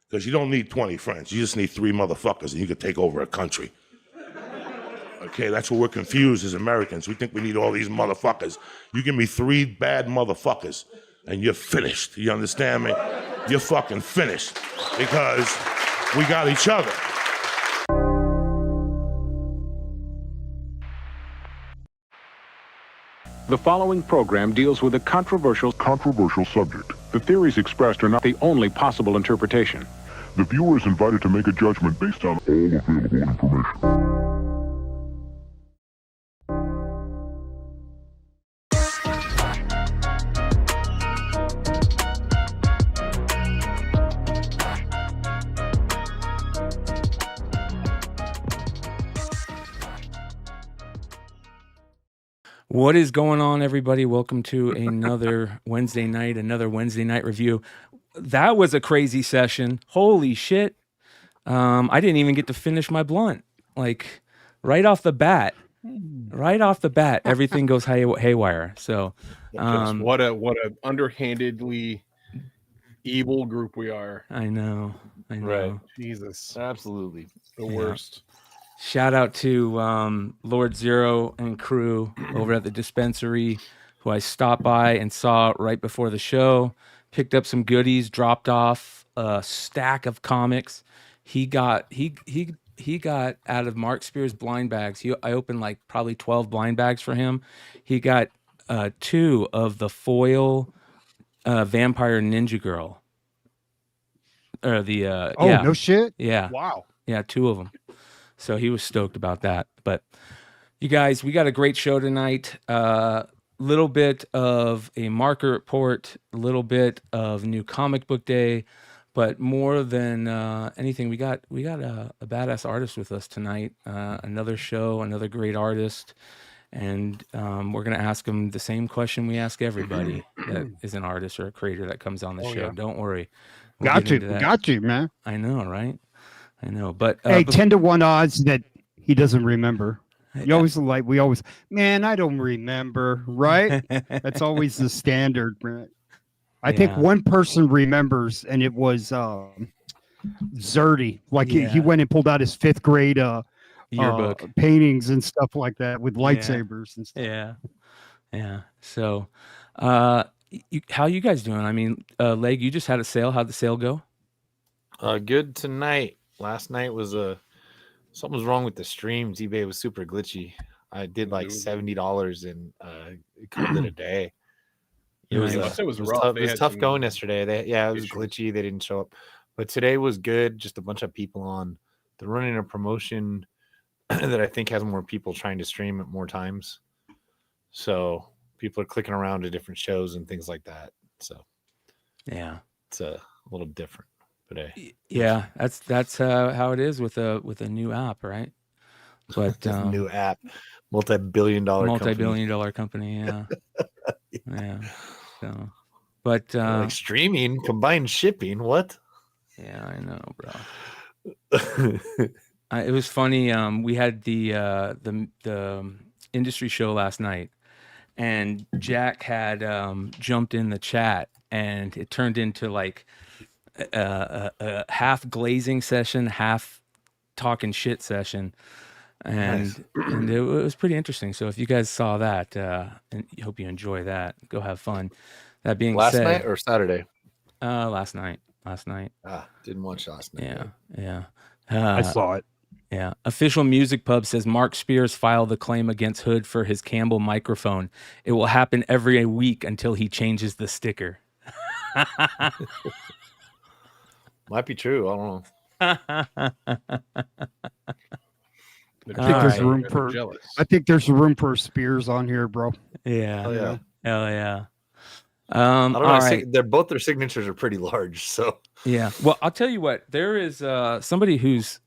Because you don't need 20 friends. You just need 3 motherfuckers and you could take over a country. Okay, that's what we're confused as Americans. We think we need all these motherfuckers. You give me 3 bad motherfuckers and you're finished. You understand me? You're fucking finished because we got each other. The following program deals with a controversial subject. The theories expressed are not the only possible interpretation. The viewer is invited to make a judgment based on all available information. What is going on, everybody? Welcome to another Wednesday night review. That was a crazy session. Holy shit. I didn't even get to finish my blunt. Like, right off the bat, everything goes haywire. So, what a underhandedly evil group we are. I know. Right. Jesus. Absolutely. The worst. Shout out to Lord Zero and crew over at the dispensary, who I stopped by and saw right before the show. Picked up some goodies, dropped off a stack of comics. He got out of Mark Spear's blind bags. I opened like probably 12 blind bags for him. He got 2 of the foil Vampire Ninja Girl. Or the yeah. No shit. Yeah. Wow. Yeah, 2 of them. So he was stoked about that. But you guys, we got a great show tonight. Little bit of a market report, a little bit of new comic book day, but more than anything, we got a badass artist with us tonight. Another show, another great artist, and we're gonna ask him the same question we ask everybody that is an artist or a creator that comes on the show. Yeah. Don't worry. Got you, man. I know, right? I know, but hey, 10-1 odds that he doesn't remember. We always, man, I don't remember, right? That's always the standard, right? I think one person remembers, and it was Zerdy. Like he went and pulled out his 5th grade yearbook paintings and stuff like that with lightsabers and stuff. Yeah. So, how you guys doing? I mean, Leg, you just had a sale. How'd the sale go? Good tonight. Last night was something was wrong with the streams. eBay was super glitchy. I did like $70 and it called it a day. It was rough. It was tough going yesterday. It was glitchy. They didn't show up, but today was good. Just a bunch of people on. They're running a promotion that I think has more people trying to stream at more times. So people are clicking around to different shows and things like that. So yeah, it's a little different. But yeah, that's how it is with a new app, right? But new app, multi-billion dollar company, yeah. Yeah. So, but like streaming, combined shipping, what? Yeah, I know, bro. It was funny. We had the industry show last night, and Jack had jumped in the chat, and it turned into like a half glazing session, half talking shit session, and it was pretty interesting. So if you guys saw that, and hope you enjoy that, go have fun. That being said, last night or Saturday? Last night. Didn't watch last night. Yeah. I saw it. Yeah. Official Music Pub says Mark Spears filed the claim against Hood for his Campbell microphone. It will happen every week until he changes the sticker. Might be true. I don't know. I think there's room for Spears on here, bro. Yeah. Hell yeah. I don't know. Right. Their signatures are pretty large. So yeah. Well, I'll tell you what. There is somebody who's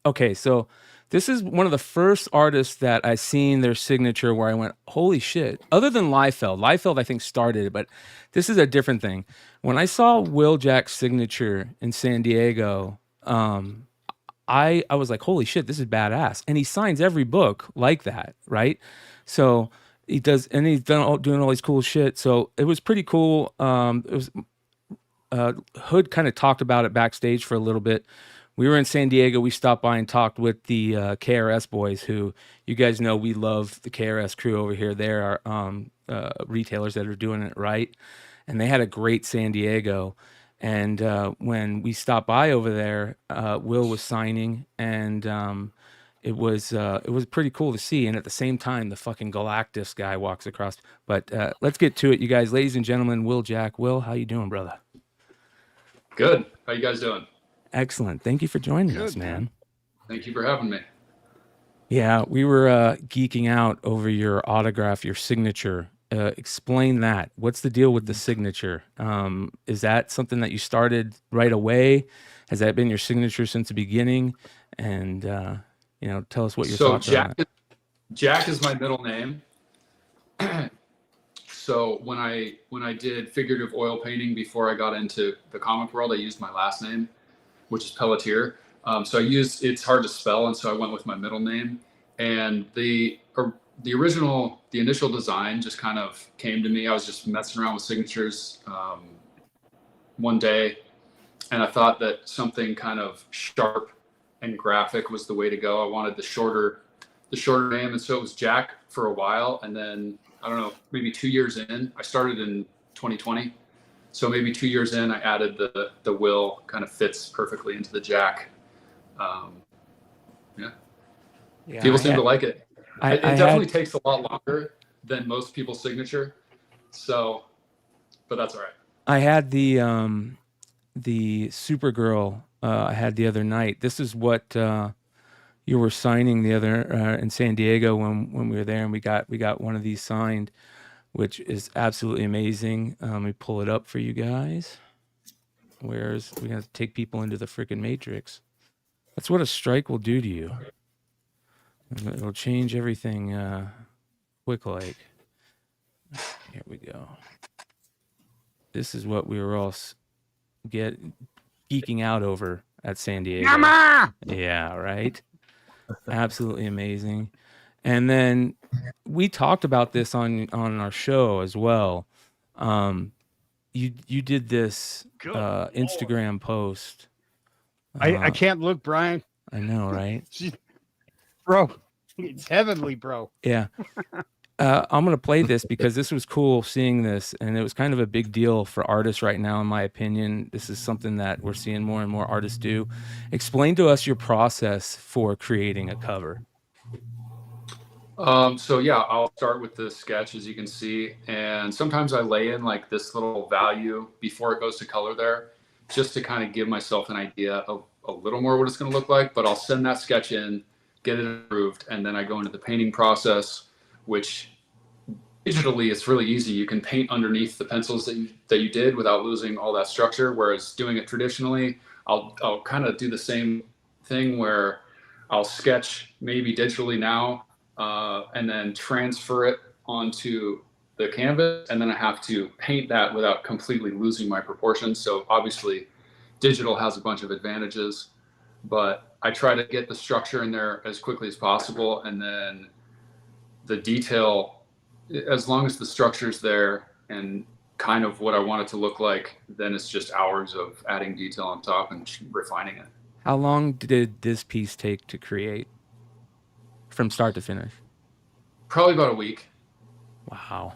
okay. So this is one of the first artists that I seen their signature where I went, holy shit. Other than Liefeld I think started it, but this is a different thing. When I saw Will Jack's signature in San Diego, I was like, holy shit, this is badass. And he signs every book like that, right? So he does, and he's doing all these cool shit. So it was pretty cool. It was Hood kind of talked about it backstage for a little bit. We were in San Diego. We stopped by and talked with the KRS boys, who you guys know we love the KRS crew over here. They're retailers that are doing it right, and they had a great San Diego. And when we stopped by over there, Will was signing, and it was pretty cool to see. And at the same time, the fucking Galactus guy walks across. But let's get to it, you guys, ladies and gentlemen. Will Jack. Will, how you doing, brother? Good. How you guys doing? Excellent. Thank you for joining us, man. Thank you for having me. Yeah, we were geeking out over your autograph, your signature. Explain that. What's the deal with the signature? Is that something that you started right away? Has that been your signature since the beginning? And tell us what your thoughts are on it. Jack is my middle name. So when I did figurative oil painting before I got into the comic world, I used my last name, which is Pelletier. So it's hard to spell, and so I went with my middle name. And the initial design just kind of came to me. I was just messing around with signatures one day, and I thought that something kind of sharp and graphic was the way to go. I wanted the shorter name, and so it was Jack for a while, and then I don't know, maybe 2 years in, I started in 2020. So maybe 2 years in, I added the Will, kind of fits perfectly into the Jack. People seem to like it. It definitely takes a lot longer than most people's signature. So, but that's all right. I had the Supergirl I had the other night. This is what you were signing the other in San Diego when we were there, and we got one of these signed, which is absolutely amazing. Let me pull it up for you guys. We're gonna take people into the freaking Matrix. That's what a strike will do to you. It'll change everything quick like. Here we go. This is what we were all geeking out over at San Diego. Mama! Yeah, right. Absolutely amazing. And then we talked about this on our show as well. You did this Instagram post. I can't look, Brian. I know, right? Bro, it's heavenly, bro. Yeah. I'm going to play this because this was cool seeing this, and it was kind of a big deal for artists right now, in my opinion. This is something that we're seeing more and more artists do. Explain to us your process for creating a cover. So yeah, I'll start with the sketch, as you can see, and sometimes I lay in like this little value before it goes to color there, just to kind of give myself an idea of a little more what it's going to look like. But I'll send that sketch in, get it approved, and then I go into the painting process, which digitally it's really easy. You can paint underneath the pencils that you did without losing all that structure. Whereas doing it traditionally, I'll kind of do the same thing where I'll sketch maybe digitally now, and then transfer it onto the canvas, and then I have to paint that without completely losing my proportions. So obviously digital has a bunch of advantages, but I try to get the structure in there as quickly as possible, and then the detail, as long as the structure's there and kind of what I want it to look like, then it's just hours of adding detail on top and refining it. How long did this piece take to create from start to finish? Probably about a week. Wow.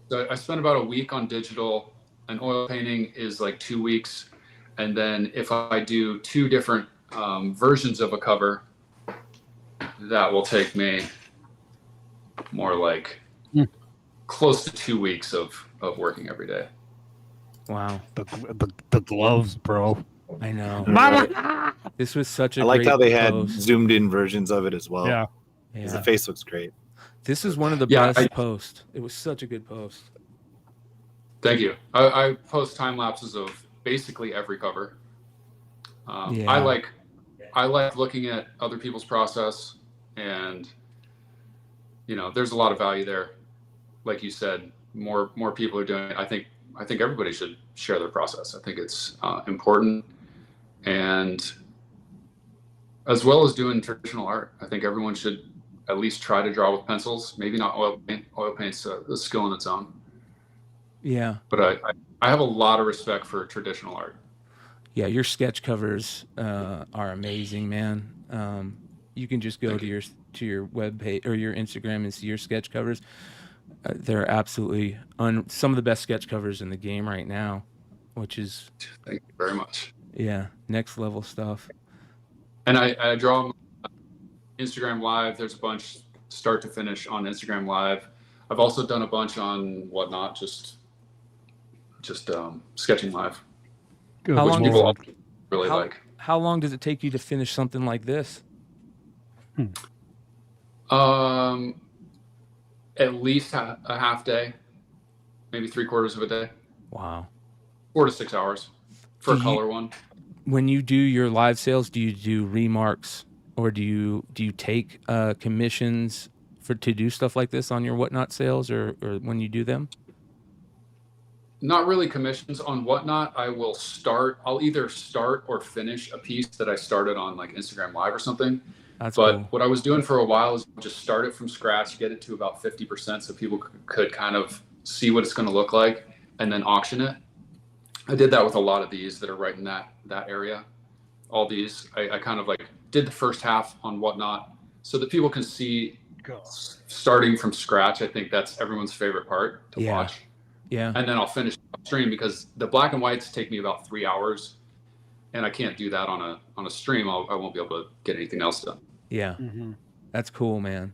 So I spent about a week on digital. An oil painting is like 2 weeks. And then if I do two different versions of a cover, that will take me more like close to 2 weeks of working every day. Wow. The gloves, bro. I know. Mama! This was such a I liked great how they had post. zoomed in versions of it as well. Yeah. Yeah. The face looks great. This is one of the Yeah, best posts. It was such a good post. Thank you. I post time lapses of basically every cover. Yeah. I like looking at other people's process, and there's a lot of value there. Like you said, more people are doing it. I think everybody should share their process. I think it's important, and as well as doing traditional art, I think everyone should at least try to draw with pencils. Maybe not oil paint. Oil paint's a skill in its own. Yeah. But I have a lot of respect for traditional art. Yeah, your sketch covers are amazing, man. You can just go to your web page or your Instagram and see your sketch covers. They're absolutely some of the best sketch covers in the game right now, which is Thank you very much. Yeah, next level stuff. And I draw Instagram Live. There's a bunch start to finish on Instagram Live. I've also done a bunch on Whatnot, just sketching live. Good How long does People really like. How long does it take you to finish something like this? At least a half day, maybe 3/4 of a day. Wow. 4 to 6 hours for a color one. When you do your live sales, do you do remarks, or do you take commissions to do stuff like this on your Whatnot sales, or when you do them? Not really commissions on Whatnot. I'll either start or finish a piece that I started on like Instagram Live or something. That's but cool. What I was doing for a while is just start it from scratch, get it to about 50% so people could kind of see what it's going to look like, and then auction it. I did that with a lot of these that are right in that area. All these, I kind of like did the first half on Whatnot so that people can see starting from scratch. I think that's everyone's favorite part to watch. Yeah. And then I'll finish the stream because the black and whites take me about 3 hours, and I can't do that on a stream. I won't be able to get anything else done. Yeah. That's cool, man.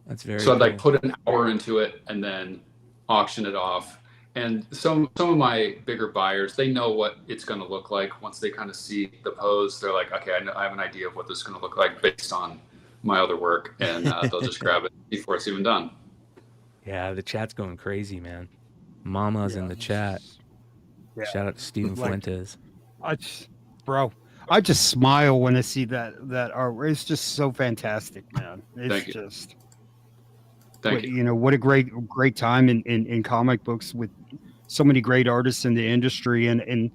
That's very So I'd cool. like put an hour into it and then auction it off. And some of my bigger buyers, they know what it's going to look like once they kind of see the pose. They're like, okay, I have an idea of what this is going to look like based on my other work, and they'll just grab it before it's even done. Yeah, the chat's going crazy, man. Mama's in the chat. Yeah. Shout out to Steven Fuentes. I just smile when I see that art. It's just so fantastic, man. Thank you. Just Thank you. You know, what a great time in comic books with so many great artists in the industry. And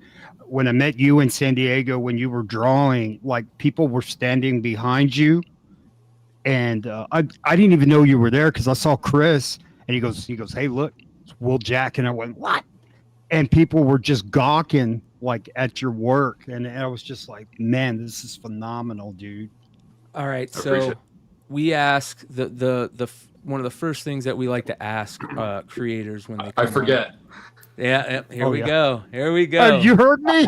when I met you in San Diego, when you were drawing, like people were standing behind you, and I didn't even know you were there because I saw Chris, and he goes, hey, look, it's Will Jack, and I went, what? And people were just gawking like at your work, and I was just like, man, this is phenomenal, dude. All right, so we ask the one of the first things that we like to ask creators when they come I forget. on. Yeah, here we go. Here we go. Oh, you heard me?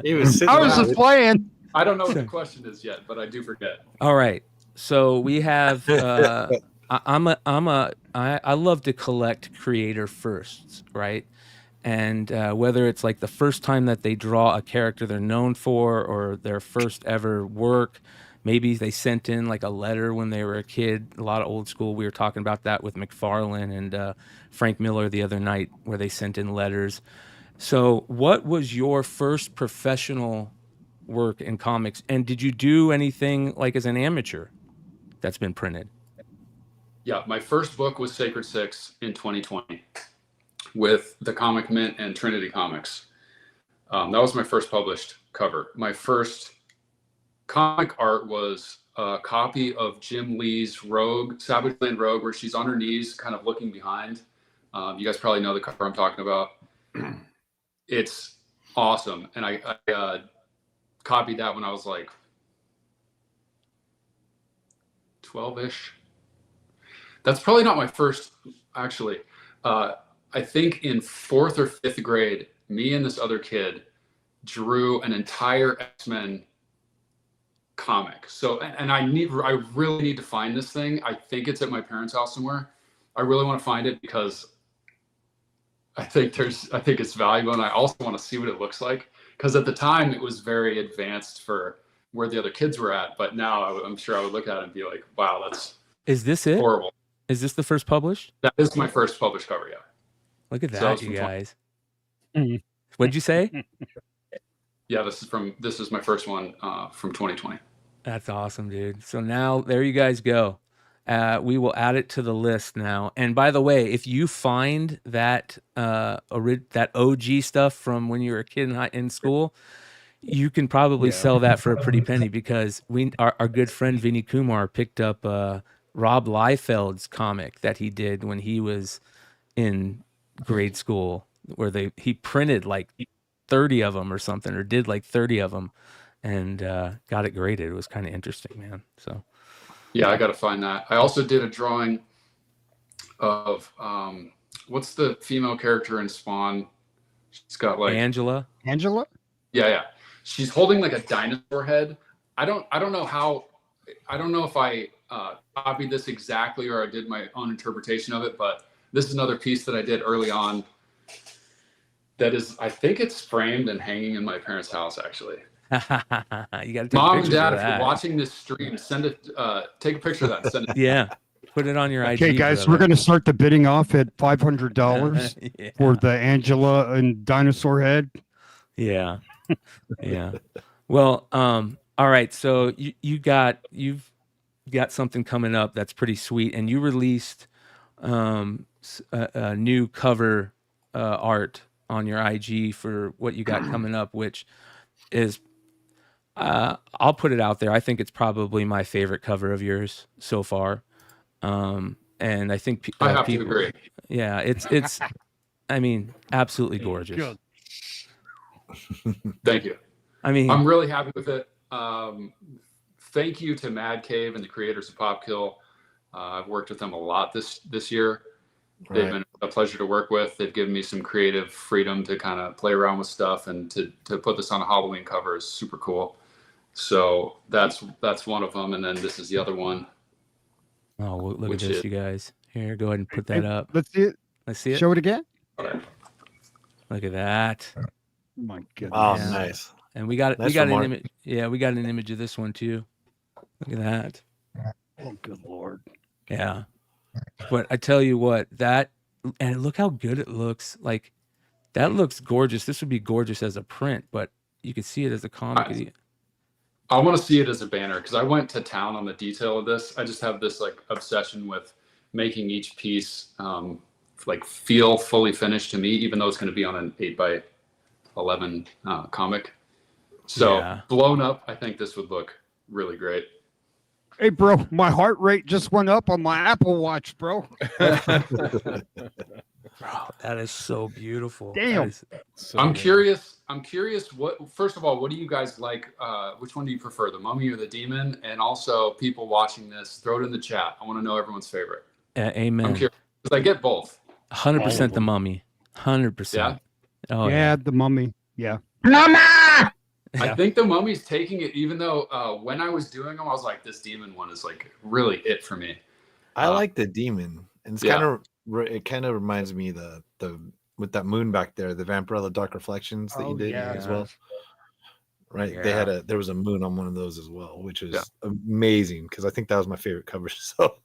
He was sitting I was there. just playing. I don't know what the question is yet, but I do forget. All right. So we have I love to collect creator firsts, right? And whether it's like the first time that they draw a character they're known for, or their first ever work, maybe they sent in like a letter when they were a kid. A lot of old school. We were talking about that with McFarlane and Frank Miller the other night, where they sent in letters. So what was your first professional work in comics, and did you do anything like as an amateur that's been printed? Yeah, my first book was Sacred Six in 2020 with the Comic Mint and Trinity Comics. That was my first published cover. My first comic art was a copy of Jim Lee's Rogue, Savage Land Rogue, where she's on her knees kind of looking behind. You guys probably know the cover I'm talking about. It's awesome. And I copied that when I was like 12-ish. That's probably not my first, actually. I think in 4th or 5th grade, me and this other kid drew an entire X-Men comic. So, and I really need to find this thing. I think it's at my parents' house somewhere. I really want to find it because I think it's valuable, and I also want to see what it looks like. Because at the time it was very advanced for where the other kids were at, but now I'm sure I would look at it and be like, wow, that's horrible. Is this the first published? That is my first published cover, yeah. Look at that, you guys. What'd you say? Yeah, this is my first one from 2020. That's awesome, dude. So now there you guys go. We will add it to the list now. And by the way, if you find that that OG stuff from when you were a kid in school, you can probably sell that for a pretty penny, because our good friend Vinny Kumar picked up Rob Liefeld's comic that he did when he was in grade school where he printed like 30 of them or something, or did like 30 of them, and got it graded. It was kind of interesting, man. So Yeah, I got to find that. I also did a drawing of what's the female character in Spawn? She's got like Angela. Yeah. She's holding like a dinosaur head. I don't know how. I don't know if I copied this exactly or I did my own interpretation of it, but this is another piece that I did early on. That is, I think it's framed and hanging in my parents' house, actually. You got to take Mom pictures and Dad, of if you're that. watching this stream, send it. Take a picture of that. And send it. Yeah, put it on your IG. Okay, guys, brother. we're going to start the bidding off at $500 Yeah. for the Angela and dinosaur head. Yeah. Yeah. Well, all right. So you've got something coming up that's pretty sweet, and you released a new cover art on your IG for what you got coming up, which is I'll put it out there. I think it's probably my favorite cover of yours so far. And I think I have people, to agree. Yeah, it's I mean, absolutely gorgeous. Good. Thank you. I mean, I'm really happy with it. Thank you to Mad Cave and the creators of Popkill. I've worked with them a lot this year. They've been a pleasure to work with. They've given me some creative freedom to kind of play around with stuff, and to put this on a Halloween cover is super cool. So that's one of them, and then this is the other one. oh, well, look at this, you guys. Here, go ahead and put that up. Let's see it. Let's see it. Show it again. Look at that. Oh my goodness. Oh, Yeah. nice. And we got Nice an remark. image. Yeah, we got an image of this one too. Look at that. Oh, good Lord. Yeah. But I tell you what, and look how good it looks. Like, that looks gorgeous. This would be gorgeous as a print, but you could see it as a comic. I want to see it as a banner because I went to town on the detail of this. I just have this like obsession with making each piece like feel fully finished to me, even though it's going to be on an 8x11 comic. So Yeah. blown up, I think this would look really great. Hey, bro, my heart rate just went up on my Apple Watch, bro. Bro, that is so beautiful. Damn. So I'm good. curious. First of all, what do you guys like? Which one do you prefer, the mummy or the demon? And also, people watching this, throw it in the chat. I want to know everyone's favorite. I'm Amen. curious because I get both. 100% the mummy. 100%. Yeah? Oh, Yeah, the mummy. Yeah. I think the mummy's taking it, even though when I was doing them, I was like, this demon one is like really it for me. I like the demon. And it's Yeah. it kind of reminds me the with that moon back there, the Vampirella Dark Reflections that you Oh, did yeah. as well. Right. Yeah. There was a moon on one of those as well, which is amazing because I think that was my favorite cover. So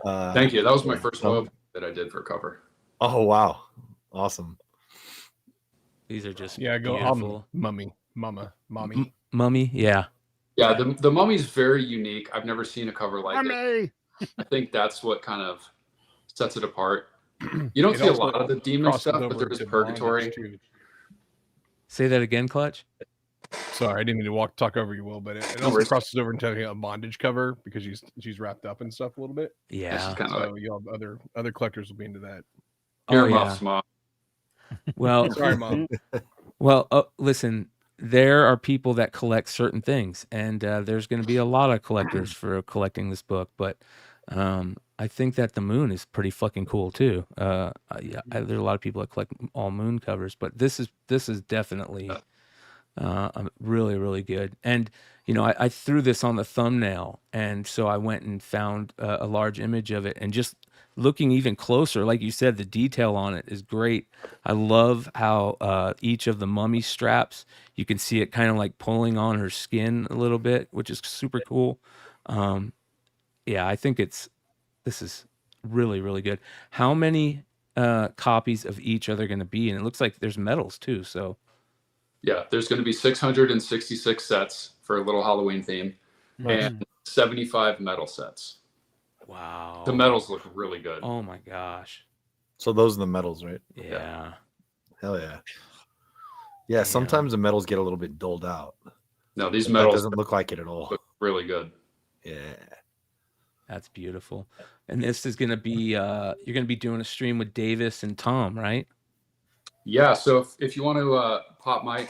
Thank you. That was my first logo that I did for cover. Oh wow. Awesome. These are just Yeah, go beautiful. mommy. Mummy, yeah. Yeah, the mummy's very unique. I've never seen a cover like it. Mummy. I think that's what kind of sets it apart. You don't It see a also lot of the demon crosses stuff, but over there is to purgatory. bondage, too. Say that again, Clutch. Sorry, I didn't mean to talk over you, Will, but it No also worries. crosses over into a bondage cover because she's wrapped up and stuff a little bit. Yeah. Kind of So y'all other collectors will be into that. Ear Oh, yeah. muffs, Mom. Well, Sorry, Mom. well, listen, there are people that collect certain things, and there's going to be a lot of collectors for collecting this book, but I think that the moon is pretty fucking cool too. Yeah, there's a lot of people that collect all moon covers, but this is definitely really, really good. And you know, I threw this on the thumbnail, and so I went and found a large image of it, and just looking even closer, like you said, the detail on it is great. I love how each of the mummy straps, you can see it kind of like pulling on her skin a little bit, which is super cool. Yeah, I think this is really, really good. How many copies of each are there going to be? And it looks like there's medals too. So Yeah, there's going to be 666 sets for a little Halloween theme, and 75 metal sets. wow, The medals look really good. oh my gosh, So those are the medals, right? yeah. Hell yeah. Yeah, sometimes the medals get a little bit dulled out. No, these That medals doesn't look like it at all. look really good. Yeah. That's beautiful. And this is going to be you're going to be doing a stream with Davis and Tom, right? Yeah. So if you want to pop my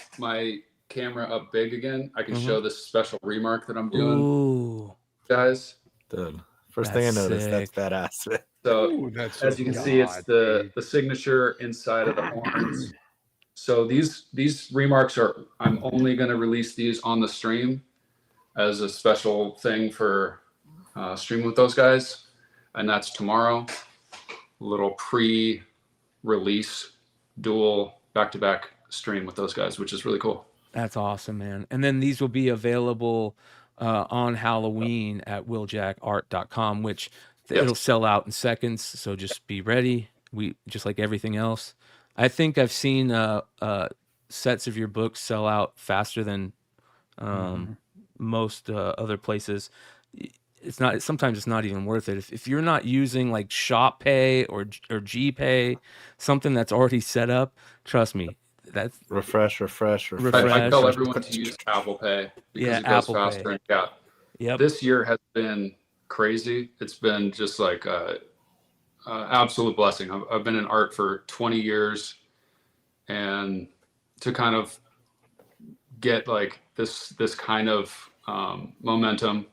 camera up big again, I can show this special remark that I'm doing, Ooh, guys. Dude, first thing I That's noticed, that's sick. badass. So Ooh, that's as so you can see, it's God, the signature inside of the horns. So these remarks are, I'm only going to release these on the stream as a special thing for streaming with those guys, and that's tomorrow. A little pre-release dual back-to-back stream with those guys, which is really cool. That's awesome, man. And then these will be available on Halloween at willjacart.com, which it'll sell out in seconds. So just be ready. We just like everything else. I think I've seen sets of your books sell out faster than most other places. It's not. Sometimes it's not even worth it. If you're not using like Shop Pay or GPay, something that's already set up, trust me, that's refresh. I tell everyone to use Apple Pay because it goes Apple faster. Pay. And yeah, Yep. this year has been crazy. It's been just like absolute blessing. I've been in art for 20 years, and to kind of get like this kind of momentum,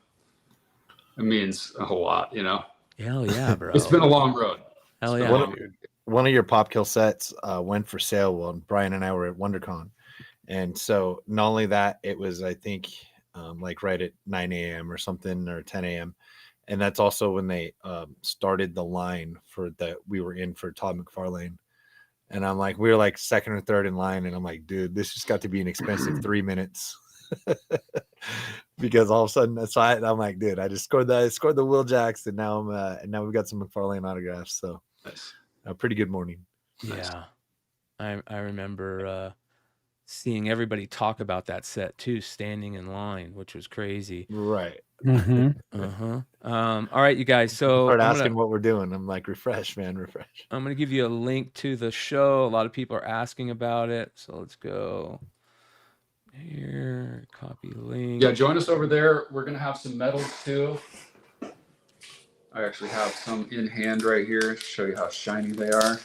it means a whole lot, you know. Hell yeah, bro. It's been a long road. Hell It's been yeah. a long road. One of your pop kill sets went for sale when Brian and I were at WonderCon, and so not only that, it was I think like right at 9 a.m. or something, or 10 a.m. And that's also when they started the line for that we were in for Todd McFarlane. And I'm like, we were like second or third in line, and I'm like, dude, this just got to be an expensive 3 minutes. Because all of a sudden, I'm like, dude, I scored the Will Jacks, and now we've got some McFarlane autographs. So Nice. a pretty good morning. Yeah. I remember seeing everybody talk about that set too, standing in line, which was crazy. Right. All right, you guys. So Start asking what we're doing. I'm like, refresh, man, refresh. I'm gonna give you a link to the show. A lot of people are asking about it, so let's go here. Copy link. Yeah, join us over there. We're gonna have some medals too. I actually have some in hand right here to show you how shiny they are.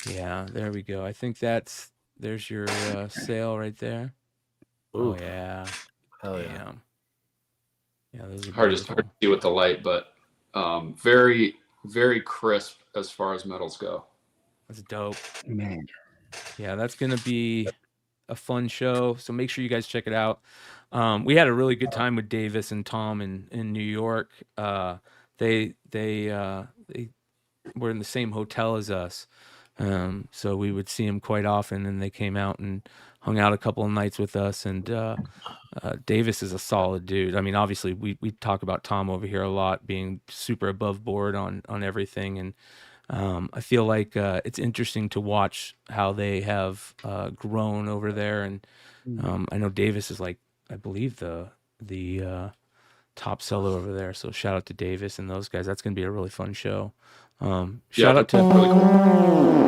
Yeah, there we go. I think there's your sale right there. Ooh. Oh yeah. Hell yeah. Damn. Yeah, those are Hard to beautiful. see with the light, but very, very crisp as far as metals go. That's dope. Man. Yeah, that's gonna be a fun show. So make sure you guys check it out. We had a really good time with Davis and Tom in New York. They were in the same hotel as us. So we would see them quite often, and they came out and hung out a couple of nights with us. And Davis is a solid dude. I mean, obviously we talk about Tom over here a lot, being super above board on everything. And I feel like it's interesting to watch how they have grown over there. And I know Davis is like, I believe the top seller over there. So shout out to Davis and those guys. That's going to be a really fun show. Shout out to really cool.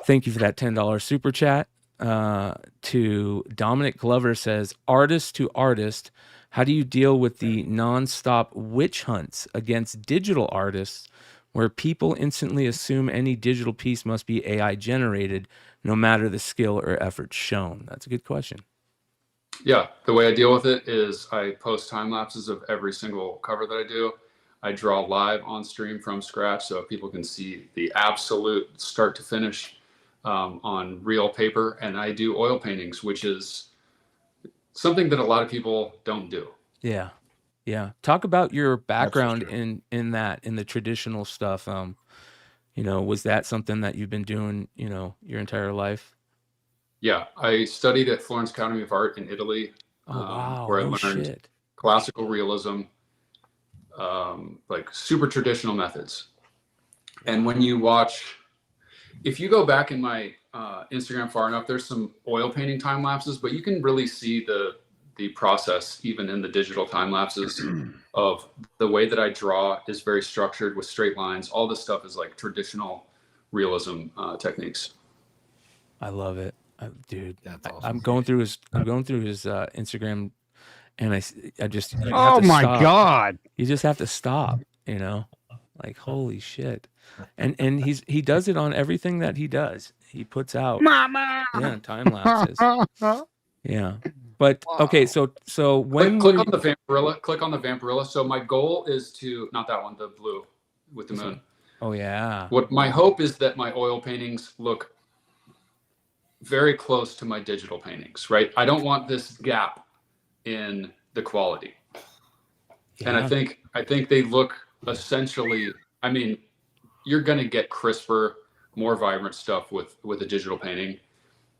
Thank you for that $10 super chat. To Dominic Glover says, artist to artist, how do you deal with the nonstop witch hunts against digital artists where people instantly assume any digital piece must be AI generated, no matter the skill or effort shown? That's a good question. Yeah, the way I deal with it is I post time lapses of every single cover that I do. I draw live on stream from scratch so people can see the absolute start to finish on real paper. And I do oil paintings, which is something that a lot of people don't do. Yeah. Yeah. Talk about your background in the traditional stuff. Was that something that you've been doing, your entire life? Yeah, I studied at Florence Academy of Art in Italy, where I learned classical realism, like super traditional methods. And when you watch, if you go back in my Instagram far enough, there's some oil painting time lapses, but you can really see the process even in the digital time lapses of the way that I draw is very structured with straight lines. All this stuff is like traditional realism techniques. I love it. Dude, that's awesome. I'm going through his Instagram, and I just Oh my God! You just have to stop. you know, like holy shit. And he does it on everything that he does. He puts out time lapses. Yeah. But okay, so when click on the Vampirilla. Click on the Vampirilla. So my goal is to not that one, the blue with the moon. Oh yeah. What my hope is that my oil paintings look very close to my digital paintings, right? I don't want this gap in the quality. Yeah. And I think they look essentially, I mean, you're going to get crisper, more vibrant stuff with a digital painting,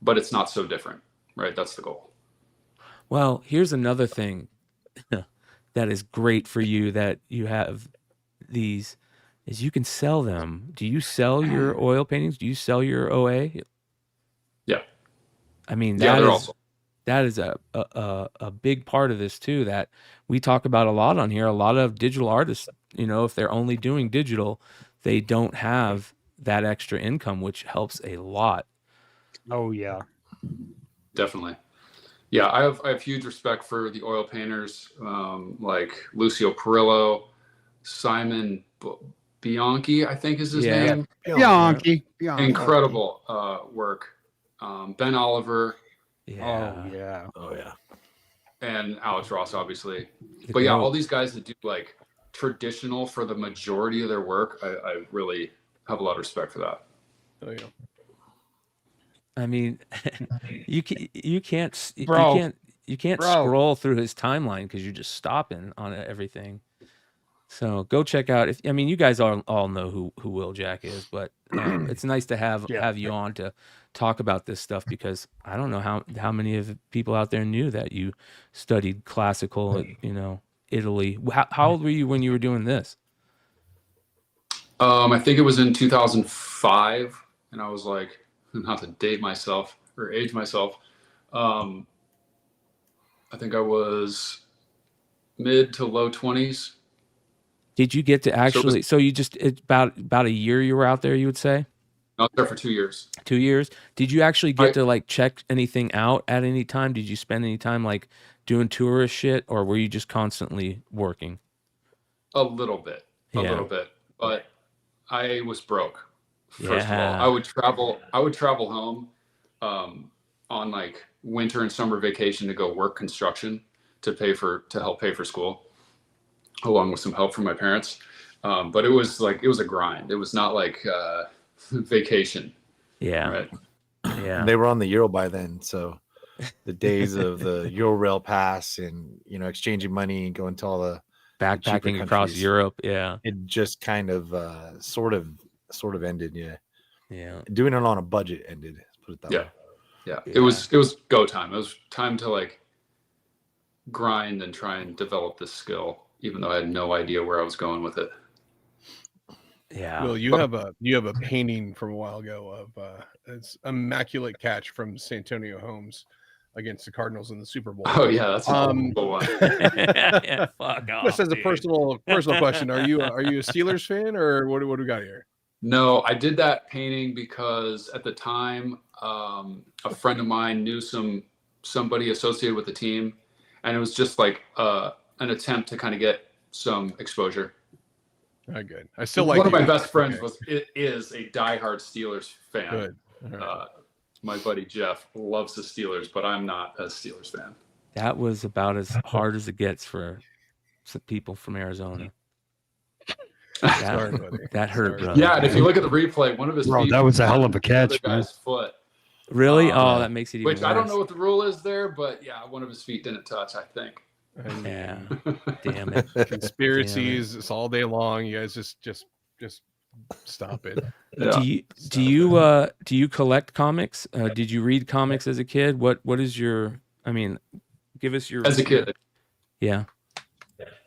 but it's not so different, right? That's the goal. Well, here's another thing that is great for you that you have these is you can sell them. Do you sell your oil paintings? Do you sell your OA? Yeah. I mean, Yeah, that is a big part of this too, that we talk about a lot on here. A lot of digital artists, you know, if they're only doing digital, they don't have that extra income, which helps a lot. Oh yeah. definitely. Yeah, I have huge respect for the oil painters like Lucio Perillo, Simon Bianchi, I think is his name. Bianchi. Incredible work. Ben Oliver. Yeah. Oh yeah. And Alex Ross, obviously. But yeah, all these guys that do like traditional for the majority of their work, I really have a lot of respect for that. Oh yeah. I mean, you can't scroll through his timeline because you're just stopping on everything. So go check out. You guys all know who Will Jack is, but it's nice to have you on to talk about this stuff, because I don't know how many of the people out there knew that you studied classical at Italy. How old were you when you were doing this? I think it was in 2005, and I was like, not to date myself or age myself, I think I was mid to low 20s. Did you get to actually? So you just about a year you were out there, you would say? I was there for 2 years. 2 years. Did you actually get to like check anything out at any time? Did you spend any time like doing tourist shit, or were you just constantly working? A little bit, but I was broke. First of all, I would travel home on like winter and summer vacation to go work construction to help pay for school, along with some help from my parents. But it was a grind. It was not like vacation. Yeah. Right. Yeah. They were on the Euro by then, so the days of the Euro Rail pass and exchanging money and going to all the backpacking across Europe. Yeah. It just kind of sort of ended. Yeah. Doing it on a budget ended. Let's put it that way. Yeah. It was go time. It was time to like grind and try and develop this skill, even though I had no idea where I was going with it. Yeah. Well, you have a painting from a while ago of it's immaculate catch from Santonio Holmes against the Cardinals in the Super Bowl. Oh yeah, that's a cool one. Yeah, fuck off. Just as a personal question, are you a Steelers fan, or what do we got here? No, I did that painting because at the time, a friend of mine knew somebody associated with the team, and it was just like an attempt to kind of get some exposure. Oh, good. I still like one of my best friends is a diehard Steelers fan. Good. Right. My buddy Jeff loves the Steelers, but I'm not a Steelers fan. That was about as hard as it gets for some people from Arizona. That hurt, brother. Yeah, and if you look at the replay, one of his feet, that was a hell of a catch, man. Foot. Really? That makes it even worse. I don't know what the rule is there, but yeah, one of his feet didn't touch, I think. Yeah. Damn it. Conspiracies, it's all day long. You guys just stop it. Yeah. Do you collect comics? Did you read comics as a kid? What is your give us your as a kid. Yeah.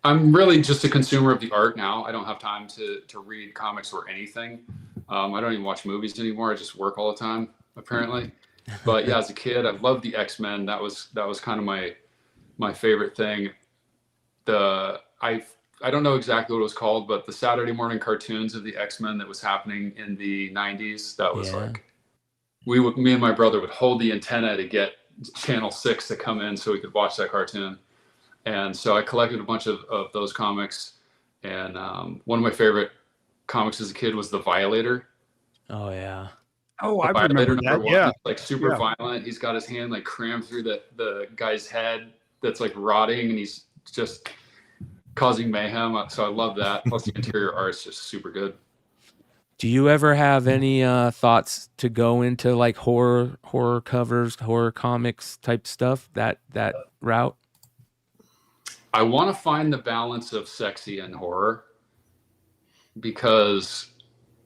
I'm really just a consumer of the art now. I don't have time to read comics or anything. I don't even watch movies anymore. I just work all the time, apparently. But yeah, as a kid, I loved the X-Men. That was kind of my favorite thing. I don't know exactly what it was called, but the Saturday morning cartoons of the X-Men that was happening in the 90s, that was like, me and my brother would hold the antenna to get Channel 6 to come in so we could watch that cartoon. And so I collected a bunch of those comics. And one of my favorite comics as a kid was The Violator. Oh yeah. Oh, The I Violator remember that. #1. Yeah. He's like super Yeah. violent. He's got his hand like crammed through the guy's head that's like rotting, and he's just causing mayhem. So I love that. Plus the interior art is just super good. Do you ever have any thoughts to go into like horror covers, horror comics type stuff, that route? I want to find the balance of sexy and horror because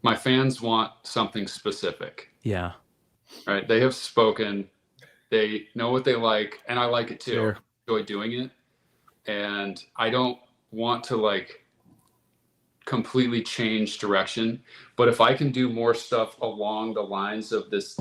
my fans want something specific. Yeah. Right? They have spoken. They know what they like, and I like it too. Sure. I enjoy doing it, and I don't want to like completely change direction. But if I can do more stuff along the lines of this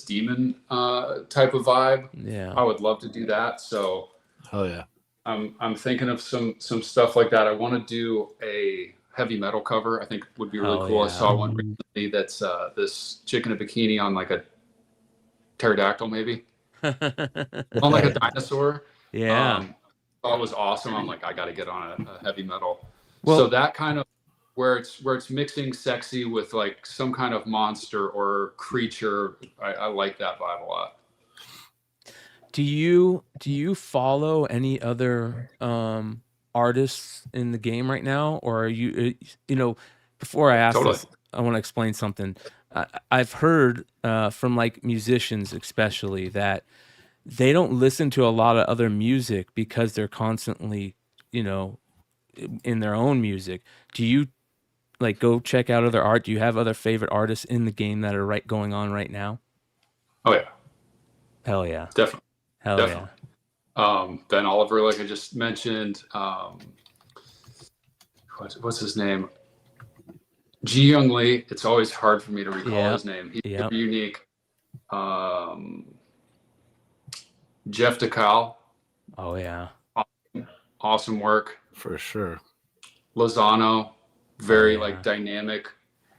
demon type of vibe, Yeah. I would love to do that. So Oh yeah. I'm thinking of some stuff like that. I want to do a heavy metal cover. I think would be really Hell cool. I yeah. saw one recently that's this chick in a bikini on like a pterodactyl, maybe on like a dinosaur. Yeah. Thought it was awesome. I'm like, I got to get on a heavy metal. Well- So that kind of where it's mixing sexy with like some kind of monster or creature. I like that vibe a lot. Do you follow any other artists in the game right now, or are you before I ask Totally. this, I want to explain something. I've heard from like musicians especially that they don't listen to a lot of other music because they're constantly, in their own music. Do you like go check out other art? Do you have other favorite artists in the game that are going on right now? Oh yeah, Hell yeah. definitely. Hell Definitely. Ben Oliver, like I just mentioned. What's his name? Ji Young Lee. It's always hard for me to recall his name. He's Yep. super unique. Jeff DeCal, Oh yeah. awesome work. For sure. Lozano, very yeah. like dynamic,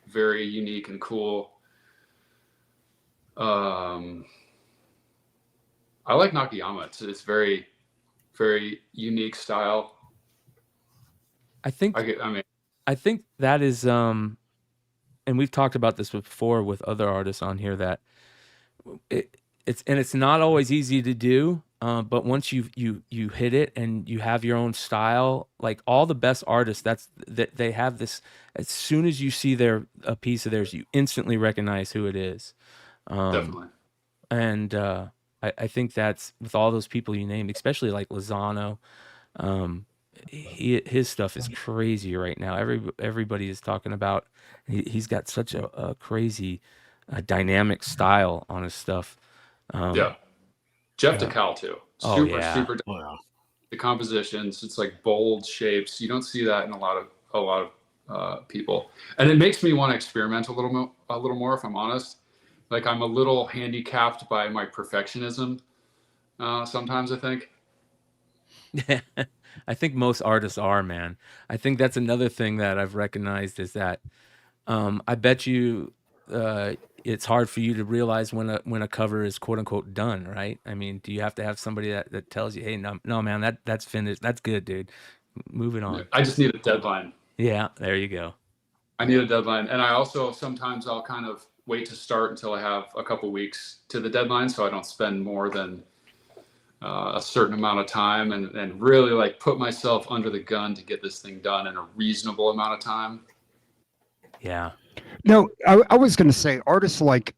very unique and cool. I like Nakayama. It's very, very unique style. I think I think that is and we've talked about this before with other artists on here, that it's not always easy to do, but once you hit it and you have your own style, like all the best artists, that they have this. As soon as you see a piece of theirs, you instantly recognize who it is. Definitely. And I think that's with all those people you named, especially like Lozano. His stuff is crazy right now. Everybody is talking about. He's got such a crazy, dynamic style on his stuff. Yeah. Jeff DeCal too. Oh, Super, yeah. super. Wow. The compositions, it's like bold shapes. You don't see that in a lot of people, and it makes me want to experiment a little more. If I'm honest, like I'm a little handicapped by my perfectionism. Sometimes I think. I think most artists are, man. I think that's another thing that I've recognized is that I bet you it's hard for you to realize when a cover is quote unquote done, right? I mean, do you have to have somebody that tells you, hey, no man, that's finished, that's good, dude, moving on? I just need a deadline. Yeah, there you go. I need a deadline, and I also sometimes I'll kind of wait to start until I have a couple weeks to the deadline, so I don't spend more than a certain amount of time, and really like put myself under the gun to get this thing done in a reasonable amount of time. Yeah. No, I was going to say artists like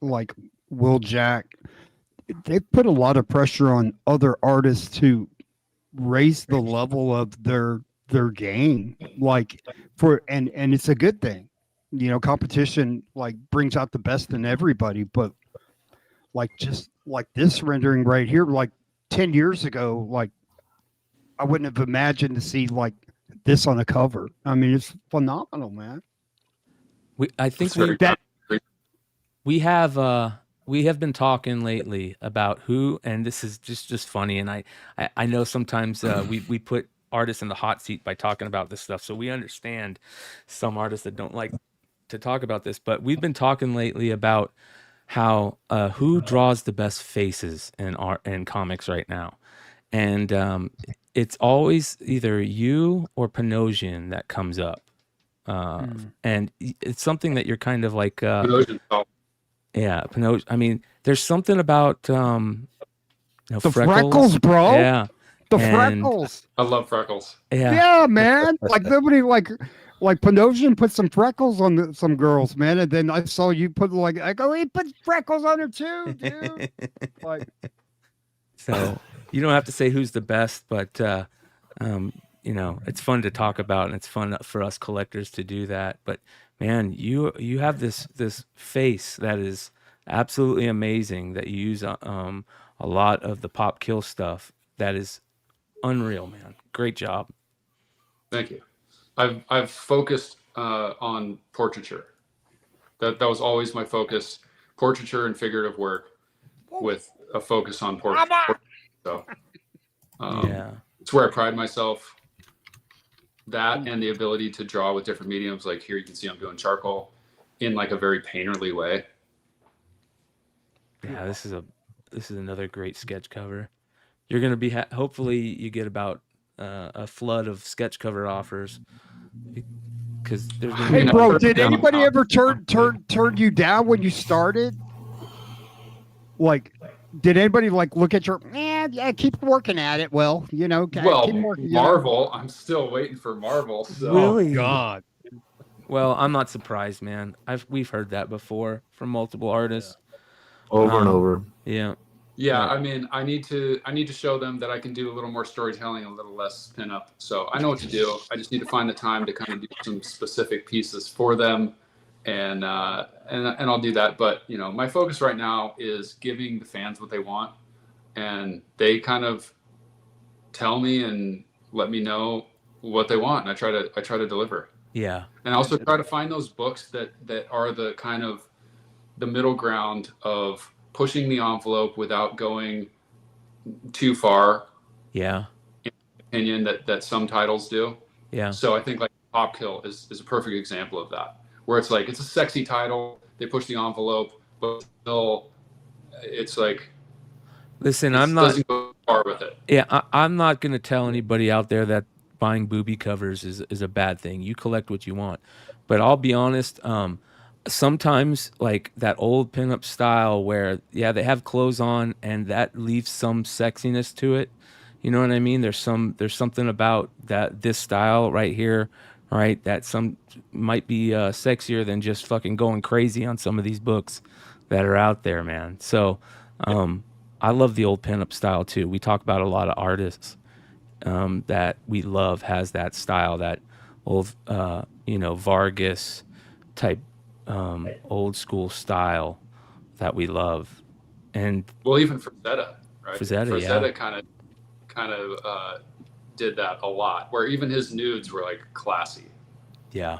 Will Jack, they put a lot of pressure on other artists to raise the level of their game, like and it's a good thing. Competition like brings out the best in everybody, but like just like this rendering right here, like 10 years ago, like I wouldn't have imagined to see like this on a cover. I mean, it's phenomenal, man. I think we have been talking lately about who, and this is just funny, and I know sometimes we put artists in the hot seat by talking about this stuff, so we understand some artists that don't like to talk about this, but we've been talking lately about how who draws the best faces in art and comics right now, and it's always either you or Panosian that comes up. And it's something that you're kind of like, Erosion salt. yeah, Pinocchio. I mean, there's something about The freckles, bro. Yeah, The and freckles. I love freckles. yeah, Yeah, man. Like nobody like Panosian put some freckles on some girls, man. And then I saw you put I go, he put freckles on her too, dude. Like, so you don't have to say who's the best, but it's fun to talk about, and it's fun for us collectors to do that. But man, you have this face that is absolutely amazing. That you use a lot of the pop kill stuff. That is unreal, man. Great job. Thank you. I've focused on portraiture. That was always my focus: portraiture and figurative work, with a focus on portraiture. So Yeah, it's where I pride myself. That and the ability to draw with different mediums. Like here, you can see I'm doing charcoal in like a very painterly way. yeah. This is another great sketch cover. You're gonna be hopefully you get about a flood of sketch cover offers, because there's gonna hey, be bro, did anybody ever turn you down when you started? Like, did anybody look at your yeah, keep working at it? Well, keep working. Marvel. I'm still waiting for Marvel. So. Really? God. Well, I'm not surprised, man. We've heard that before from multiple artists. Over and over. Yeah. Yeah, I mean, I need to show them that I can do a little more storytelling, a little less pinup. So I know what to do. I just need to find the time to kind of do some specific pieces for them, and I'll do that. But my focus right now is giving the fans what they want, and they kind of tell me and let me know what they want, and I try to deliver. Yeah. And I also try to find those books that are the kind of the middle ground of pushing the envelope without going too far. Yeah. In my opinion, that some titles do. Yeah. So I think like Pop Kill is a perfect example of that, where it's like it's a sexy title, they push the envelope, but still it's like Listen, I'm not doesn't go far with it. Yeah, I'm not gonna tell anybody out there that buying booby covers is a bad thing. You collect what you want. But I'll be honest, sometimes like that old pinup style where they have clothes on and that leaves some sexiness to it. You know what I mean? There's something about this style right here, right? That some might be sexier than just fucking going crazy on some of these books that are out there, man. So I love the old pinup style too. We talk about a lot of artists that we love has that style, that old Vargas type old school style that we love. And well, even Frazetta, right? Frazetta kind of did that a lot, where even his nudes were like classy. Yeah.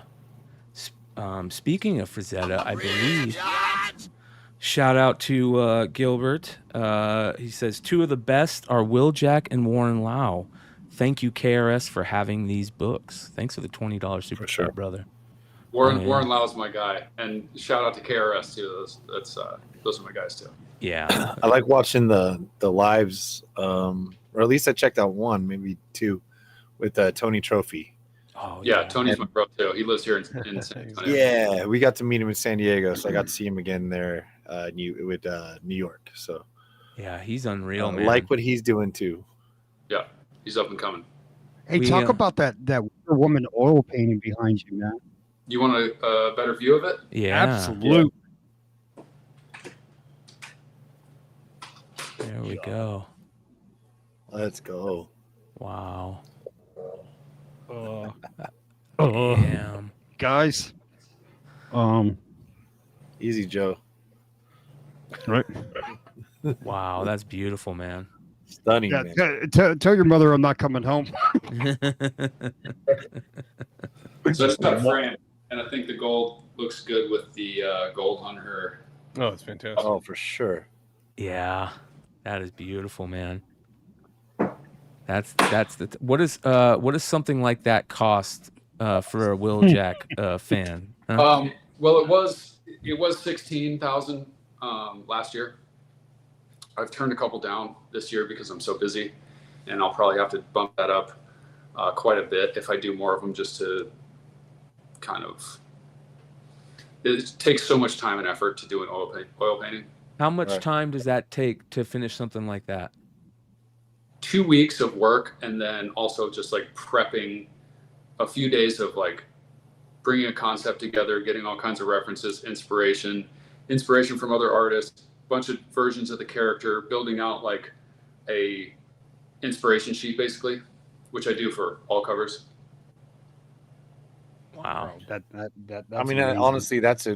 Speaking of Frazetta, I believe. Shout out to Gilbert. He says 2 of the best are Will Jack and Warren Lau. Thank you, KRS, for having these books. Thanks for the $20 super chat, brother. Warren Lau is my guy, and shout out to KRS too. Those are my guys too. Yeah, I like watching the lives, or at least I checked out one, maybe 2, with Tony Trophy. Oh yeah, Tony's my bro too. He lives here in San Antonio. Yeah, we got to meet him in San Diego, so I got to see him again there New York. So yeah, he's unreal, man. Like what he's doing too. Yeah, he's up and coming. Hey, talk about that Wonder Woman oil painting behind you, man. You want a better view of it? Yeah, absolutely. There we go. Let's go. Wow. Damn. Guys. Easy, Joe. Right. Wow, that's beautiful, man. Stunning, yeah, man. Tell your mother I'm not coming home. So it's got a frame, and I think the gold looks good with the gold on her. Oh, it's fantastic. Oh, for sure. Yeah, that is beautiful, man. That's what is something like that cost for a Will Jack fan? Huh? Well, it was 16,000 last year. I've turned a couple down this year because I'm so busy, and I'll probably have to bump that up quite a bit if I do more of them, just to kind of, it takes so much time and effort to do an oil painting. How much Right. time does that take to finish something like that? 2 weeks of work, and then also just like prepping a few days of like bringing a concept together, getting all kinds of references, inspiration from other artists, bunch of versions of the character, building out like a inspiration sheet basically, which I do for all covers. Wow. That's I mean, amazing. honestly, that's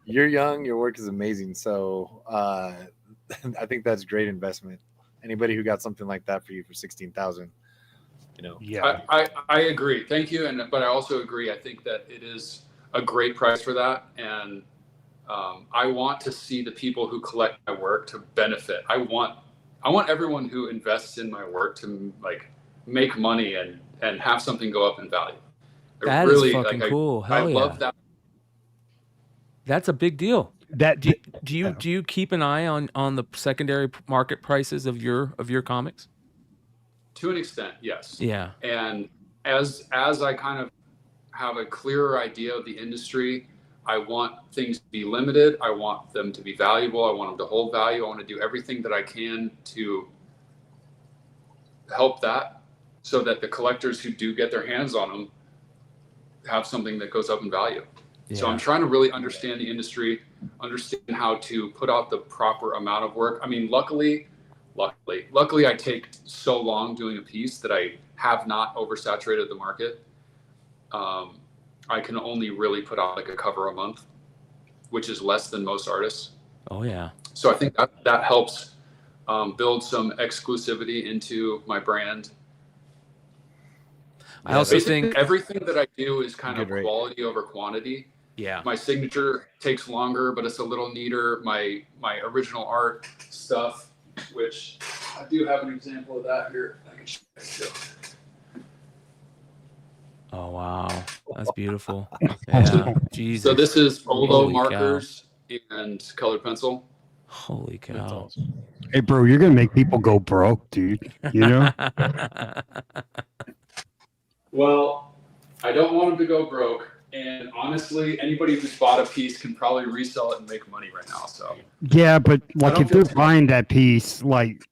you're young, your work is amazing. So I think that's great investment. Anybody who got something like that for you for 16,000, you know. Yeah. I agree. Thank you. But I also agree. I think that it is a great price for that. And I want to see the people who collect my work to benefit. I want everyone who invests in my work to like make money and have something go up in value. That is fucking cool. Hell I yeah. love that. That's a big deal. That Do you keep an eye on the secondary market prices of your comics? To an extent, yes. Yeah. And as I kind of have a clearer idea of the industry, I want things to be limited. I want them to be valuable. I want them to hold value. I want to do everything that I can to help that, so that the collectors who do get their hands on them have something that goes up in value. Yeah. So I'm trying to really understand the industry, understand how to put out the proper amount of work. I mean, luckily I take so long doing a piece that I have not oversaturated the market. I can only really put out like a cover a month, which is less than most artists. Oh yeah. So I think that helps build some exclusivity into my brand. I also Basically, think everything that I do is kind of Good rate. quality over quantity. yeah. My signature takes longer, but it's a little neater. My original art stuff, which I do have an example of that here. I can show you. Oh wow. That's beautiful. Yeah. Jesus. So this is Olo Holy cow. markers and colored pencil. Holy That's cow. awesome. Hey, bro, you're gonna make people go broke, dude. You know? Well, I don't want them to go broke. And honestly, anybody who's bought a piece can probably resell it and make money right now. So Yeah, but like don't if they're feel too- buying that piece, like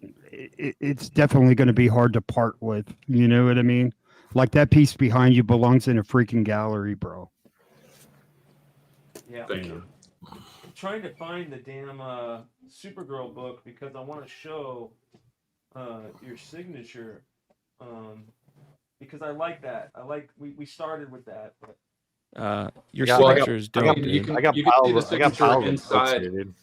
it's definitely going to be hard to part with. You know what I mean? Like that piece behind you belongs in a freaking gallery, bro. Yeah. thank you. I'm trying to find the damn Supergirl book because I want to show your signature. Because I like that. We started with that, but your Yeah, signature is dope, you dude. can- I got see the piles of books signature here, inside. dude.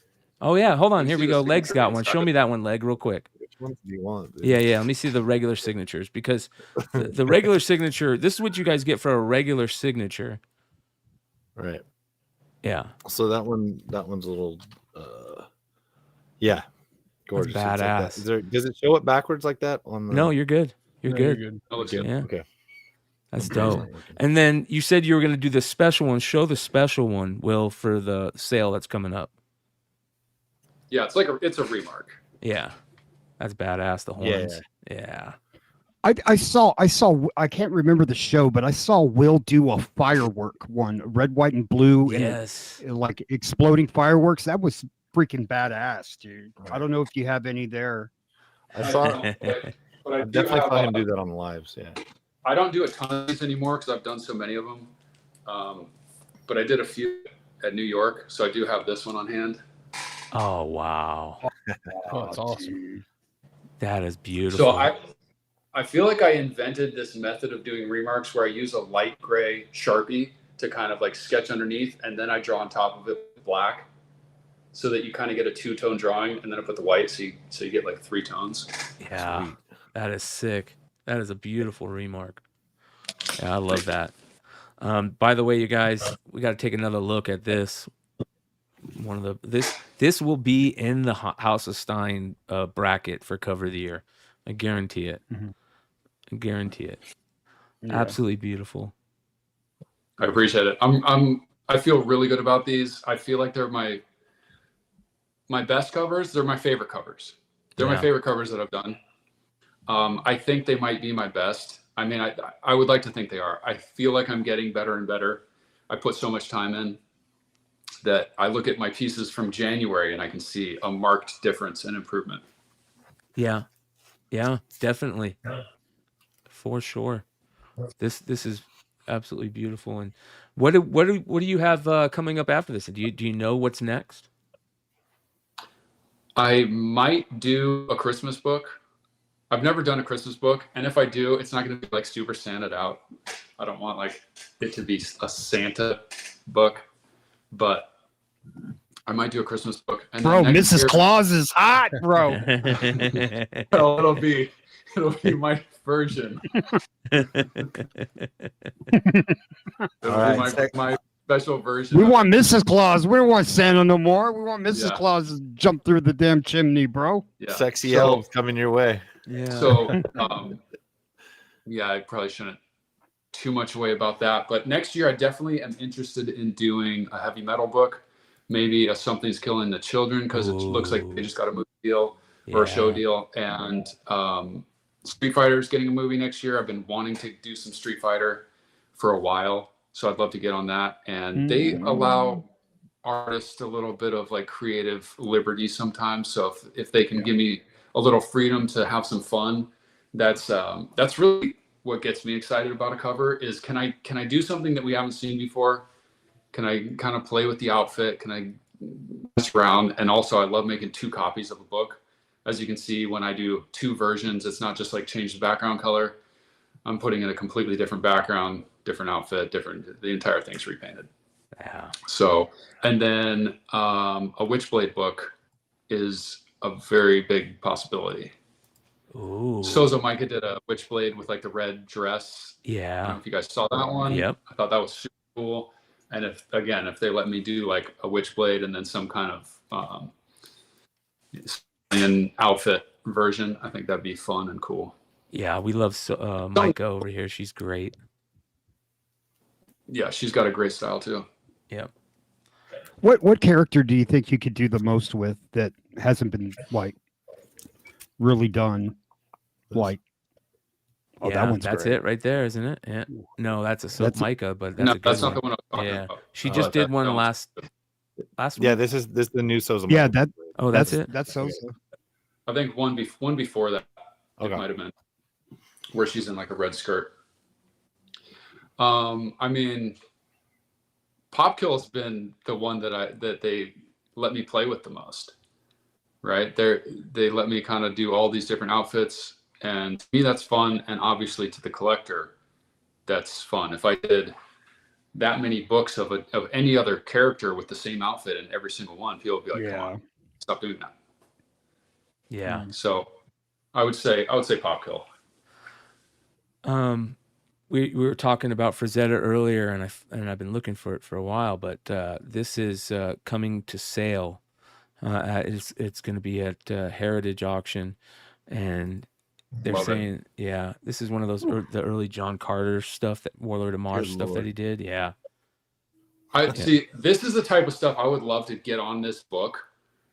Oh yeah, hold on. You Here see we the go. Leg's signature got one. inside Show of me that one, Leg, real quick. Which ones do you want? Dude? Yeah. Let me see the regular signatures because the regular signature. This is what you guys get for a regular signature. Right. Yeah, So that one's a little yeah, gorgeous. It's like that. badass. Is there, does it show it backwards like that on the no, you're good. You're No, good. You're good. That looks Okay. good. Yeah. Okay. That's Okay. dope. And then you said you were going to do the special one. Show the special one, Will, for the sale that's coming up. Yeah, it's a remark. Yeah, that's badass. The Yeah. horns. Yeah. I saw I can't remember the show, but I saw Will do a firework one, red, white, and blue, Yes. and like exploding fireworks. That was freaking badass, dude. I don't know if you have any there. I saw don't, but I I'm do definitely have, trying to do that on the lives. Yeah. I don't do a ton of these anymore because I've done so many of them. But I did a few at New York, so I do have this one on hand. Oh wow, Oh, that's awesome. that is beautiful. So I feel like I invented this method of doing remarks where I use a light gray Sharpie to kind of like sketch underneath, and then I draw on top of it with black, so that you kind of get a two-tone drawing, and then I put the white, so you get like 3 tones. Yeah, Sweet. that is sick. That is a beautiful remark. Yeah, I love that. By the way, you guys, we got to take another look at this. This will be in the House of Stein bracket for cover of the year. I guarantee it. Mhm. I guarantee it. Yeah. Absolutely beautiful. I appreciate it. I feel really good about these. I feel like they're my best covers. They're my favorite covers. They're my Yeah. favorite covers that I've done. I think they might be my best. I mean, I would like to think they are. I feel like I'm getting better and better. I put so much time in that I look at my pieces from January and I can see a marked difference and improvement. Yeah, definitely, for sure. This is absolutely beautiful. And what do you have coming up after this? Do you know what's next? I might do a Christmas book. I've never done a Christmas book, and if I do, it's not going to be like super Santa'd out. I don't want like it to be a Santa book, but I might do a Christmas book. And Bro, then next Mrs. year, Claus is hot, bro. well, it'll be my version. It'll All be right, my special version. We of want it. Mrs. Claus. We don't want Santa no more. We want Mrs. Yeah. Claus to jump through the damn chimney, bro. Yeah. sexy So- elves coming your way. Yeah. So, yeah, I probably shouldn't too much away about that. But next year, I definitely am interested in doing a heavy metal book, maybe a Something's Killing the Children, because it looks like they just got a movie deal or a show deal. And Street Fighter's getting a movie next year. I've been wanting to do some Street Fighter for a while, so I'd love to get on that. And they allow artists a little bit of like creative liberty sometimes. So if they can give me a little freedom to have some fun, that's really what gets me excited about a cover. Is can I do something that we haven't seen before? Can I kind of play with the outfit? Can I mess around? And also, I love making 2 copies of a book. As you can see, when I do 2 versions, it's not just like change the background color. I'm putting in a completely different background, different outfit, the entire thing's repainted. Yeah. So, and then a Witchblade book is a very big possibility. Ooh. Sozo Micah did a Witchblade with like the red dress. I don't know Yeah. if you guys saw that one. Yep. I thought that was super cool. And if they let me do like a Witchblade and then some kind of an outfit version, I think that'd be fun and cool. Yeah, we love Micah over here. She's great. Yeah, she's got a great style too. Yep. What character do you think you could do the most with that hasn't been like really done? Like, oh, Yeah, that one's that's great. it right there, isn't it? Yeah. No, that's a That's- Micah, but that's No, a good that's one. not the one I was talking Yeah, about. she I just like did that. one That last Yeah, one. this is the new Sozo. Yeah, Michael. Oh, that's it. That's so. I think one before that Okay. it might have been where she's in like a red skirt. I mean, Popkill's been the one that they let me play with the most. Right? They let me kind of do all these different outfits, and to me that's fun, and obviously to the collector, that's fun. If I did that many books of any other character with the same outfit in every single one, people would be like, "Come on, stop doing that." Yeah. So I would say Popkill. We were talking about Frazetta earlier, and I've been looking for it for a while, but this is coming to sale. It's going to be at Heritage Auction, and they're Love it. saying, yeah, this is one of those the early John Carter stuff, that Warlord of Mars Good stuff Lord. that he did. Yeah. I see. This is the type of stuff I would love to get on this book.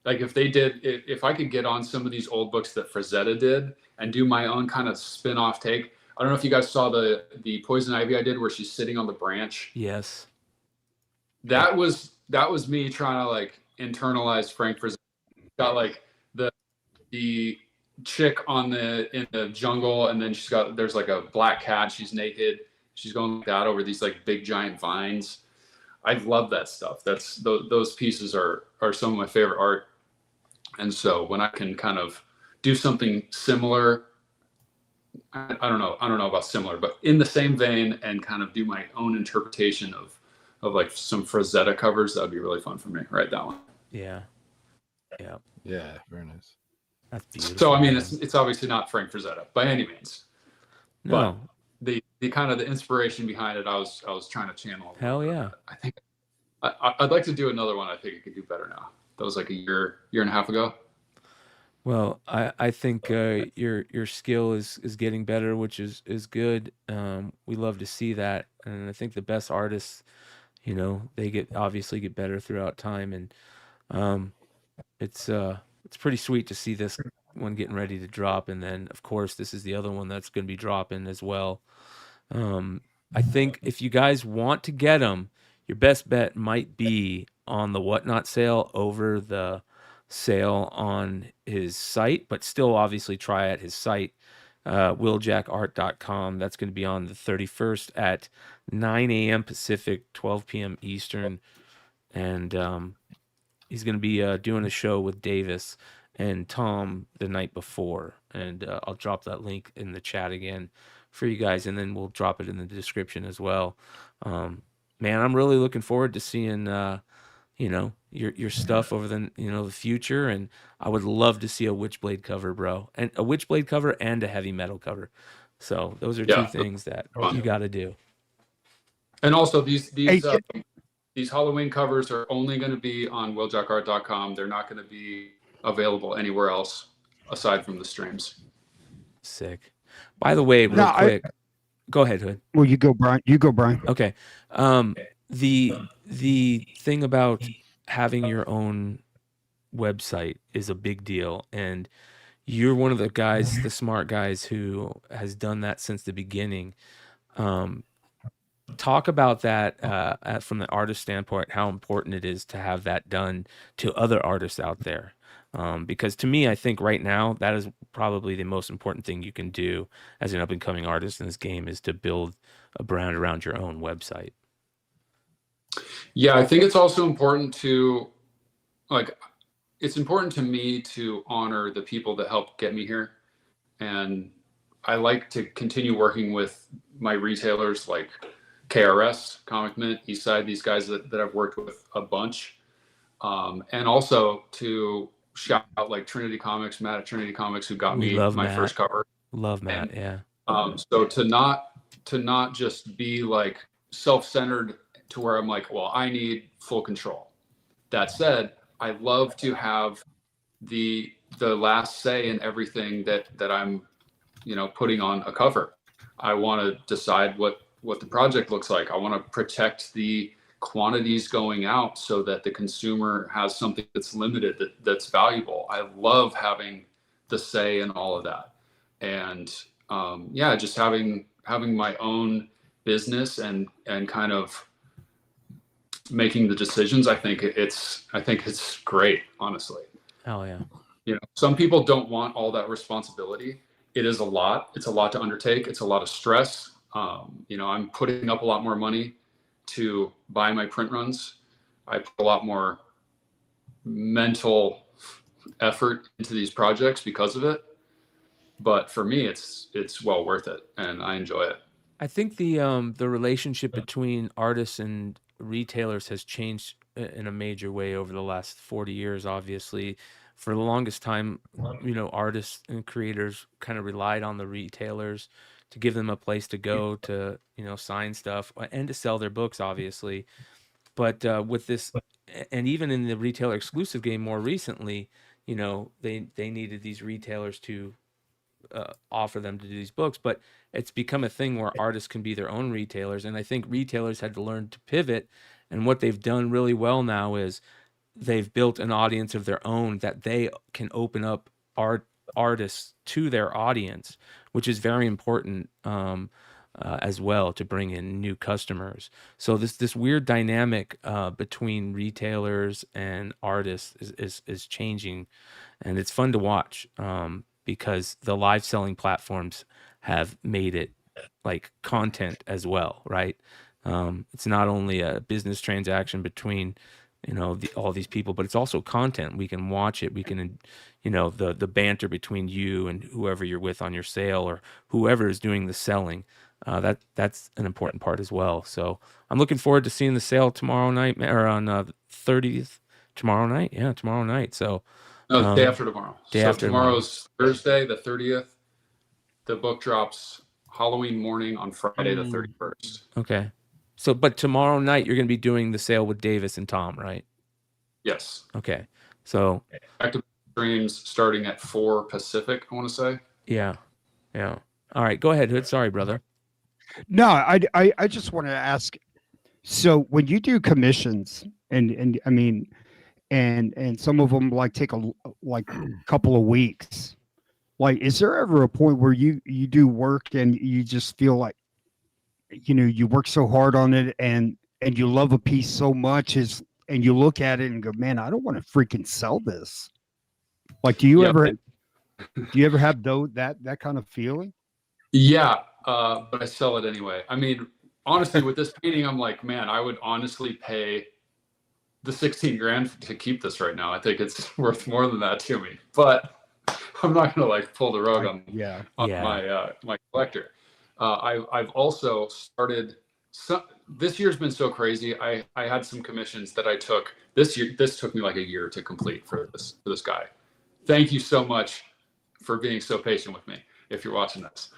Like if I could get on some of these old books that Frazetta did and do my own kind of spin-off take. I don't know if you guys saw the Poison Ivy I did where she's sitting on the branch. Yes. That was me trying to like internalize Frank Frazetta. Got like the chick in the jungle, and then there's like a black cat. She's naked. She's going like that over these like big giant vines. I love that stuff. Those pieces are some of my favorite art. And so when I can kind of do something similar, I don't know about similar, but in the same vein, and kind of do my own interpretation of like some Frazetta covers, that would be really fun for me. Write that one. Yeah. Yeah. Yeah, very nice. That's beautiful. So I mean, man. it's obviously not Frank Frazetta by any means. No. The kind of the inspiration behind it, I was trying to channel. Hell yeah. I think I'd like to do another one. I think I could do better now. That was like a year and a half ago. Well, I think your skill is getting better, which is good. We love to see that, and I think the best artists, they obviously get better throughout time, and it's pretty sweet to see this one getting ready to drop, and then of course this is the other one that's going to be dropping as well. I think if you guys want to get them, your best bet might be on the Whatnot sale over the sale on his site, but still obviously try at his site, willjackart.com. That's going to be on the 31st at 9 a.m. Pacific, 12 p.m. Eastern. And he's going to be doing a show with Davis and Tom the night before. And I'll drop that link in the chat again for you guys, and then we'll drop it in the description as well. Man, I'm really looking forward to seeing your stuff over the future, and I would love to see a Witchblade cover, bro, and a Witchblade cover and a heavy metal cover. So those are two things that you got to do. And also these Halloween covers are only going to be on willjackart.com. They're not going to be available anywhere else aside from the streams. Sick. By the way, real quick, go ahead, Hood. Well, you go, Brian. You go, Brian. Okay. The thing about having your own website is a big deal, and you're one of the guys, the smart guys, who has done that since the beginning. Talk about that from the artist standpoint, how important it is to have that done to other artists out there. Because to me, I think right now that is probably the most important thing you can do as an up and coming artist in this game, is to build a brand around your own website. Yeah, I think it's also important to, it's important to me to honor the people that helped get me here. And I like to continue working with my retailers like KRS, Comic Mint, Eastside, these guys that I've worked with a bunch. And also to shout out like Trinity Comics, Matt at Trinity Comics, who got me my first cover. Love Matt, and, yeah. So to not just be like self-centered to where I'm like, well, I need full control. That said, I love to have the last say in everything that I'm, putting on a cover. I want to decide what the project looks like. I want to protect the quantities going out so that the consumer has something that's limited, that's valuable. I love having the say in all of that. And just having my own business and kind of making the decisions. I think it's great, honestly. Hell yeah. Some people don't want all that responsibility. It is a lot. It's a lot to undertake. It's a lot of stress. I'm putting up a lot more money to buy my print runs. I put a lot more mental effort into these projects because of it. But for me, it's well worth it, and I enjoy it. I think the relationship between artists and retailers has changed in a major way over the last 40 years. Obviously, for the longest time, artists and creators kind of relied on the retailers to give them a place to go to, sign stuff and to sell their books, obviously. But with this, and even in the retailer exclusive game more recently, they needed these retailers to offer them to do these books. But it's become a thing where artists can be their own retailers. And I think retailers had to learn to pivot. And what they've done really well now is they've built an audience of their own that they can open up artists to their audience, which is very important as well, to bring in new customers. So this weird dynamic between retailers and artists is changing, and it's fun to watch because the live selling platforms have made it like content as well, right? It's not only a business transaction between all these people, but it's also content. We can watch it. We can, the banter between you and whoever you're with on your sale, or whoever is doing the selling. That's an important part as well. So I'm looking forward to seeing the sale tomorrow night, or on the 30th. Tomorrow night, yeah, tomorrow night. So no, day after tomorrow. Tomorrow's tomorrow. Thursday, the 30th. The book drops Halloween morning on Friday, the 31st. Okay. So, but tomorrow night you're going to be doing the sale with Davis and Tom, right? Yes. Okay. So active streams starting at 4 Pacific, I want to say. Yeah. All right. Go ahead, Hood. Sorry, brother. No, I just want to ask. So when you do commissions, and some of them take a couple of weeks, Like, is there ever a point where you do work and you just feel like, you work so hard on it and you love a piece so much and you look at it and go, man, I don't want to freaking sell this. Like, do you Yeah, ever have that kind of feeling? yeah, but I sell it anyway. I mean, honestly, with this painting, I'm like, man, I would honestly pay the 16 grand to keep this right now. I think it's worth more than that to me, but I'm not gonna like pull the rug on my collector. I've also started. This year's been so crazy. I had some commissions that I took this year. This took me like a year to complete for this guy. Thank you so much for being so patient with me. If you're watching this,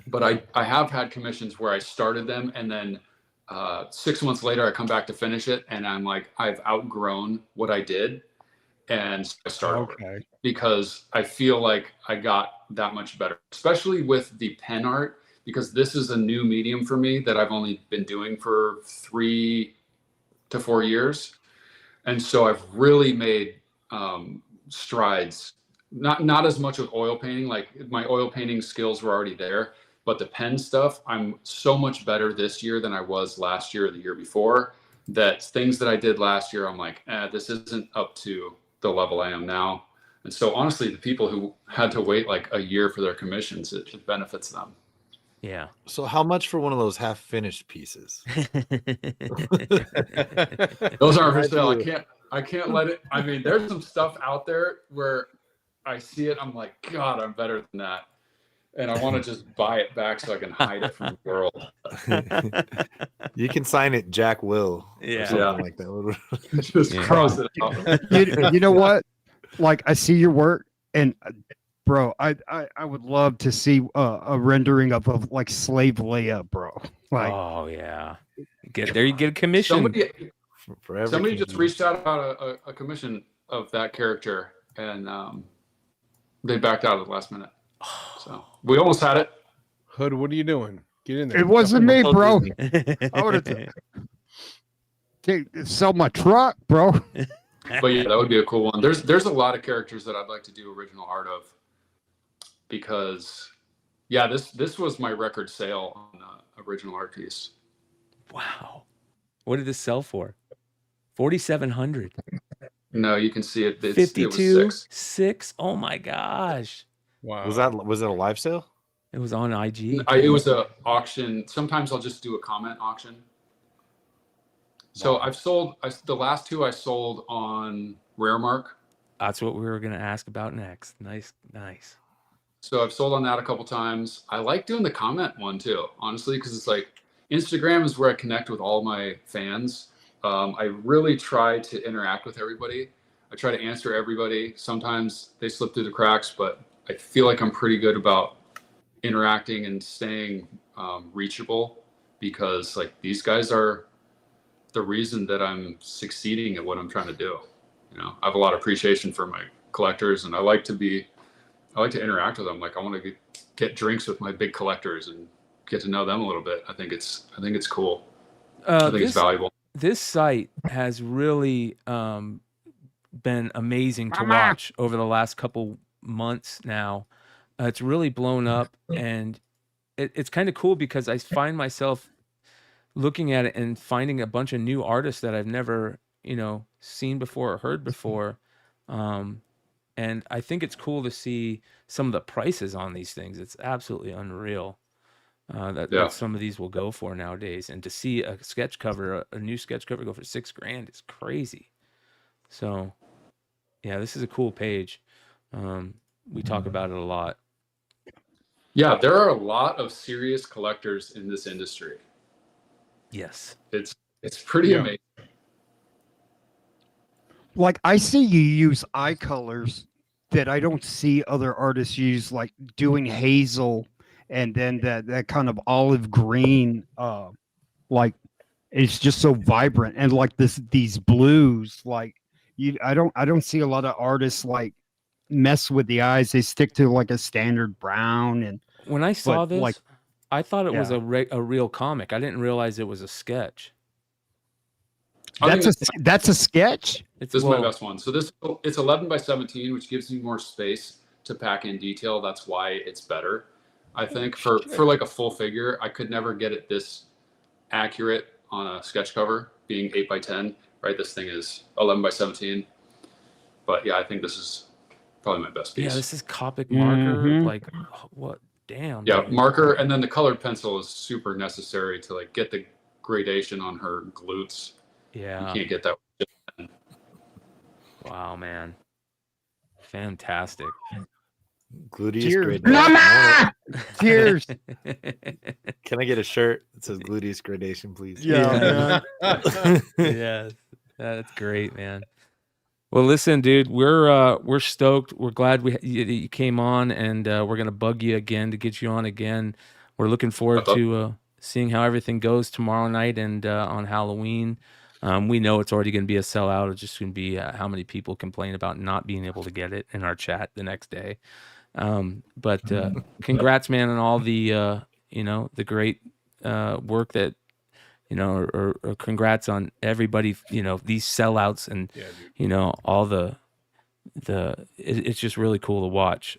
but I have had commissions where I started them and then 6 months later I come back to finish it and I'm like, I've outgrown what I did, and I start over because I feel like I got that much better, especially with the pen art, because this is a new medium for me that I've only been doing for 3 to 4 years. And so I've really made strides, not as much with oil painting. Like my oil painting skills were already there, but the pen stuff, I'm so much better this year than I was last year or the year before, that things that I did last year, I'm like, this isn't up to the level I am now. And so honestly, the people who had to wait like a year for their commissions, it benefits them. Yeah. So how much for one of those half finished pieces? Those aren't for sale. I can't let it. I mean, there's some stuff out there where I see it, I'm like, God, I'm better than that. And I want to just buy it back so I can hide it from the world. You can sign it Jack Will. Yeah. Or something like that. Just cross it out. You know what? Like, I see your work, and bro, I would love to see a rendering of like Slave Leia, bro. Like, oh yeah, you get a commission. Somebody just reached out about a commission of that character, and they backed out at the last minute. So we almost had it. Hood, what are you doing? Get in there. it wasn't me, bro. I would have sell my truck, bro. But yeah, that would be a cool one. There's a lot of characters that I'd like to do original art of, because yeah, this was my record sale on original art piece. Wow, what did this sell for? 4,700. No, you can see it. 52, it was 6. Oh my gosh. Wow. Was it a live sale? It was on IG. it was a auction. Sometimes I'll just do a comment auction. So I've sold the last 2 I sold on Raremark. That's what we were going to ask about next. Nice. So I've sold on that a couple times. I like doing the comment one too, honestly, because it's like Instagram is where I connect with all my fans. I really try to interact with everybody. I try to answer everybody. Sometimes they slip through the cracks, but I feel like I'm pretty good about interacting and staying reachable, because like these guys are the reason that I'm succeeding at what I'm trying to do. I have a lot of appreciation for my collectors, and I like to interact with them. Like I want to get drinks with my big collectors and get to know them a little bit. I think it's cool. I think it's valuable. This site has really been amazing to watch over the last couple months now. It's really blown up, and it's kind of cool because I find myself looking at it and finding a bunch of new artists that I've never, seen before or heard before. And I think it's cool to see some of the prices on these things. It's absolutely unreal that some of these will go for nowadays. And to see a sketch cover, a new sketch cover go for $6,000 is crazy. So yeah, this is a cool page. We talk about it a lot. Yeah, there are a lot of serious collectors in this industry. Yes. It's pretty amazing. Like, I see you use eye colors that I don't see other artists use, like doing hazel and then that kind of olive green. Like, it's just so vibrant, and like these blues. Like, I don't see a lot of artists like mess with the eyes. They stick to like a standard brown. And when I saw this, like, I thought it was a real comic. I didn't realize it was a sketch. That's a sketch. This is my best one. So it's 11 by 17, which gives me more space to pack in detail. That's why it's better. I think for like a full figure, I could never get it this accurate on a sketch cover, being 8x10. Right, this thing is 11x17. But yeah, I think this is probably my best piece. Yeah, this is Copic marker. Like, what? Damn. Yeah, dude. marker, and then the colored pencil is super necessary to like get the gradation on her glutes. Yeah. You can't get that. Wow, man. Fantastic. Gluteus Cheers. gradation. Mama! Cheers. Can I get a shirt that says gluteus gradation, please? Yeah. Yeah, that's great, man. Well, listen, dude, we're stoked. We're glad you came on, and we're gonna bug you again to get you on again. We're looking forward to seeing how everything goes tomorrow night and on Halloween. We know it's already going to be a sellout. It's just going to be how many people complain about not being able to get it in our chat the next day. But congrats, man, on all the the great work that or congrats on everybody. These sellouts and all it's just really cool to watch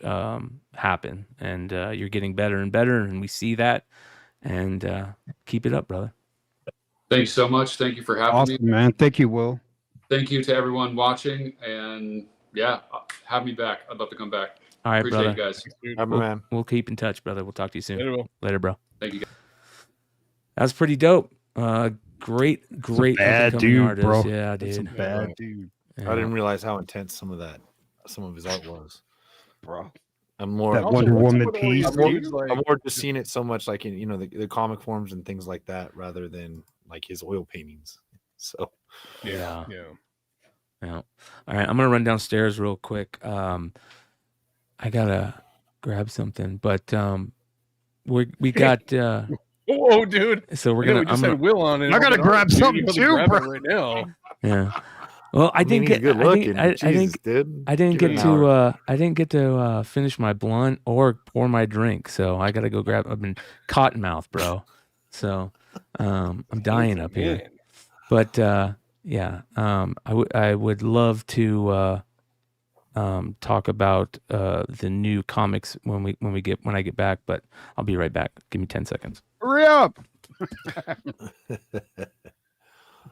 happen. And you're getting better and better, and we see that. And keep it up, brother. Thank you so much. Thank you for having me, man. Thank you, Will. Thank you to everyone watching, and yeah, have me back. I'd love to come back. All right, Appreciate brother. you guys. We'll keep in touch, brother. We'll talk to you soon. Later, bro. Thank you, guys. That's pretty dope. Great bad up-and-coming dude, artist. bro. Yeah, That's a dude. bad dude. I didn't realize how intense some of his art was, bro. I'm more That Wonder Woman piece. I'm more just seeing it so much like in the comic forms and things like that rather than like his oil paintings. So yeah. All right, I'm gonna run downstairs real quick. I gotta grab something, but we got. Oh, dude! So we're I'm gonna. had Will on it. I gotta grab something too, bro. Right now. Yeah. Well, I didn't get. I didn't get to finish my blunt or pour my drink, so I gotta go grab. I've been cottonmouth, bro. So I'm dying up here. But yeah, I would love to talk about the new comics when I get back. But I'll be right back. Give me 10 seconds. Hurry up.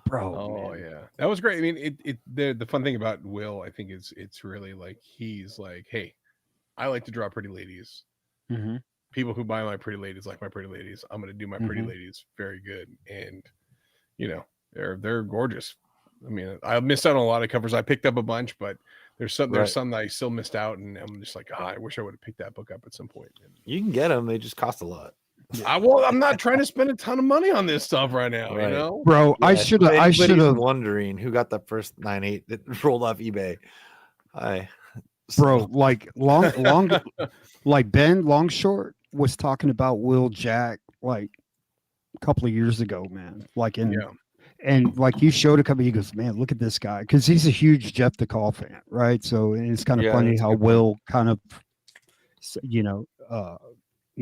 Bro. Oh yeah, that was great. I mean, the fun thing about Will, I think, is it's really like he's like, hey, I like to draw pretty ladies. Mm-hmm. People who buy my pretty ladies like my pretty ladies. I'm gonna do my pretty ladies very good, and they're gorgeous. I mean, I missed out on a lot of covers. I picked up a bunch, but there's some that I still missed out, and I'm just like, I wish I would have picked that book up at some point. You can get them; they just cost a lot. I'm not trying to spend a ton of money on this stuff right now, you know, bro. Yeah, I should have. Wondering who got the first 9.8 that rolled off eBay. Bro, like long, like Ben Longshort was talking about Will Jack like a couple of years ago, man. Like and like you showed a couple. He goes, man, look at this guy, because he's a huge Jeff the Call fan, right? So it's kind of funny how Will kind of,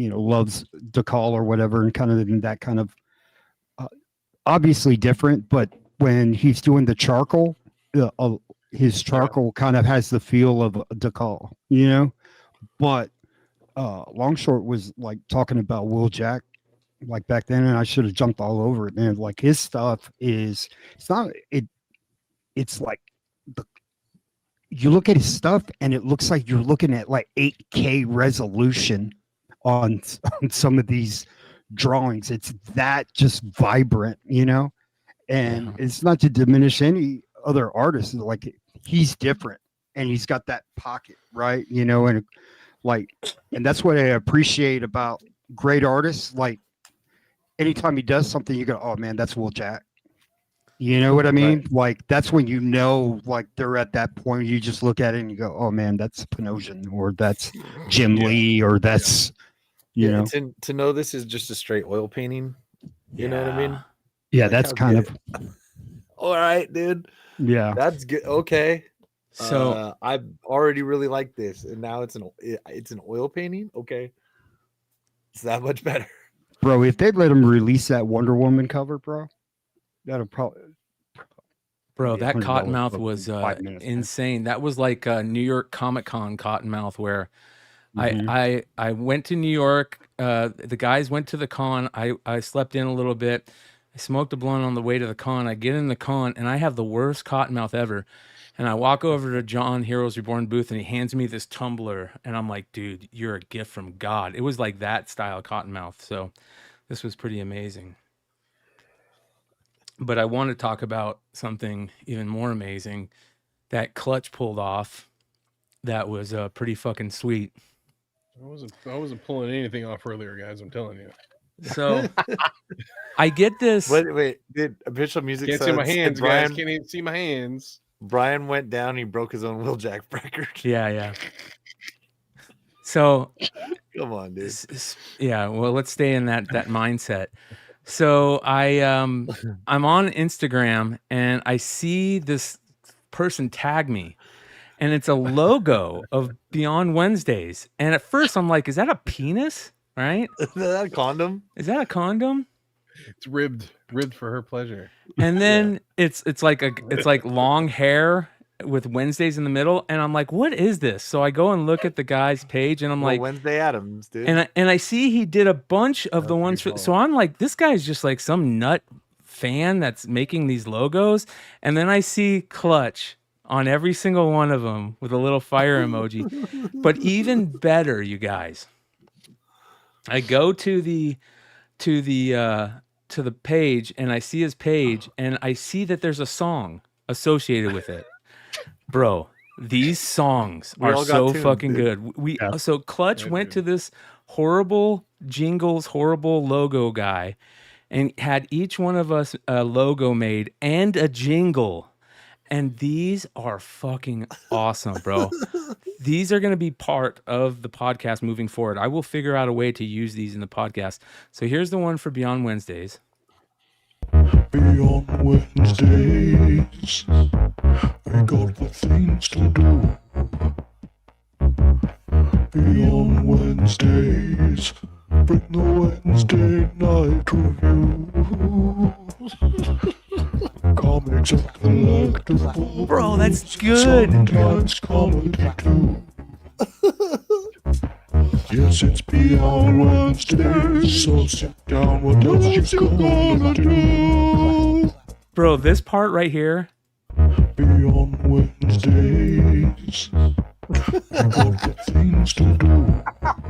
loves DeCall or whatever, and kind of in that kind of obviously different, but when he's doing the charcoal, his charcoal kind of has the feel of DeCall, but Longshort was like talking about Will Jack like back then, and I should have jumped all over it, man. Like his stuff it's like you look at his stuff and it looks like you're looking at like 8K resolution on some of these drawings. It's that just vibrant, and it's not to diminish any other artists. Like he's different and he's got that pocket, right? And that's what I appreciate about great artists. Like anytime he does something, you go, oh man, that's Will Jack. You know what I mean? Right. Like that's when like they're at that point. You just look at it and you go, "Oh man, that's Panosian, or that's Jim Lee, or that's To know this is just a straight oil painting. You know what I mean? Yeah, like that's kind of all right, dude. Yeah, that's good. Okay, so I already really like this, and now it's an oil painting. Okay, it's that much better, bro. If they'd let him release that Wonder Woman cover, bro. That'll probably Bro, Maybe that $100 Cottonmouth book was in 5 minutes. insane. That was like New York Comic Con Cottonmouth, where Mhm. I went to New York. The guys went to the con. I slept in a little bit. I smoked a blunt on the way to the con. I get in the con, and I have the worst Cottonmouth ever. And I walk over to John Heroes Reborn booth, and he hands me this tumbler, and I'm like, dude, you're a gift from God. It was like that style Cottonmouth. So this was pretty amazing. But I want to talk about something even more amazing that Clutch pulled off. That was pretty fucking sweet. I wasn't pulling anything off earlier, guys. I'm telling you. So I get this. Wait, did official music Can't see my said hands, Brian, guys. Can't even see my hands. Brian went down, he broke his own Wheeljack record. Yeah. So Come on, dude. yeah, well, let's stay in that mindset. So I'm on Instagram and I see this person tag me, and it's a logo of Beyond Wednesdays. And at first I'm like, is that a penis? Right? Is that a condom? Is that a condom? It's ribbed for her pleasure. And then it's like long hair with Wednesdays in the middle, and I'm like, what is this? So I go and look at the guy's page, and I'm like, Wednesday Addams, dude. and I see he did a bunch of the ones pretty so I'm like, this guy's just like some nut fan that's making these logos. And then I see Clutch on every single one of them with a little fire emoji. But even better, you guys, I go to the page, and I see his page, and I see that there's a song associated with it. Bro, these songs We are all got so tuned, fucking dude. good. So Clutch Yeah, went dude. to this horrible Jingles, horrible logo guy, and had each one of us a logo made and a jingle. And these are fucking awesome, bro. These are going to be part of the podcast moving forward. I will figure out a way to use these in the podcast. So here's the one for Beyond Wednesdays. Beyond Wednesdays, I got the things to do. Beyond Wednesdays, bring the Wednesday night review. Comics and collectibles. Bro, that's good. Sometimes comedy too. Yes, it's Beyond Wednesdays, so sit down, what else you gonna do? Bro, this part right here. Beyond Wednesdays, I got the things to do.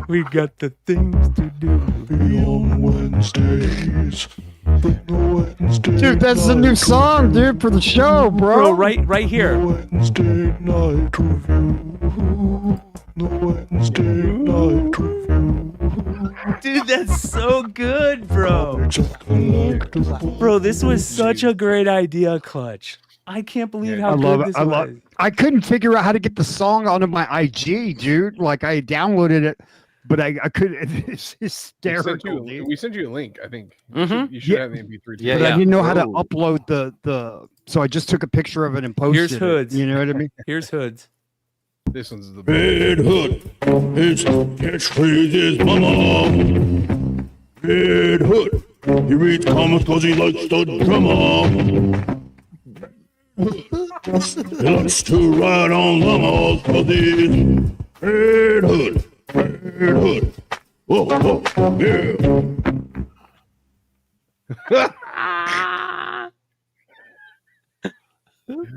We got the things to do. Beyond Wednesdays, bring the Wednesday Dude, that's the new night song, dude, for the show, Bro, bro. right here. Wednesday night review. The Wednesday night review. Dude, that's so good, bro. Comics and collectibles. Bro, this was such a great idea, Clutch. I can't believe how I good love it. this I was. love. I couldn't figure out how to get the song onto my IG, dude. Like I downloaded it, but I couldn't. It's hysterical, dude. We sent you a link, I think. Mhm. You should have the MP3. Yeah, But I didn't know how to Oh. upload the. So I just took a picture of it and posted Here's it. Hoods. You know what I mean? Here's Hoods. This one's the Red Hood, his catchphrase is mama. Red Hood, he reads comics cause he likes the drama. He likes to ride on llamas cause he's Red Hood, Red Hood. Whoa, whoa, yeah.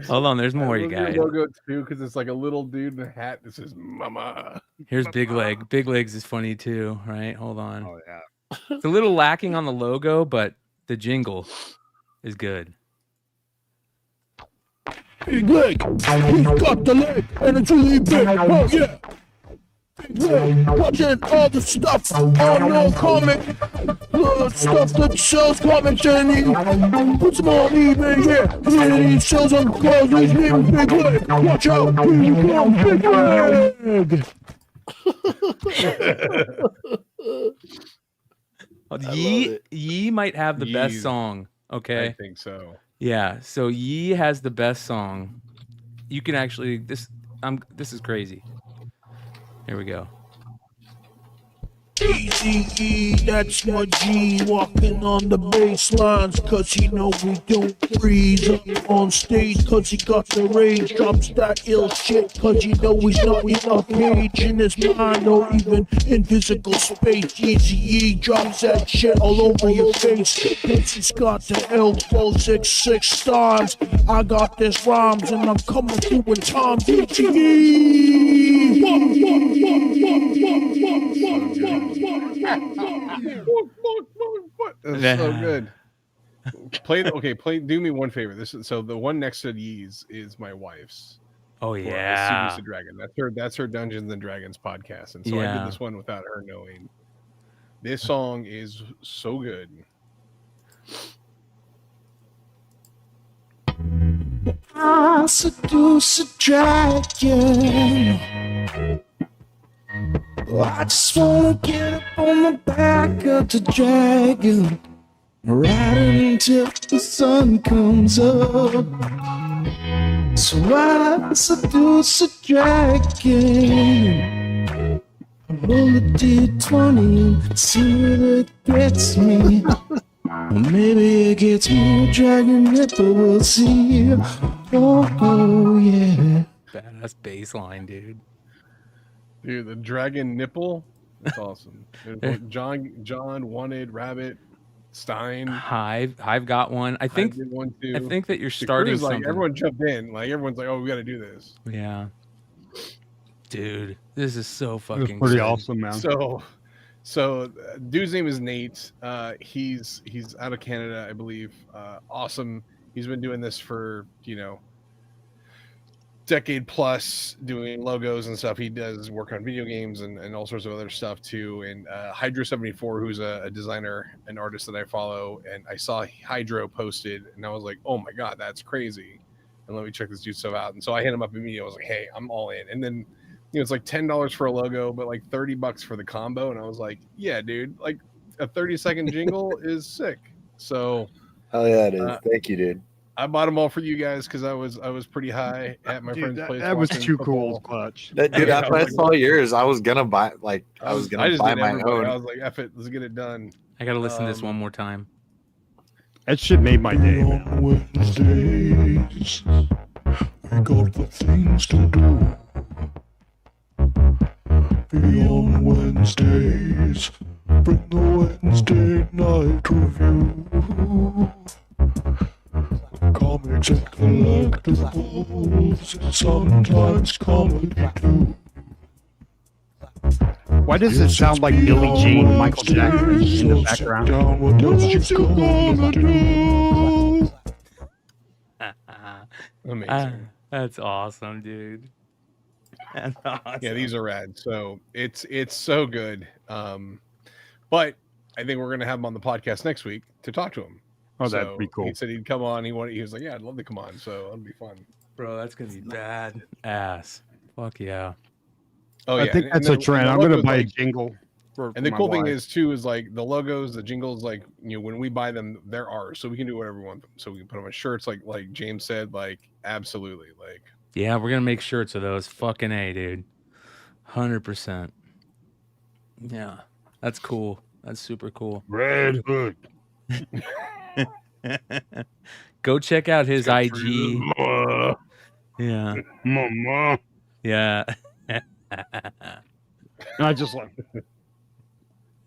Hold on, there's more, you Look at guys. your logo too, because it's like a little dude in a hat. This is Mama. Here's Big Leg. Big Legs is funny too, right? Hold on. Oh yeah. It's a little lacking on the logo, but the jingle is good. Big leg, he's got the leg, and it's really big, oh yeah. Big leg, watching all the stuff on no comic, stuff that sells comics, and he puts them on eBay, yeah, and he sells them clothes, his name is Big Leg, watch out, here you go, Big Leg. Yee might have the best Yee. song. I Okay. think so. Yeah. So Yee has the best song. You can actually this is crazy. Here we go. Yeah, Easy, that's my G, walking on the bass lines, cause he know we don't freeze up on stage, cause he got the rage, drops that ill shit, cause you know he's not in a cage in his mind or even in physical space. Easy, drops that shit all over your face, cause he's got the L466 times. I got this rhymes and I'm coming through in time. That's so good. Do me one favor. So the one next to these is my wife's. Oh For yeah. Seduce the Dragon. That's her Dungeons and Dragons podcast. And so I did this one without her knowing. This song is so good. I seduce a dragon. I just wanna get up on the back of the dragon, riding until the sun comes up. So I seduce a dragon. Roll a D20 and see what it gets me. Or maybe it gets me a dragon nipple, we'll see. Oh yeah. Badass bass line, dude. Dude, the dragon nipple. That's awesome. John wanted Rabbit, Stein. Hive got one. I think did one too. I think that you're The starting crew's like something. everyone jumped in. Like everyone's like, "Oh, we got to do this." Yeah. Dude, this is so It fucking was pretty good. awesome, man. So dude's name is Nate. He's out of Canada, I believe. Awesome. He's been doing this for decade plus, doing logos and stuff. He does work on video games and all sorts of other stuff too. And Hydro 74, who's a designer and artist that I follow, and I saw Hydro posted, and I was like, oh my god, that's crazy. And let me check this dude stuff out. And so I hit him up immediately. I was like, hey, I'm all in. And then it's like $10 for a logo, but like $30 for the combo. And I was like, yeah, dude, like a 30-second jingle is sick. So hell yeah, it is. Thank you, dude. I bought them all for you guys because I was pretty high at my friend's place. That was watching too football. cool, Clutch. Dude, after I saw yours, I was gonna buy I just buy did my everybody. own. I was like, F it, let's get it done. I gotta listen to this one more time. That shit made my day, man. On Wednesdays, we got the things to do. Be on Wednesdays, bring the Wednesday night review. Comics and collectibles, and sometimes comedy too. Why does it sound like Billie Jean and Michael Jackson in the background? Down, what else you gonna do? Amazing. That's awesome, dude. That's awesome. Yeah, these are rad. So it's so good. But I think we're gonna have him on the podcast next week to talk to him. Oh, that'd be cool. He said he'd come on. He was like, yeah, I'd love to come on. So it'll be fun. Bro, that's gonna be bad ass. Fuck yeah. Oh I yeah, think that's a trend. I'm gonna buy a jingle. And the cool thing is too is like the logos, the jingles, like when we buy them, they're ours, so we can do whatever we want them. So we can put them on shirts, like James said, like absolutely, like Yeah, we're gonna make shirts of those. Fucking A, dude. 100%. Yeah, that's cool. That's super cool. Red Hood. Go check out his IG. Yeah. Mama. Yeah. I just like.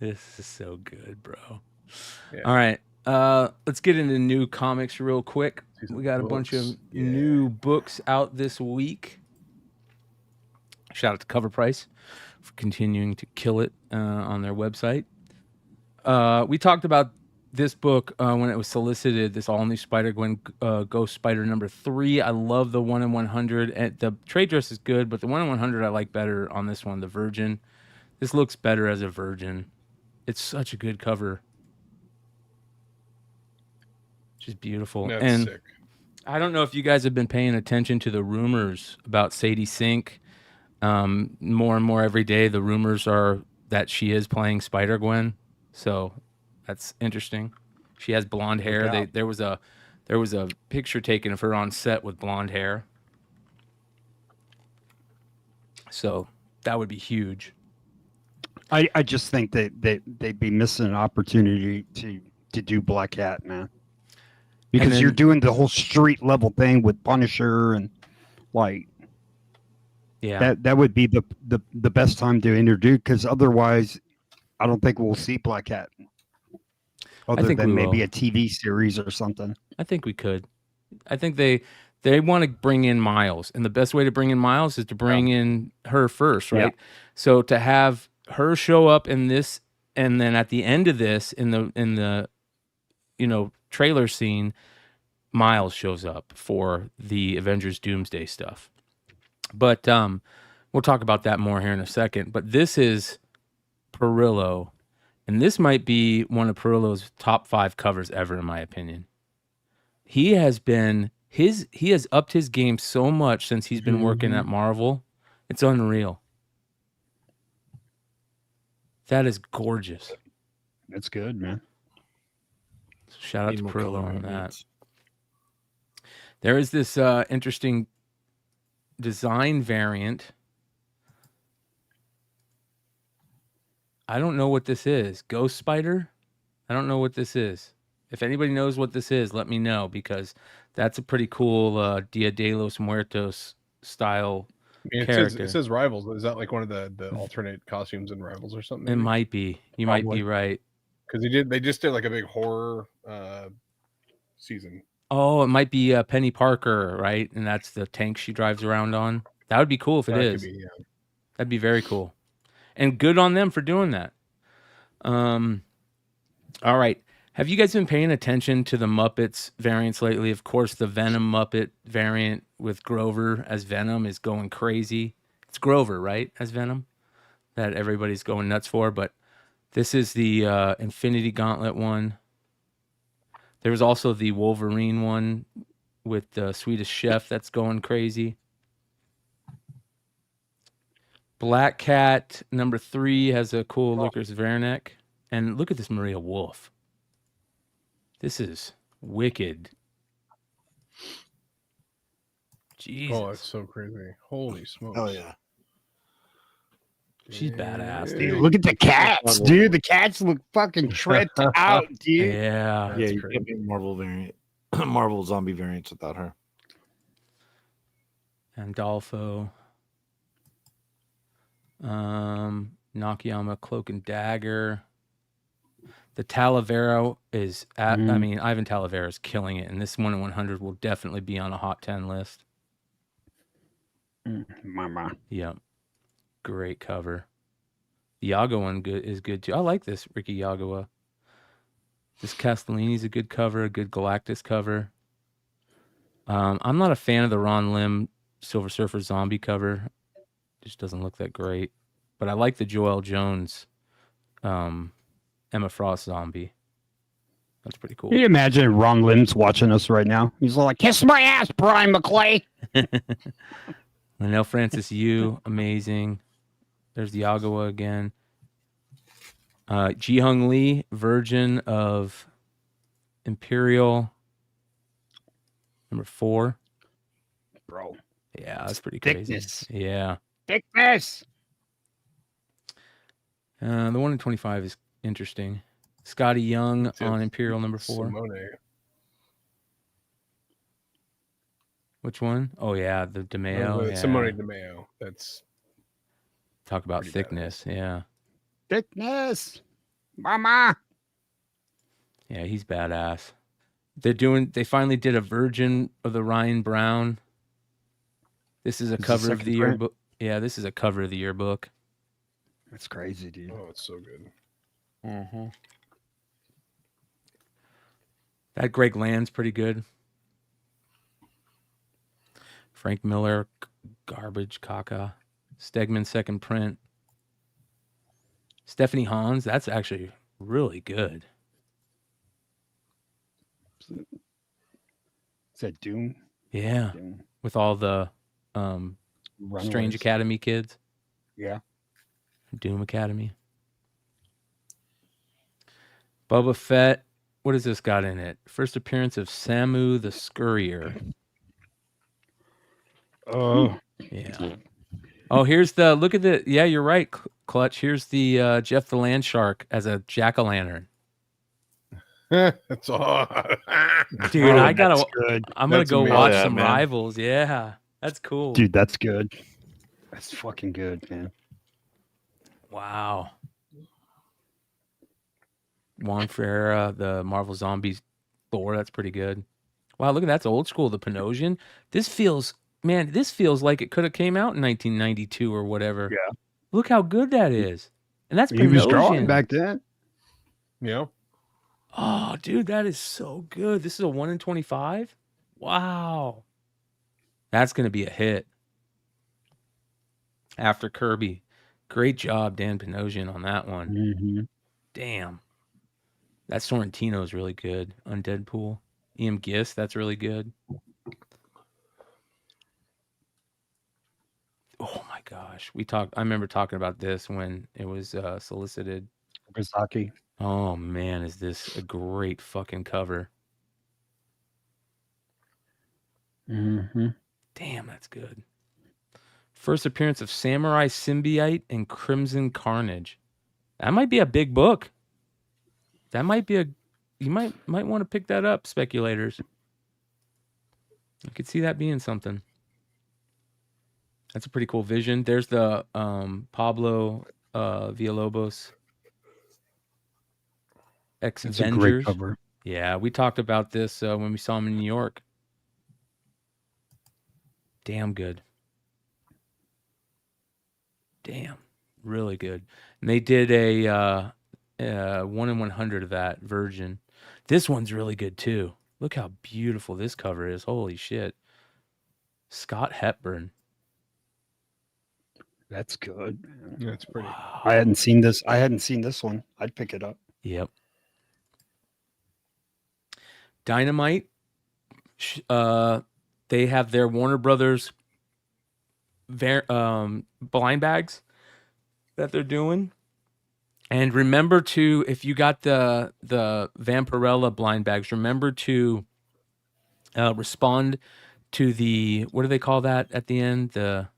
This is so good, bro. Yeah. All right. Let's get into new comics real quick. We got a bunch of new books out this week. Shout out to Cover Price for continuing to kill it on their website. We talked about this book when it was solicited, this all-new Spider-Gwen Ghost Spider number 3. I love the 1 in 100. And the trade dress is good, but the 1 in 100 I like better on this one, the Virgin. This looks better as a Virgin. It's such a good cover. Just beautiful. That's and sick. I don't know if you guys have been paying attention to the rumors about Sadie Sink. More and more every day, the rumors are that she is playing Spider-Gwen. So that's interesting. She has blonde hair. There was a picture taken of her on set with blonde hair. So that would be huge. I just think that they'd be missing an opportunity to do Black Cat, man. Because then- you're doing the whole street level thing with Punisher and like Yeah. that would be the best time to introduce, because otherwise I don't think we'll see Black Cat. Other think than we maybe will. a TV series or something. I think we could. I think they want to bring in Miles, and the best way to bring in Miles is to bring in her first, right? So to have her show up in this, and then at the end of this, in the trailer scene, Miles shows up for the Avengers Doomsday stuff. But we'll talk about that more here in a second. But this is Perillo, and this might be one of Perillo's top 5 covers ever, in my opinion. He has upped his game so much since he's been working at Marvel. It's unreal. That is gorgeous. That's good, man. Shout out Need to more Perillo color on that. variants. There is this interesting design variant. I don't know what this is. Ghost Spider? I don't know what this is. If anybody knows what this is, let me know, because that's a pretty cool Dia de los Muertos style character. It says Rivals. Is that like one of the alternate costumes in Rivals or something? It might be. You might be right. Because they just did like a big horror season. Oh, it might be Penny Parker, right? And that's the tank she drives around on. That would be cool if it is. Could be, yeah. That'd be very cool. And good on them for doing that. All right. Have you guys been paying attention to the Muppets variants lately? Of course, the Venom Muppet variant with Grover as Venom is going crazy. It's Grover, right, as Venom, that everybody's going nuts for. But this is the Infinity Gauntlet one. There was also the Wolverine one with the Swedish Chef that's going crazy. Black Cat number 3 has a cool Lucas Verneck. And look at this Maria Wolf. This is wicked. Jesus. Oh, it's so crazy. Holy smokes. Oh yeah. She's badass, Dude, dude. look at the cats, dude. The cats look fucking tripped out, dude. Yeah. Yeah, you can't make Marvel variant, Marvel zombie variants without her. Andolfo. Nakayama Cloak and Dagger. The Talavera is I mean, Ivan Talavera is killing it, and this 1 in 100 will definitely be on a hot 10 list. Mama. Yep. Great cover. The Yago one is good too. I like this Ricky Yagawa. This Castellini's a good cover, a good Galactus cover. I'm not a fan of the Ron Lim Silver Surfer zombie cover. Just doesn't look that great. But I like the Joel Jones Emma Frost zombie. That's pretty cool. Can you imagine Ron Lim's watching us right now? He's like, kiss my ass, Brian McClay. Linnell Francis Yu, amazing. There's the Yagawa again. Ji Hung Lee, Virgin of Imperial, number 4. Bro. Yeah, that's pretty crazy. Thickness. Yeah. Thickness. The 1 in 25 is interesting. Scotty Young on Imperial number 4. Simone. Which one? Oh yeah, the DeMeo. Yeah. Simone DeMeo. That's Talk about thickness. badass. Yeah. Thickness. Mama. Yeah, he's badass. They finally did a Virgin of the Ryan Brown. This is a cover of the yearbook. Yeah, this is a cover of the yearbook. That's crazy, dude. Oh, it's so good. Mm-hmm. That Greg Land's pretty good. Frank Miller, garbage, caca. Stegman second print. Stephanie Hans, that's actually really good. Is that Doom? Yeah, Doom. with all the Strange Academy kids. Yeah. Doom Academy. Boba Fett. What has this got in it? First appearance of Samu the Scurrier. Oh. Yeah. Oh, here's the look at the. Yeah, you're right. Clutch. Here's the Jeff the Land Shark as a jack-o'-lantern. That's all. Dude, Oh, I gotta. that's good. I'm gonna That's go amazing. watch Oh, yeah, some man. Rivals. Yeah, that's cool. Dude, that's good. That's fucking good, man. Wow. Juan Ferreira, the Marvel Zombies Thor. That's pretty good. Wow, look at that's old school. The Panosian. This feels like it could have came out in 1992 or whatever. Yeah. Look how good that is. And that's He was drawing Panosian. back then. Yeah. Oh, dude, that is so good. This is a 1 in 25. Wow. That's going to be a hit. After Kirby. Great job, Dan Panosian, on that one. Mm-hmm. Damn. That Sorrentino is really good. On Deadpool. E.M. Gist, that's really good. Oh my gosh. I remember talking about this when it was solicited. Kazaki. Oh man, is this a great fucking cover. Mm-hmm. Damn, that's good. First appearance of Samurai Symbiote and Crimson Carnage. That might be a big book. That might be you might want to pick that up, speculators. I could see that being something. That's a pretty cool vision. There's the Pablo Villalobos X It's a great Avengers. cover. Yeah, we talked about this when we saw him in New York. Damn good. Damn, really good. And they did a 1 in 100 of that Virgin. This one's really good too. Look how beautiful this cover is. Holy shit. Scott Hepburn. That's good. That's pretty. Wow. I hadn't seen this one. I'd pick it up. Yep. Dynamite. They have their Warner Brothers blind bags that they're doing. And remember to, if you got the Vampirella blind bags, remember to respond to the, what do they call that at the end? The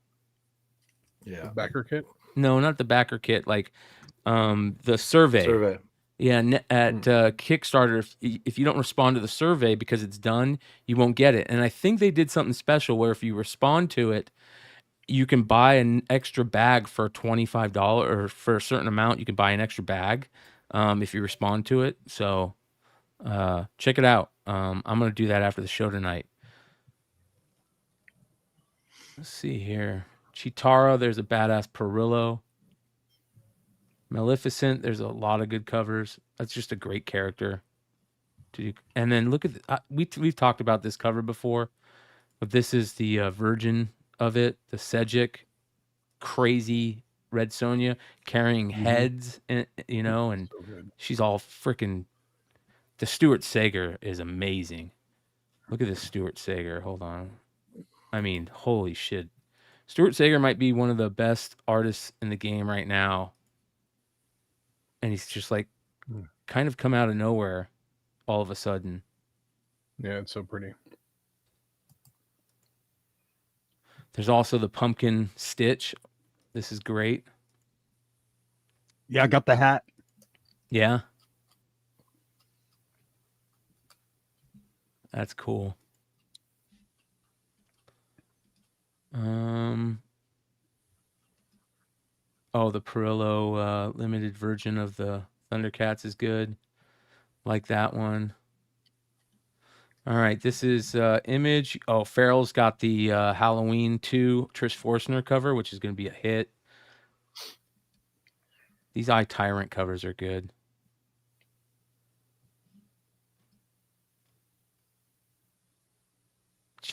backer kit. No, not the backer kit. Like the survey. Yeah, at Kickstarter, if you don't respond to the survey because it's done, you won't get it. And I think they did something special where if you respond to it, you can buy an extra bag for $25, or for a certain amount, you can buy an extra bag if you respond to it. So check it out. I'm going to do that after the show tonight. Let's see here. Chitara, there's a badass Perillo. Maleficent, there's a lot of good covers. That's just a great character. And then look at we've talked about this cover before, but this is the Virgin of it, the Sejic, crazy Red Sonja carrying heads, and and So she's all freaking. The Stuart Sager is amazing. Look at this Stuart Sager. Hold on. I mean, holy shit. Stuart Sager might be one of the best artists in the game right now. And he's just like kind of come out of nowhere all of a sudden. Yeah, it's so pretty. There's also the Pumpkin Stitch. This is great. Yeah, I got the hat. Yeah. That's cool. Oh, the Perillo limited version of the Thundercats is good. Like that one. All right, this is Image. Oh, Farrell's got the Halloween 2 Trish Forstner cover, which is going to be a hit. These Eye Tyrant covers are good.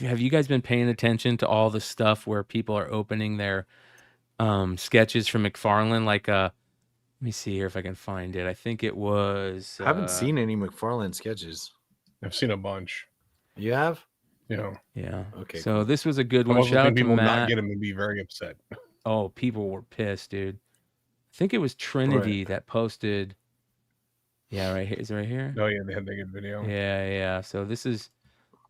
Have you guys been paying attention to all the stuff where people are opening their sketches from McFarlane? Like, let me see here if I can find it. I think it was. I haven't seen any McFarlane sketches. I've seen a bunch. You have? Yeah. Yeah. Okay. So cool. this was a good I one. also Shout out think to people not Matt. get them and be very upset. Oh, people were pissed, dude. I think it was Trinity that posted. Yeah, right here. Is it right here? Oh yeah, they had that good video. Yeah. So this is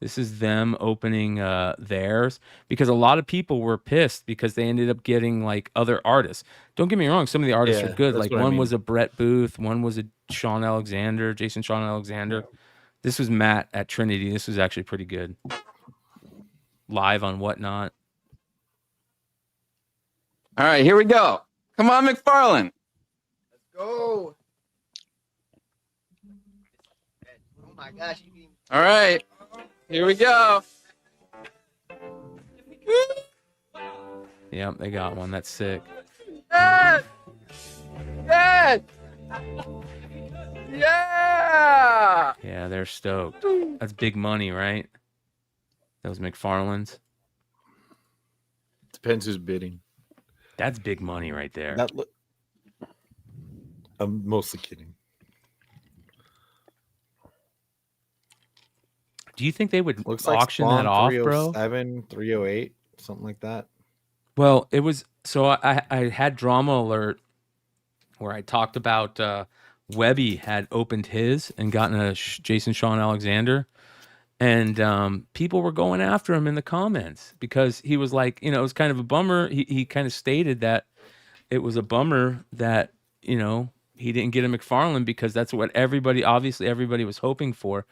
This is them opening theirs, because a lot of people were pissed because they ended up getting like other artists. Don't get me wrong, some of the artists are Yeah, good. that's Like what I one mean. was a Brett Booth, one was a Jason Sean Alexander. This was Matt at Trinity. This was actually pretty good. Live on Whatnot. All right, here we go. Come on, McFarlane. Let's go. Oh my gosh. All right, here we go. Yep, they got one. That's sick. Yes! Yes! Yeah! Yeah, they're stoked. That's big money, right? Those McFarlanes. Depends who's bidding. That's big money right there. I'm mostly kidding. Do you think they would Looks like auction Spawn that off, bro? 307, 308, something like that. Well, it was so I had Drama Alert where I talked about Webby had opened his and gotten a Jason Sean Alexander, and people were going after him in the comments because he was like, it was kind of a bummer. He kind of stated that it was a bummer that he didn't get a McFarlane because that's what everybody was hoping for.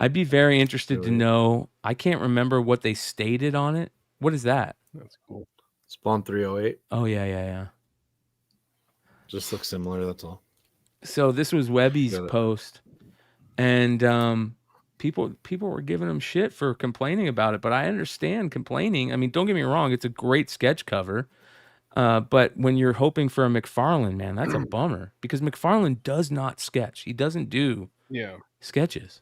I'd be very interested to know. I can't remember what they stated on it. What is that? That's cool. Spawn 308. Oh, yeah. Just looks similar, that's all. So this was Webby's post, and people were giving him shit for complaining about it, but I understand complaining. I mean, don't get me wrong, it's a great sketch cover, but when you're hoping for a McFarlane, man, that's a bummer because McFarlane does not sketch. He doesn't do sketches.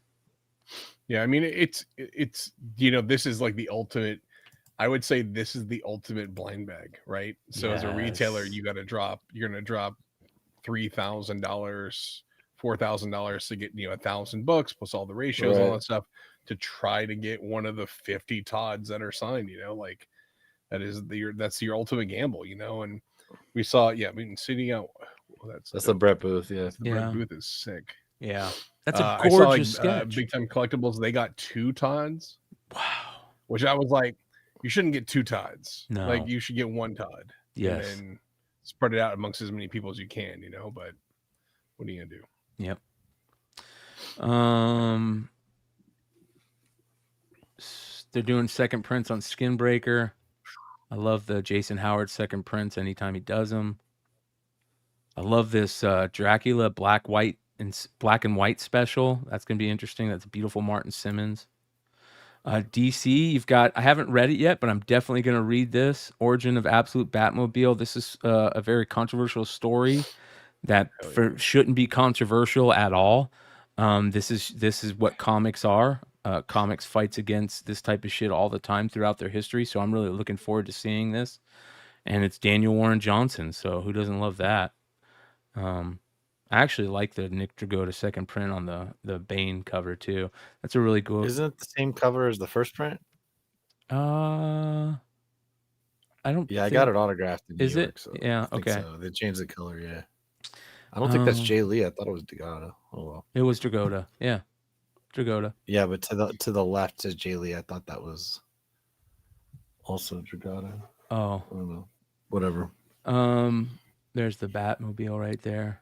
Yeah, I mean it's this is like the ultimate. I would say this is the ultimate blind bag, right? So as a retailer, you're gonna drop $3,000, $4,000 to get 1,000 books plus all the ratios, all that stuff to try to get one of the 50 Todds that are signed. Like that's your ultimate gamble, and we saw sitting out. Well, that's the Brett Booth, yeah. The Brett Booth is sick. Yeah, that's a gorgeous sketch. Big Time Collectibles, they got 2 Todds. Wow. Which I was like, you shouldn't get 2 Todds. No. Like you should get 1 Todd. Yes. And spread it out amongst as many people as you can, but what are you gonna do? Yep. They're doing second prints on Skinbreaker. I love the Jason Howard second prints anytime he does them. I love this Dracula black and white special. That's gonna be interesting. That's beautiful Martin Simmons. DC, you've got, I haven't read it yet, but I'm definitely going to read this. Origin of Absolute Batmobile. This is a very controversial story that shouldn't be controversial at all. This is what comics are. Comics fights against this type of shit all the time throughout their history. So I'm really looking forward to seeing this. And it's Daniel Warren Johnson. So who doesn't love that? I actually like the Nick Dragotta second print on the Bane cover too. That's a really cool. Isn't it the same cover as the first print? I don't. Yeah, I got it autographed in New Is York, it? so Yeah. I think Okay. so. They changed the color. Yeah. I don't think that's Jay Lee. I thought it was Dragotta. Oh well. It was Dragotta. Yeah. Dragotta. Yeah, but to the left says Jay Lee. I thought that was also Dragotta. Oh. I don't know. Whatever. There's the Batmobile right there.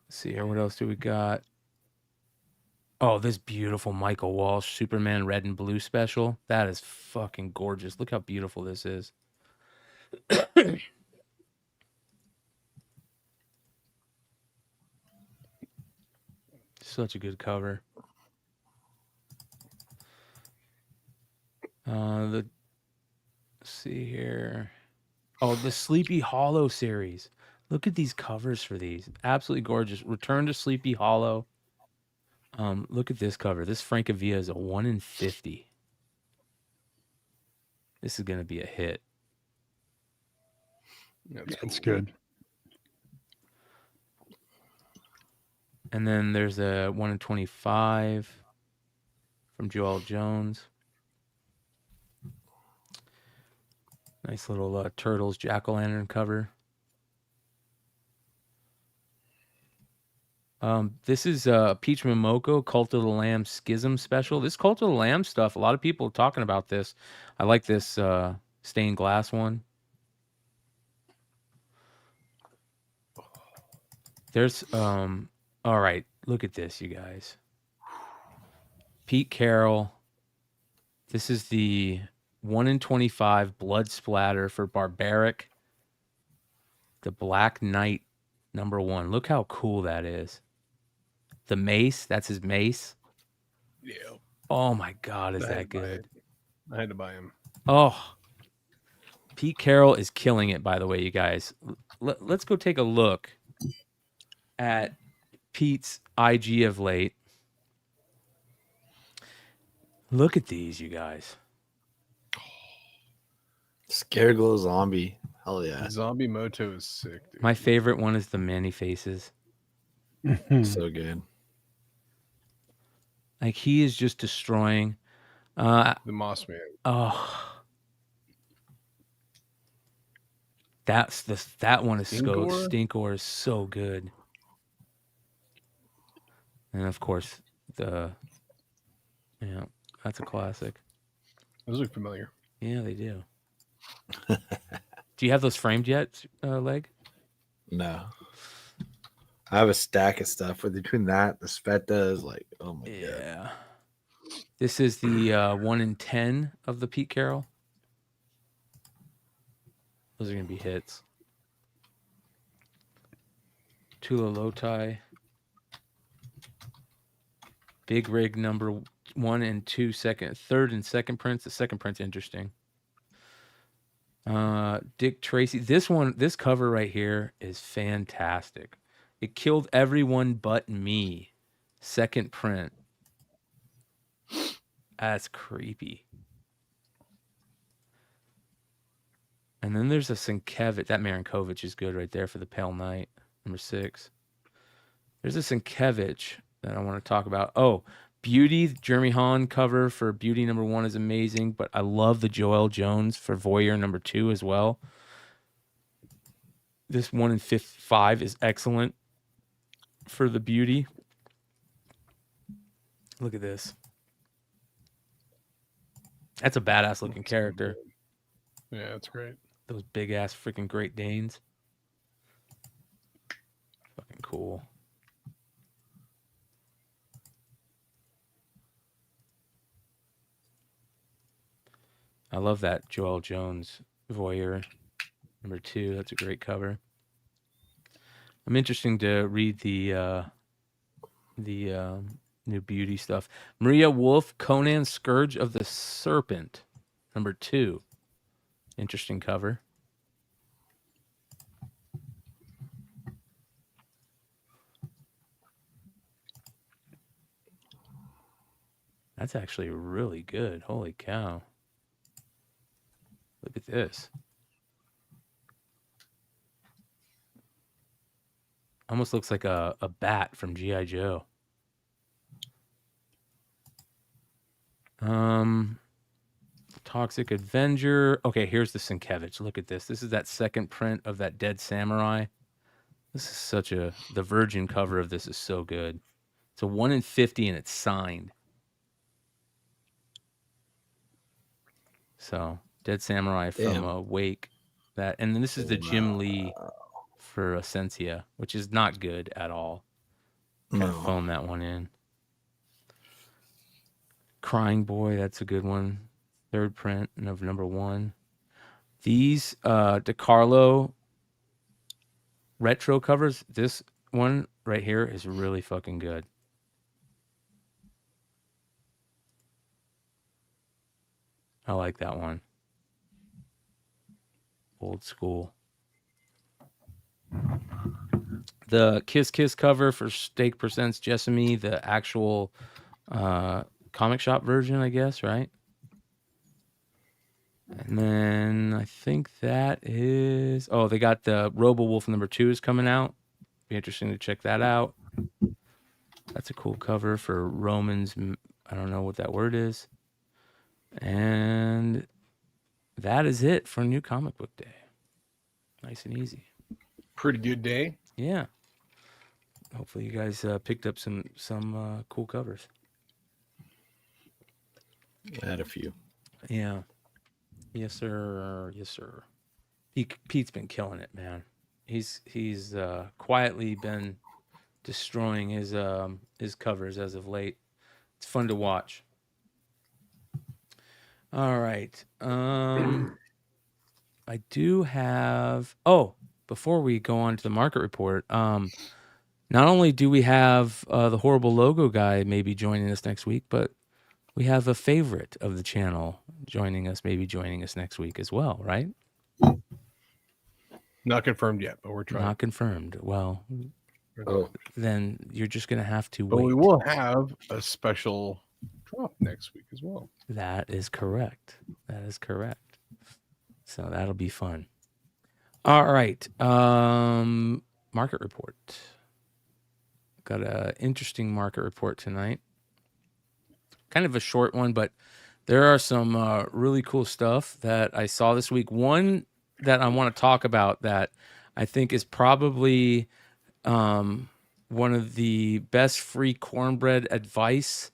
Let's see here. What else do we got? Oh, this beautiful Michael Walsh Superman red and blue special. That is fucking gorgeous. Look how beautiful this is. Such a good cover. Let's see here. Oh, the Sleepy Hollow series. Look at these covers for these. Absolutely gorgeous. Return to Sleepy Hollow. Look at this cover. This Francavilla is a 1 in 50. This is going to be a hit. That's good. And then there's a 1 in 25 from Joel Jones. Nice little Turtles Jack-o'-lantern cover. This is Peach Momoko Cult of the Lamb Schism special. This Cult of the Lamb stuff, a lot of people are talking about this. I like this stained glass one. There's all right, look at this, you guys. Pete Carroll. This is the 1 in 25 blood splatter for Barbaric. The Black Knight #1. Look how cool that is. The mace, that's his mace. Yeah. Oh my God, is that good? I had to buy him. Oh, Pete Carroll is killing it, by the way, you guys. Let's go take a look at Pete's IG of late. Look at these, you guys. Scareglow zombie. Hell yeah. Zombie Moto is sick, dude. My favorite one is the Manny Faces. So good. Like, he is just destroying. The Moss Man. Oh. That one is Stinkor is so good. And of course, that's a classic. Those look familiar. Yeah, they do. Do you have those framed yet, Leg? No. I have a stack of stuff, but between that, the Sveta is like, oh my God. Yeah. This is the 1 in 10 of the Pete Carroll. Those are going to be hits. Tula Lotai. Big Rig #1 and 2 third and second prints. The second print's interesting. Dick Tracy. This cover right here is fantastic. It killed everyone but me. Second print. That's creepy. And then there's a Sienkiewicz. That Marinkovic is good right there for the Pale Knight, #6. There's a Sienkiewicz that I want to talk about. Oh, Beauty, Jeremy Hahn cover for Beauty #1 is amazing, but I love the Joel Jones for Voyeur #2 as well. This 1 in 5 is excellent for the Beauty. Look at this. That's a badass looking character. Yeah, that's great. Those big ass freaking Great Danes. Fucking cool. I love that Joel Jones Voyeur #2. That's a great cover. I'm interested to read the new Beauty stuff. Maria Wolf, Conan Scourge of the Serpent #2. Interesting cover. That's actually really good. Holy cow. Look at this. Almost looks like a bat from G.I. Joe. Toxic Avenger. Okay, here's the Sienkiewicz. Look at this. This is that second print of that Dead Samurai. This is such the Virgin cover of this is so good. It's a 1 in 50 and it's signed. So, Dead Samurai from Wake. And then this is the Jim Lee for Essentia, which is not good at all. Kind of phone that one in. Crying Boy, that's a good one. Third print of #1. These DeCarlo retro covers, this one right here is really fucking good. I like that one. Old school. The Kiss Kiss cover for Steak Presents Jessamy, the actual comic shop version, I guess, right? And then I think that is... Oh, they got the Robo-Wolf #2 is coming out. Be interesting to check that out. That's a cool cover for Romans. I don't know what that word is. And that is it for New Comic Book Day. Nice and easy. Pretty good day. Yeah. hopefully you guys picked up some cool covers. I had a few. Yeah. Yes, sir. Yes, sir. Pete's been killing it, man. He's quietly been destroying his covers as of late. It's fun to watch. All right. I do have. Oh, before we go on to the market report, not only do we have the horrible logo guy maybe joining us next week, but we have a favorite of the channel joining us next week as well, right? Not confirmed yet, but we're trying. Not confirmed. Well, then you're just gonna have to wait. But we will have a special drop next week as well. That is correct. So that'll be fun. All right. Market report. Got an interesting market report tonight. Kind of a short one, but there are some really cool stuff that I saw this week. One that I want to talk about that I think is probably one of the best free cornbread advice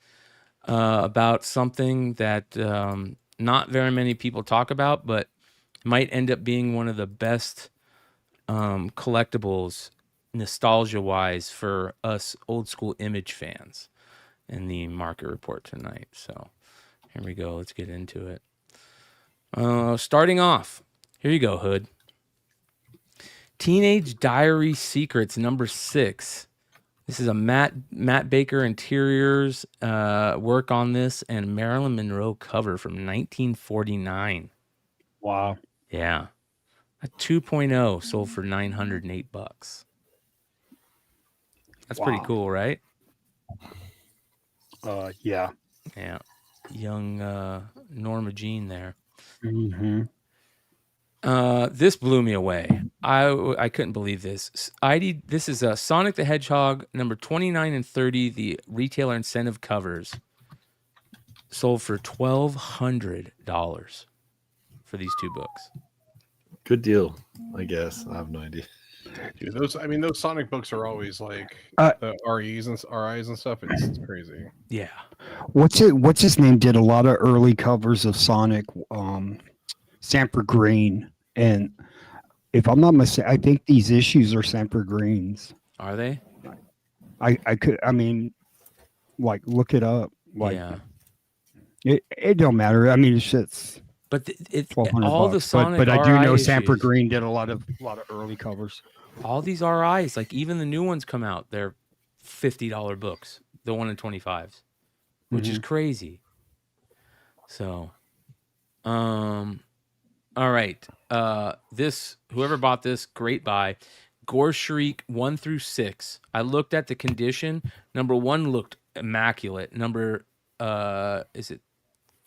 about something that not very many people talk about, but might end up being one of the best collectibles nostalgia-wise for us old school Image fans in the market report tonight. So here we go. Let's get into it. Starting off, here you go, Hood. Teenage Diary Secrets #6. This is a Matt Baker interiors work on this and Marilyn Monroe cover from 1949. Wow. Yeah. A 2.0 sold for $908. That's pretty cool, right? Yeah. Yeah. Young Norma Jean there. Mm-hmm. This blew me away. I couldn't believe this. This is a Sonic the Hedgehog number 29 and 30, the retailer incentive covers, sold for $1,200 for these two books. Good deal, I guess. I have no idea. Dude, those Sonic books are always like the REs and RIs and stuff. It's crazy. Yeah. What's his name did a lot of early covers of Sonic, Sanford Green, and if I'm not mistaken, I think these issues are Sanford Greens. Are they? I mean, like look it up. Like, yeah. It don't matter. I mean, it's but all the bucks. Sonic but I do know RI Sanford issues, Green did a lot of early covers. all these RIs, like even the new ones come out, they're $50 books, the 1 in 25s, which is crazy. So, all right. Whoever bought this, great buy. Gore Shriek 1 through 6. I looked at the condition. Number 1 looked immaculate. Number is it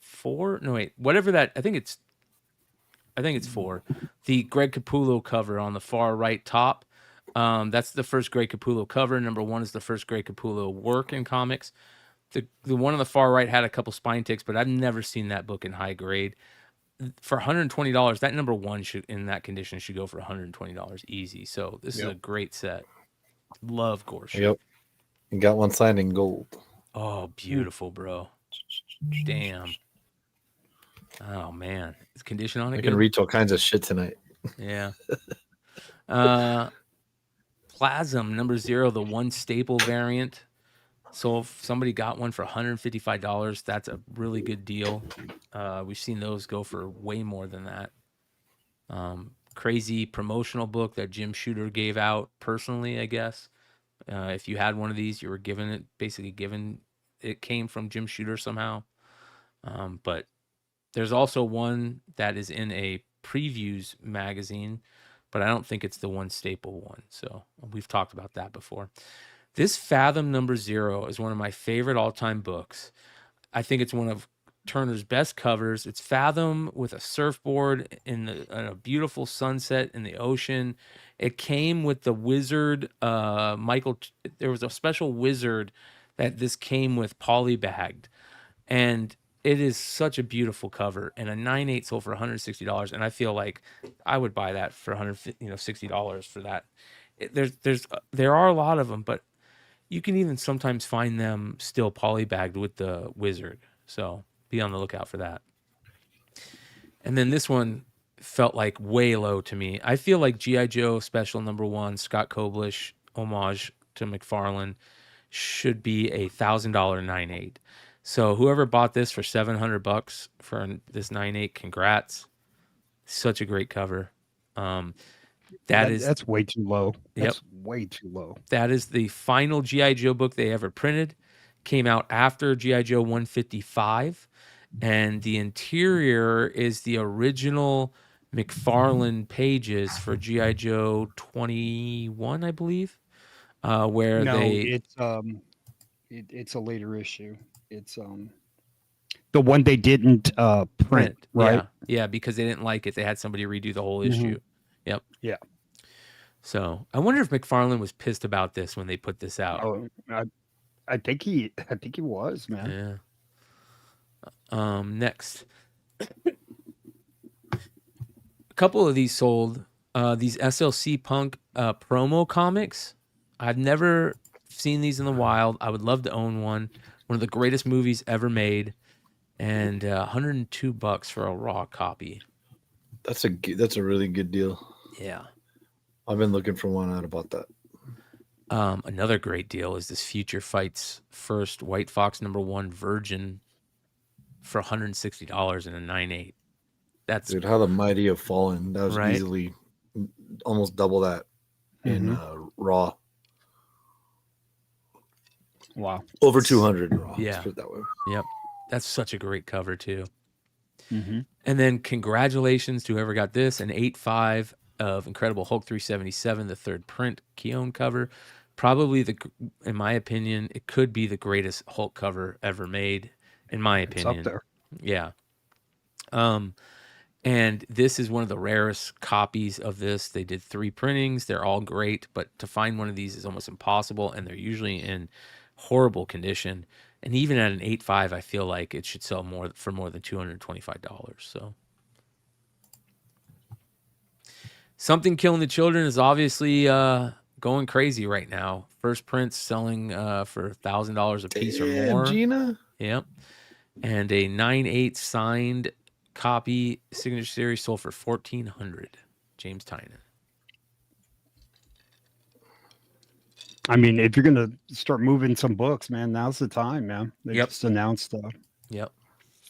4? No, wait. Whatever that. I think it's 4. The Greg Capullo cover on the far right top. That's the first Greg Capullo cover. Number 1 is the first Greg Capullo work in comics. The one on the far right had a couple spine ticks, but I've never seen that book in high grade. For $120, that number 1 should, in that condition, should go for $120 easy. So this is a great set. Love Gore Shriek. Yep. You got one signed in gold. Oh, beautiful, bro. Damn. Oh man, is condition on it? I can reach all kinds of shit tonight. Yeah. Plasm #0, the 1 staple variant. So if somebody got one for $155, that's a really good deal. We've seen those go for way more than that. Crazy promotional book that Jim Shooter gave out personally, I guess. If you had one of these, you were given it came from Jim Shooter somehow. But there's also one that is in a previews magazine, but I don't think it's the 1 staple one. So we've talked about that before. This Fathom #0 is one of my favorite all-time books. I think it's one of Turner's best covers. It's Fathom with a surfboard in a beautiful sunset in the ocean. It came with the wizard, Michael. There was a special wizard that this came with polybagged. And it is such a beautiful cover. And a 9/8 sold for $160. And I feel like I would buy that for $160 for that. There are a lot of them, but You can even sometimes find them still polybagged with the wizard. So be on the lookout for that. And then this one felt like way low to me. I feel like G.I. Joe Special #1, Scott Koblish homage to McFarlane, should be a $1,000 9.8. So whoever bought this for $700 for this 9.8, congrats. Such a great cover. That's way too low. Yep. That's way too low. That is the final G.I. Joe book they ever printed. Came out after G.I. Joe 155. And the interior is the original McFarlane pages for G.I. Joe 21, I believe, where it's a later issue. It's the one they didn't print, right? Yeah, because they didn't like it. They had somebody redo the whole issue. Yep. Yeah. So I wonder if McFarlane was pissed about this when they put this out. Oh, I think he was, man. Yeah. Next, a couple of these sold. These SLC Punk promo comics. I've never seen these in the wild. I would love to own one. One of the greatest movies ever made, and $102 for a raw copy. That's a really good deal. Yeah. I've been looking for one out about that. Another great deal is this Future Fights first White Fox #1 Virgin for $160 and a 9.8. That's Dude, how the mighty have fallen. That was right? easily almost double that in raw. Wow. Over 200 raw. Yeah. Let's put it that way. Yep. That's such a great cover too. Mm-hmm. And then congratulations to whoever got this, an 8.5 of Incredible Hulk 377, the third print Keown cover. Probably in my opinion, it could be the greatest Hulk cover ever made, in my opinion. It's up there. Yeah. And this is one of the rarest copies of this. They did 3 printings. They're all great, but to find one of these is almost impossible, and they're usually in horrible condition. And even at an 8.5, I feel like it should sell for more than $225. So Something Killing the Children is obviously going crazy right now. First prints selling for $1,000 a piece or more. Gina. Yep. And a 9.8 signed copy signature series sold for $1,400. James Tynan. I mean, if you're gonna start moving some books, man, now's the time, man. They just announced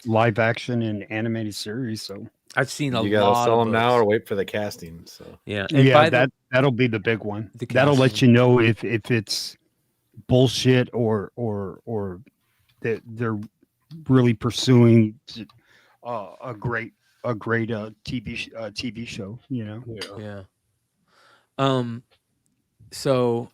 live action and animated series, so I've seen You gotta sell them now or wait for the casting. So yeah, that'll be the big one. That'll let you know if it's bullshit or that they're really pursuing a great TV show. You know. Yeah. So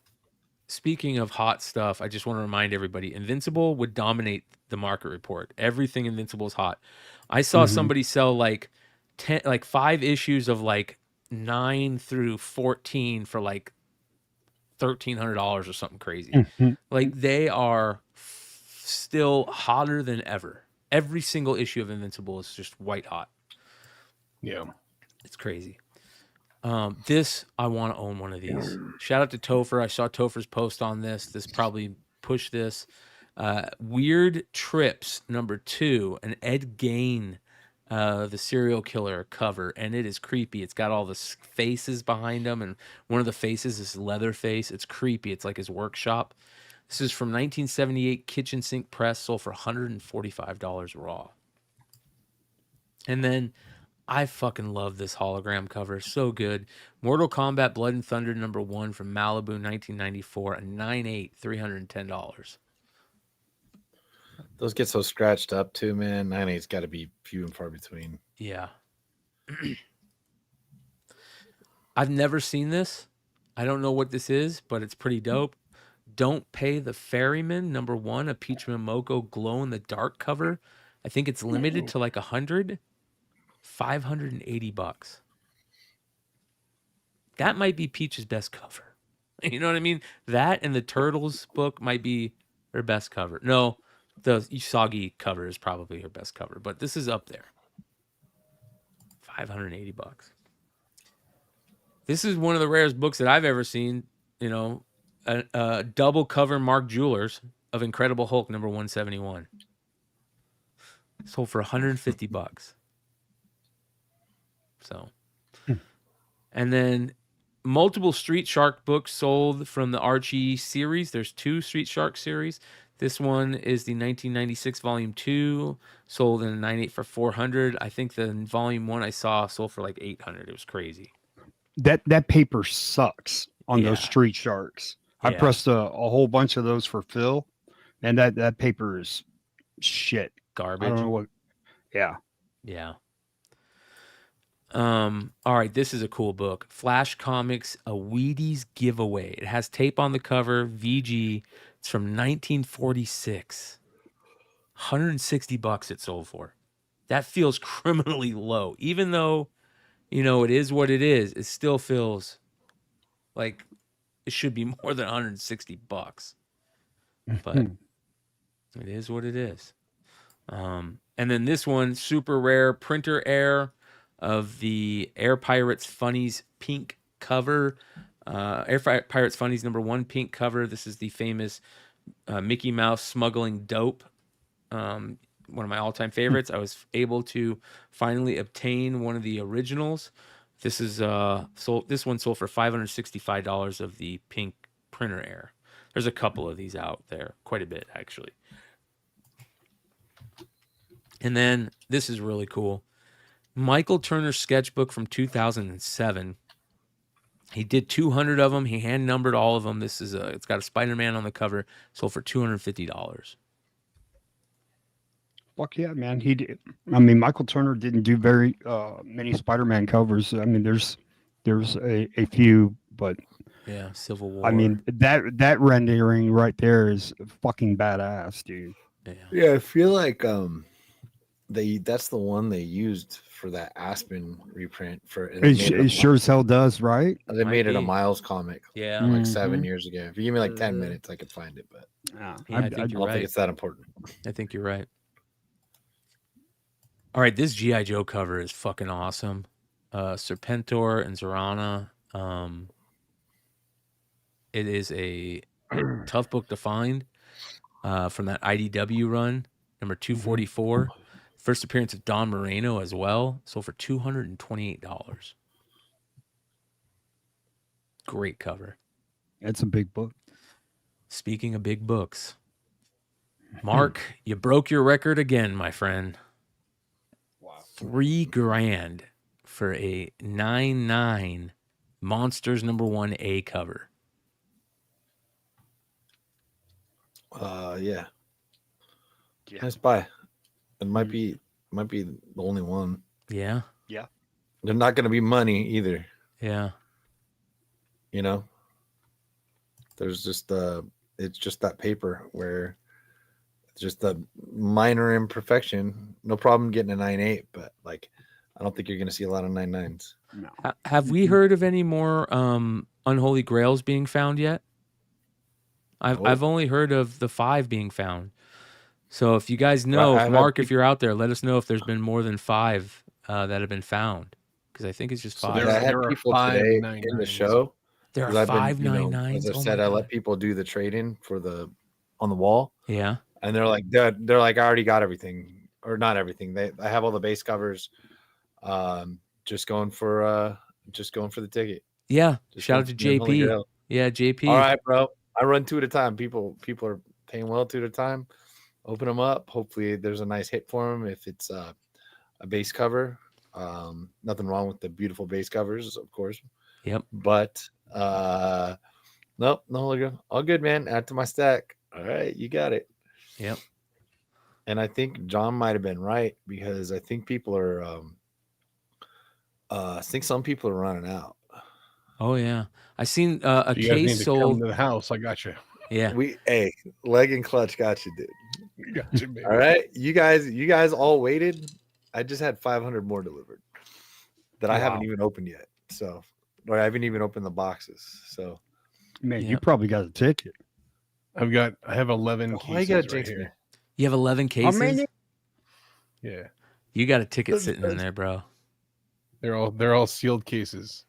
speaking of hot stuff, I just want to remind everybody, Invincible would dominate the market report. Everything Invincible is hot. I saw somebody sell like 5 issues of like 9 through 14 for like $1,300 or something crazy. Like they are still hotter than ever. Every single issue of Invincible is just white hot. Yeah. It's crazy. This, I want to own one of these. Shout out to Topher. I saw Topher's post on this. This probably pushed this. Weird Trips #2, an Ed Gein, the serial killer cover, and it is creepy. It's got all the faces behind him, and one of the faces is Leatherface. It's creepy. It's like his workshop. This is from 1978 Kitchen Sink Press, sold for $145 raw. And then I fucking love this hologram cover. So good. Mortal Kombat Blood and Thunder #1 from Malibu 1994, a 9.8, $310. those get so scratched up too, man. 9.8's got to be few and far between. Yeah. I've never seen this. I don't know what this is, but it's pretty dope. Don't Pay the Ferryman #1, a Peach Momoko glow in the dark cover. I think it's limited to like 100. $580. That might be Peach's best cover. You know what I mean? That and the Turtles book might be her best cover. No, the Usagi cover is probably her best cover, but this is up there. $580. This is one of the rarest books that I've ever seen. You know, a double cover Mark Jewelers of Incredible Hulk number 171. Sold for $150. So, and then multiple Street Shark books sold from the Archie series. There's 2 Street Shark series. This one is the 1996 Volume 2, sold in a 98 for $400. I think the Volume 1 I saw sold for like $800. It was crazy. That paper sucks on those Yeah. Street Sharks. I Yeah. pressed a whole bunch of those for Phil, and that paper is shit. Garbage. I don't know what. Yeah. Yeah. All right, this is a cool book. Flash Comics, a Wheaties giveaway. It has tape on the cover, VG. It's from 1946. $160 it sold for. That feels criminally low. Even though, it is what it is, it still feels like it should be more than $160. But it is what it is. And then this one, super rare printer air of the Air Pirates Funnies pink cover. Pirates Funnies #1 pink cover. This is the famous Mickey Mouse smuggling dope. One of my all-time favorites. I was able to finally obtain one of the originals. This is sold. This one sold for $565 of the pink printer air. There's a couple of these out there, quite a bit actually. And then this is really cool. Michael Turner's sketchbook from 2007. He did 200 of them. He hand numbered all of them. This is it's got a Spider-Man on the cover. Sold for $250. Fuck yeah, man. He did. I mean, Michael Turner didn't do very many Spider-Man covers. I mean, there's a few, but yeah, Civil War. I mean, that rendering right there is fucking badass, dude. Yeah, I feel like that's the one they used for that Aspen reprint for. It sure as hell does, right? They made it a Miles comic. Yeah, like 7 years ago. If you give me like 10 minutes, I could find it. But I think I you're don't right. think it's that important. I think you're right. All right, this G.I. Joe cover is fucking awesome. Serpentor and Zorana. It is a tough book to find from that IDW run, number 244. First appearance of Don Moreno as well. Sold for $228. Great cover. It's a big book. Speaking of big books, Mark, you broke your record again, my friend. Wow. $3,000 for a 9/9 Monsters #1A cover. Yeah. Nice buy. It might be the only one. Yeah. Yeah. They're not going to be money either. Yeah. There's just it's just that paper where it's just a minor imperfection. No problem getting a 9.8, but like I don't think you're going to see a lot of 9.9s. No. Have we heard of any more unholy grails being found yet? I've only heard of the 5 being found. So if you guys know, Mark, if you're out there, let us know if there's been more than 5 that have been found. Because I think it's just 5. So I had people today in the show. There are 5 9.9s. As I said, I let people do the trade-in on the wall. Yeah. And they're like, I already got everything, or not everything. I have all the base covers. Just going for the ticket. Yeah. Just Shout out to JP. Yeah, JP. All right, bro. I run 2 at a time. People are paying well 2 at a time. Open them up. Hopefully there's a nice hit for them. If it's a base cover, nothing wrong with the beautiful base covers, of course. Yep. But nope, no, all good, man. Add to my stack. All right, you got it. Yep. And I think John might have been right because I think people are. I think some people are running out. Oh yeah, I seen a You guys need case to sold. come to the house. I got you. Yeah. Leg and clutch got you, dude. Got you, baby. All right, you guys all waited. I just had 500 more delivered that I haven't even opened yet. So, or I haven't even opened the boxes. So, man, you probably got a ticket. I have 11 cases. Why you gotta right jinx here. me? You have 11 cases. many? Yeah, You got a ticket sitting in there, bro. they're all sealed cases.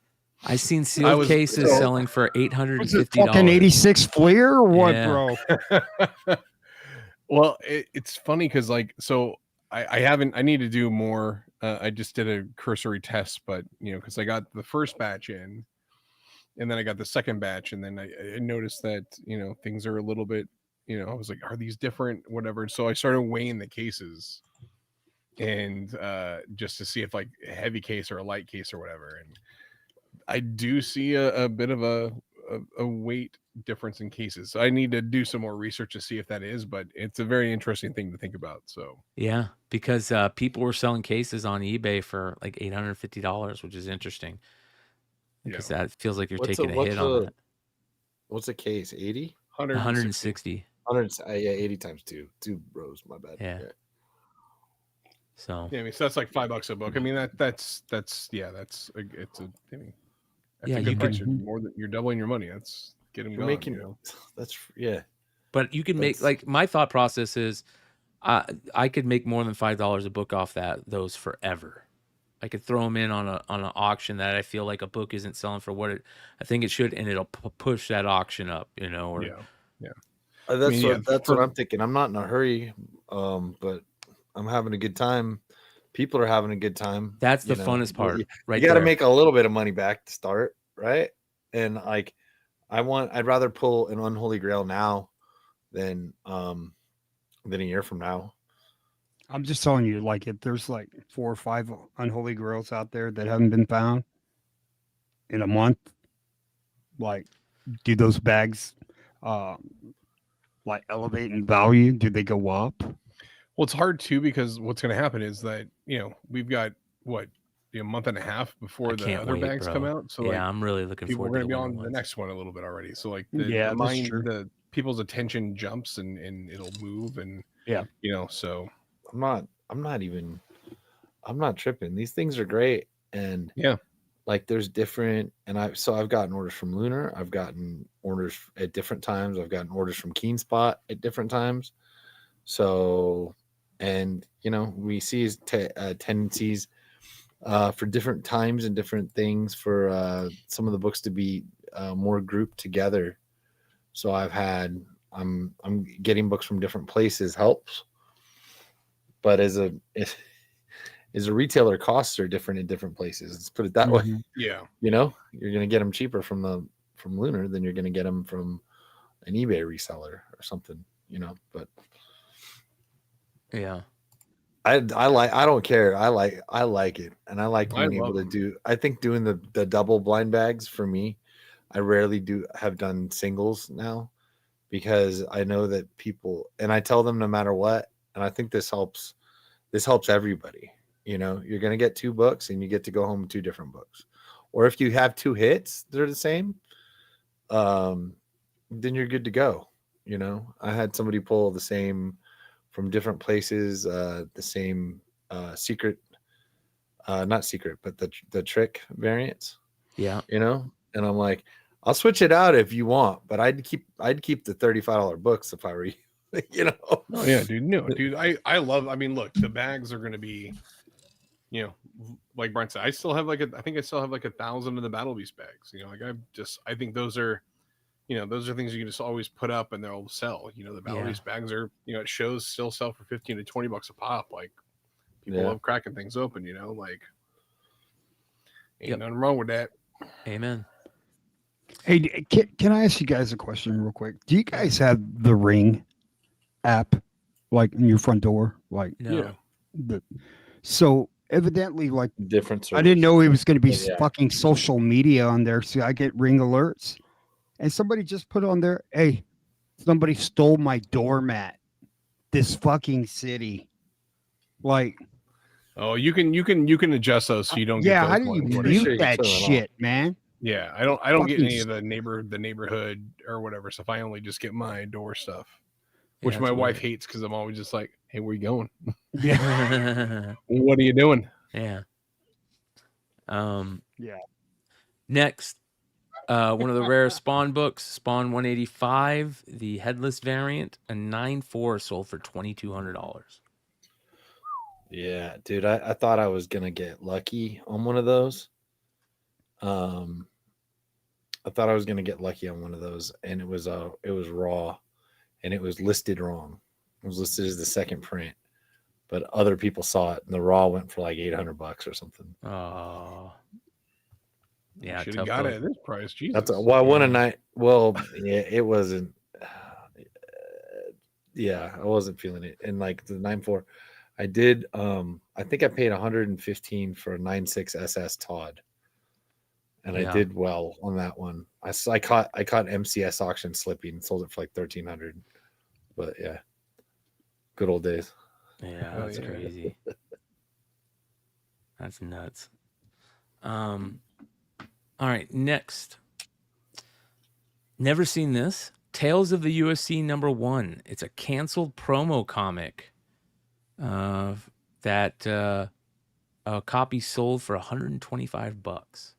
I seen sealed cases selling for Was it $850. fucking 86 Fleer or what, Yeah. bro? Well, it's funny because I need to do more. I just did a cursory test, but because I got the first batch in, and then I got the second batch, and then I noticed that things are a little bit, I was like, are these different, whatever. So I started weighing the cases, and just to see if like a heavy case or a light case or whatever, and I do see a bit of a weight difference in cases. So I need to do some more research to see if that is, but it's a very interesting thing to think about. So Yeah, because people were selling cases on eBay for like $850, which is interesting. Because that feels like you're taking a hit on that. What's a case? 80? 160. 100, yeah, 80 times 2. 2 rows, my bad. Yeah. So yeah, I mean, so that's like $5 a book. I mean, that's it's a good price. You're doubling your money. That's get them going. That's yeah. But you can make like my thought process is, I could make more than $5 a book off those forever. I could throw them in on an auction that I feel like a book isn't selling for what I think it should, and it'll push that auction up. Or yeah. That's what I'm thinking. I'm not in a hurry, but I'm having a good time. People are having a good time. That's the funnest part, right? You got to make a little bit of money back to start, right? And like, I'd rather pull an unholy grail now than a year from now. I'm just telling you, like, if there's like 4 or 5 unholy grails out there that haven't been found in a month, like, do those bags like elevate in value? Do they go up? Well, it's hard too, because what's going to happen is that we've got a month and a half before the other bags come out. So yeah, I'm really looking forward. We're going to be on the next one a little bit already. So like the people's attention jumps and it'll move and so I'm not tripping. These things are great, and like there's different, and I've gotten orders from Lunar. I've gotten orders at different times. I've gotten orders from Keen Spot at different times. So, and we see tendencies for different times and different things for some of the books to be more grouped together. So I'm getting books from different places helps, but as a retailer, costs are different in different places. Let's put it that way. Yeah, you're gonna get them cheaper from Lunar than you're gonna get them from an eBay reseller or something. But yeah, I don't care. I like it, and I like being able to do. I think doing the double blind bags for me. I rarely have done singles now, because I know that people, and I tell them no matter what, and I think this helps everybody. You're going to get 2 books and you get to go home with 2 different books. Or if you have 2 hits, they're the same, then you're good to go. I had somebody pull the same from different places, the same secret, not secret, but the trick variants. Yeah. And I'm like, I'll switch it out if you want, but I'd keep the $35 books if I were you. Oh yeah, dude. No, dude. I love. I mean, look, the bags are going to be, like Brent said, I still have I think I still have like 1,000 of the Battle Beast bags. I think those are, those are things you can just always put up and they'll sell. The Battle Beast bags are, at shows still sell for $15 to $20 a pop. Like people love cracking things open. Like ain't nothing wrong with that. Amen. Hey, can I ask you guys a question real quick? Do you guys have the Ring app, like in your front door? Like, no. So evidently, like, different service. I didn't know it was going to be fucking social media on there. So I get Ring alerts, and somebody just put on there, "Hey, somebody stole my doormat. This fucking city." Like, oh, you can adjust those so you don't. Yeah, get how do you mute that shit, man? Yeah, I don't get any of the neighborhood or whatever stuff. I only just get my door stuff, which my wife hates because I'm always just like, "Hey, where you going? Yeah, what are you doing?" Yeah. Yeah. Next, one of the rare Spawn books, Spawn 185, the headless variant, a 9.4 sold for $2,200. Yeah, dude, I thought I was gonna get lucky on one of those. I thought I was gonna get lucky on one of those, and it was raw, and it was listed wrong. It was listed as the second print, but other people saw it, and the raw went for like $800 or something. Oh, yeah, Should tough have got book. it at this price. Jesus. That's well, I won a Yeah. night. Well, yeah, it wasn't. Yeah, I wasn't feeling it. And like the 9.4, I did. I think I paid 115 for a 9.6 SS Todd, and I Yeah. did well on that one. I caught MCS auction slipping, sold it for like 1,300. But yeah, good old days. Yeah, Oh, that's yeah. crazy. That's nuts. All right, next. Never seen this. Tales of the UFC #1. It's a canceled promo comic. That a copy sold for $125.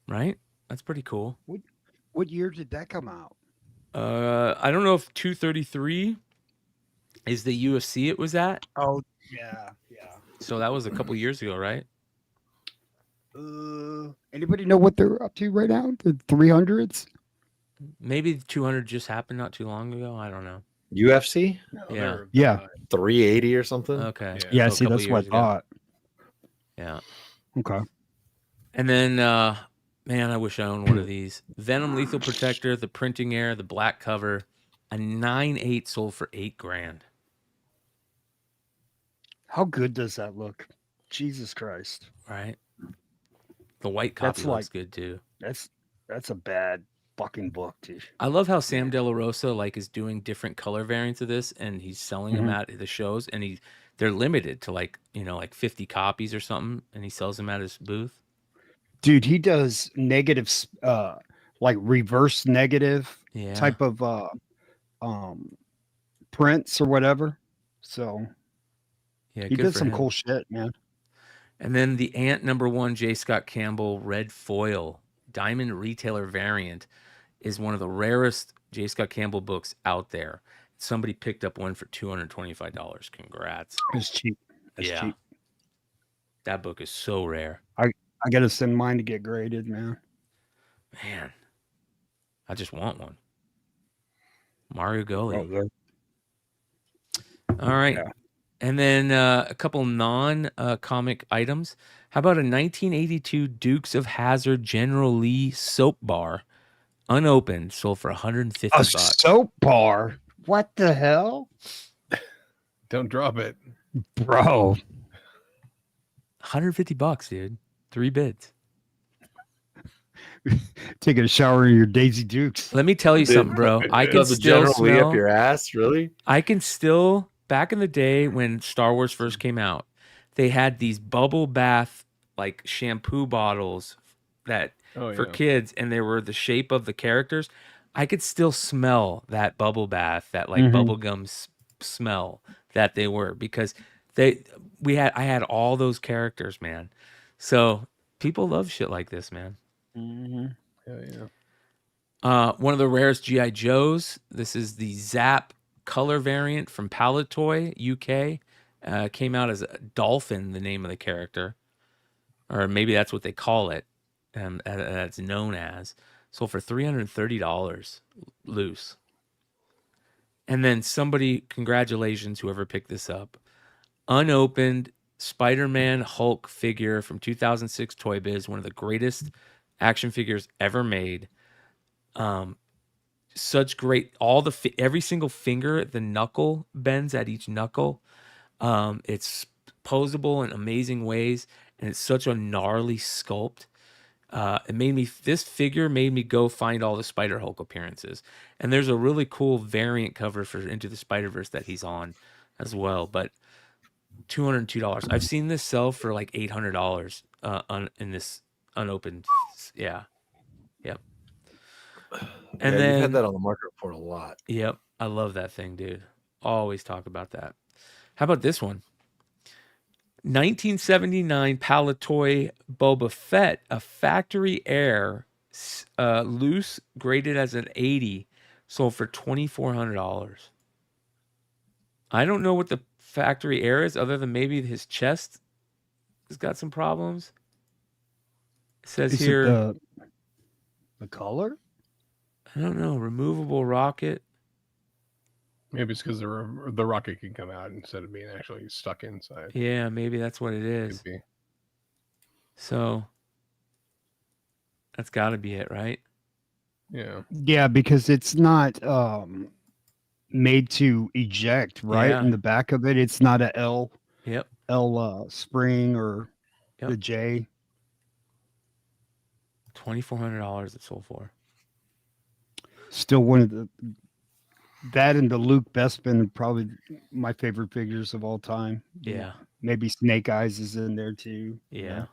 Right? That's pretty cool. What year did that come out? I don't know if 233 is the UFC it was at. Oh, yeah. So that was a couple years ago, right? Anybody know what they're up to right now? The 300s? Maybe 200 just happened not too long ago. I don't know. UFC? Yeah. Yeah. 380 or something. Okay. Yeah, So a see, couple that's what I years ago. thought. Yeah. Okay. And then, man, I wish I owned one of these. Venom Lethal Protector, the printing error, the black cover, a 9.8 sold for $8,000. How good does that look? Jesus Christ. Right. The white copy That's looks like- good too. That's a bad fucking book, dude. I love how Sam De La Rosa like is doing different color variants of this, and he's selling them at the shows, and they're limited to like 50 copies or something, and he sells them at his booth. Dude, he does negative, like reverse negative Yeah. type of prints or whatever. So Yeah, he good did for some him. cool shit, man. And then the Ant #1 J. Scott Campbell red foil diamond retailer variant is one of the rarest J. Scott Campbell books out there. Somebody picked up one for $225. Congrats. It's cheap. It's Yeah. cheap. That book is so rare. I gotta send mine to get graded, man. Man, I just want one. Mario Gully. All right. Yeah. And then a couple non-comic items. How about a 1982 Dukes of Hazzard General Lee soap bar, unopened, sold for $150. A soap bar? What the hell? Don't drop it. Bro. $150, dude. 3 bids. Taking a shower in your Daisy Dukes. Let me tell you something, bro. I can Does the still General Lee smell. up your ass, really? I can still. Back in the day when Star Wars first came out, they had these bubble bath like shampoo bottles that for kids, and they were the shape of the characters. I could still smell that bubble bath, that like bubblegum smell that they were, because I had all those characters, man. So people love shit like this, man. Hell yeah. One of the rarest G.I. Joes. This is the Zap color variant from Palatoy, UK. Came out as a Dolphin, the name of the character. Or maybe that's what they call it. That's known as. Sold for $330 loose. And then congratulations, whoever picked this up. Unopened Spider-Man Hulk figure from 2006 Toy Biz, one of the greatest action figures ever made. Such great, every single finger, the knuckle bends at each knuckle. It's posable in amazing ways, and it's such a gnarly sculpt. This figure made me go find all the Spider Hulk appearances. And there's a really cool variant cover for Into the Spider-Verse that he's on as well. But $202. I've seen this sell for like $800 in this unopened. Yeah. Yep. And then you've had that on the market report a lot. Yep. I love that thing, dude. Always talk about that. How about this one? 1979 Palatoy Boba Fett, a factory air, loose, graded as an 80, sold for $2,400. I don't know what the factory air is, other than maybe his chest has got some problems. It says Is here, it the color? I don't know, removable rocket. Maybe it's because the rocket can come out instead of being actually stuck inside. Yeah, maybe that's what it is. Could be. So that's got to be it, right? Yeah. Yeah, because it's not made to eject, right? Yeah. In the back of it, it's not a Yep. L spring or Yep. the J. $2,400 it sold for. Still one of that and the Luke Bespin, probably my favorite figures of all time. Yeah. Maybe Snake Eyes is in there too. Yeah.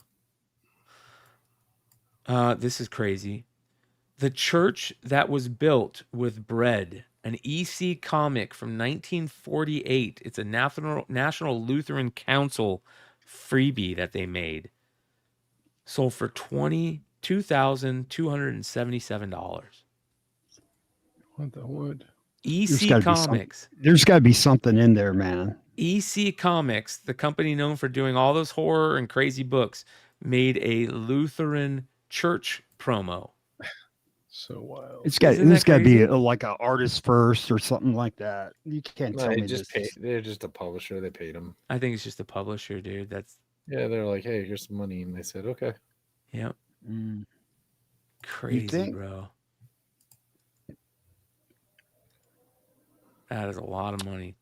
This is crazy. The Church That Was Built with Bread, an EC comic from 1948. It's a National Lutheran Council freebie that they made. Sold for $22,277. What the wood? EC Comics. There's got to be something in there, man. EC Comics, the company known for doing all those horror and crazy books, made a Lutheran church promo. So wild. It's got to be like an artist first or something like that. You can't tell me just this. They're just a publisher. They paid them. I think it's just a publisher, dude. Yeah, they're like, hey, here's some money, and they said, okay. Yep. Mm. Crazy, think? bro. That is a lot of money.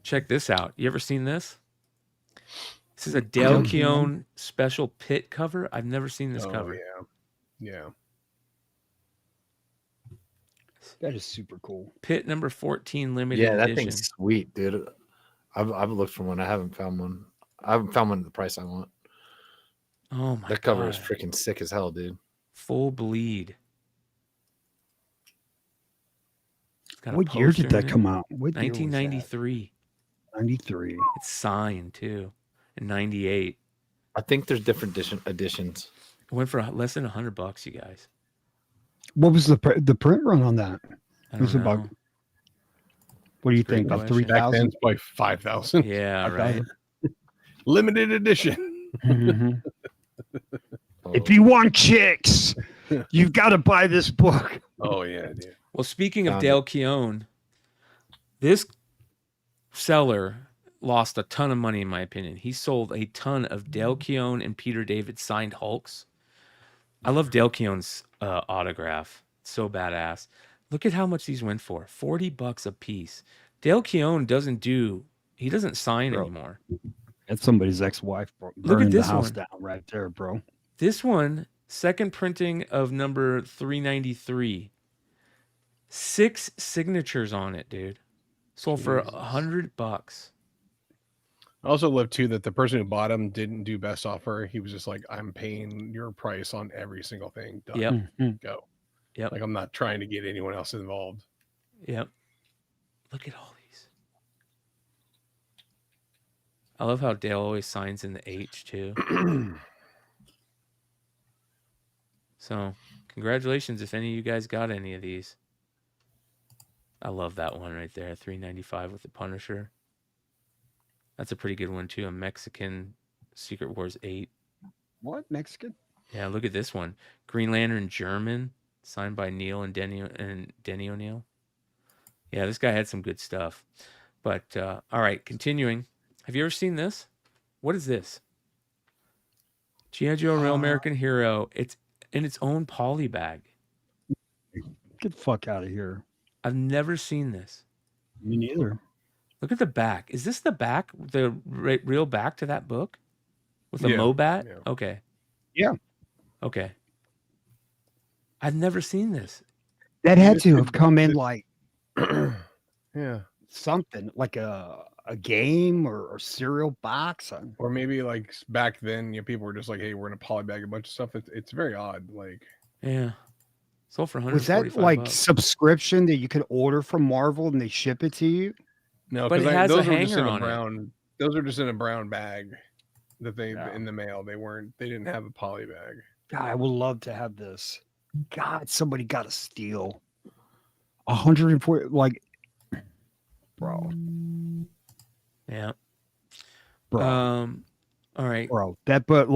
Check this out. You ever seen this? This is a Dale Keown special pit cover. I've never seen this cover. Yeah. That is super cool. Pit number 14 limited Yeah, that edition. thing's sweet, dude. I've looked for one. I haven't found one. I haven't found one at the price I want. Oh my god. That cover is freaking sick as hell, dude. Full bleed. What year did that come out? What 1993. 93. It's signed too. In 98. I think there's different editions. It went for less than $100, you guys. What was the print run on that? I It was don't about. know. What do you Great think? About question. Back then, 3,000. it's probably 5,000. Yeah, right. Limited edition. Mhm. Oh, If you want chicks, you've got to buy this book. Oh yeah, dude. Well, speaking of Found Dale Keown, this seller lost a ton of money, in my opinion. He sold a ton of Dale Keown and Peter David signed Hulks. I love Dale Keown's autograph. It's so badass. Look at how much these went for. $40 a piece. Dale Keown doesn't sign anymore. That's somebody's ex-wife Look at burning the this house one. down right there, bro. This one, second printing of number 393. 6 signatures on it, dude. Sold for $100. I also love too that the person who bought him didn't do best offer. He was just like, I'm paying your price on every single thing. Done. Yep. Mhm. Go. Yep. Like I'm not trying to get anyone else involved. Yep. Look at all these. I love how Dale always signs in the H too. So, congratulations if any of you guys got any of these. I love that one right there, $395 with the Punisher. That's a pretty good one too. A Mexican Secret Wars 8. What? Mexican? Yeah, look at this one. Green Lantern German, signed by Neil and Denny O'Neill. Yeah, this guy had some good stuff. But all right, continuing. Have you ever seen this? What is this? G.I. Joe Real American Hero. It's in its own poly bag. Get the fuck out of here. I've never seen this. Me neither. Look at the back. Is this the back, the real back to that book? With a Yeah, Mobat? yeah. Okay. Yeah. Okay. I've never seen this. That had to have come in like Yeah. something, like a game or cereal box. Or maybe like back then, people were just like, hey, we're gonna polybag a bunch of stuff. It's very odd. Like, Yeah. Sold for $145. Was that like subscription that you could order from Marvel and they ship it to you? no, But because it has a those were just in hanger a on it. brown. Those are just in a brown bag that they Yeah. in the mail. They didn't have a poly bag. God, I would love to have this. God, somebody got to steal 140. Like, bro. Yeah. Bro. All right. bro. That book,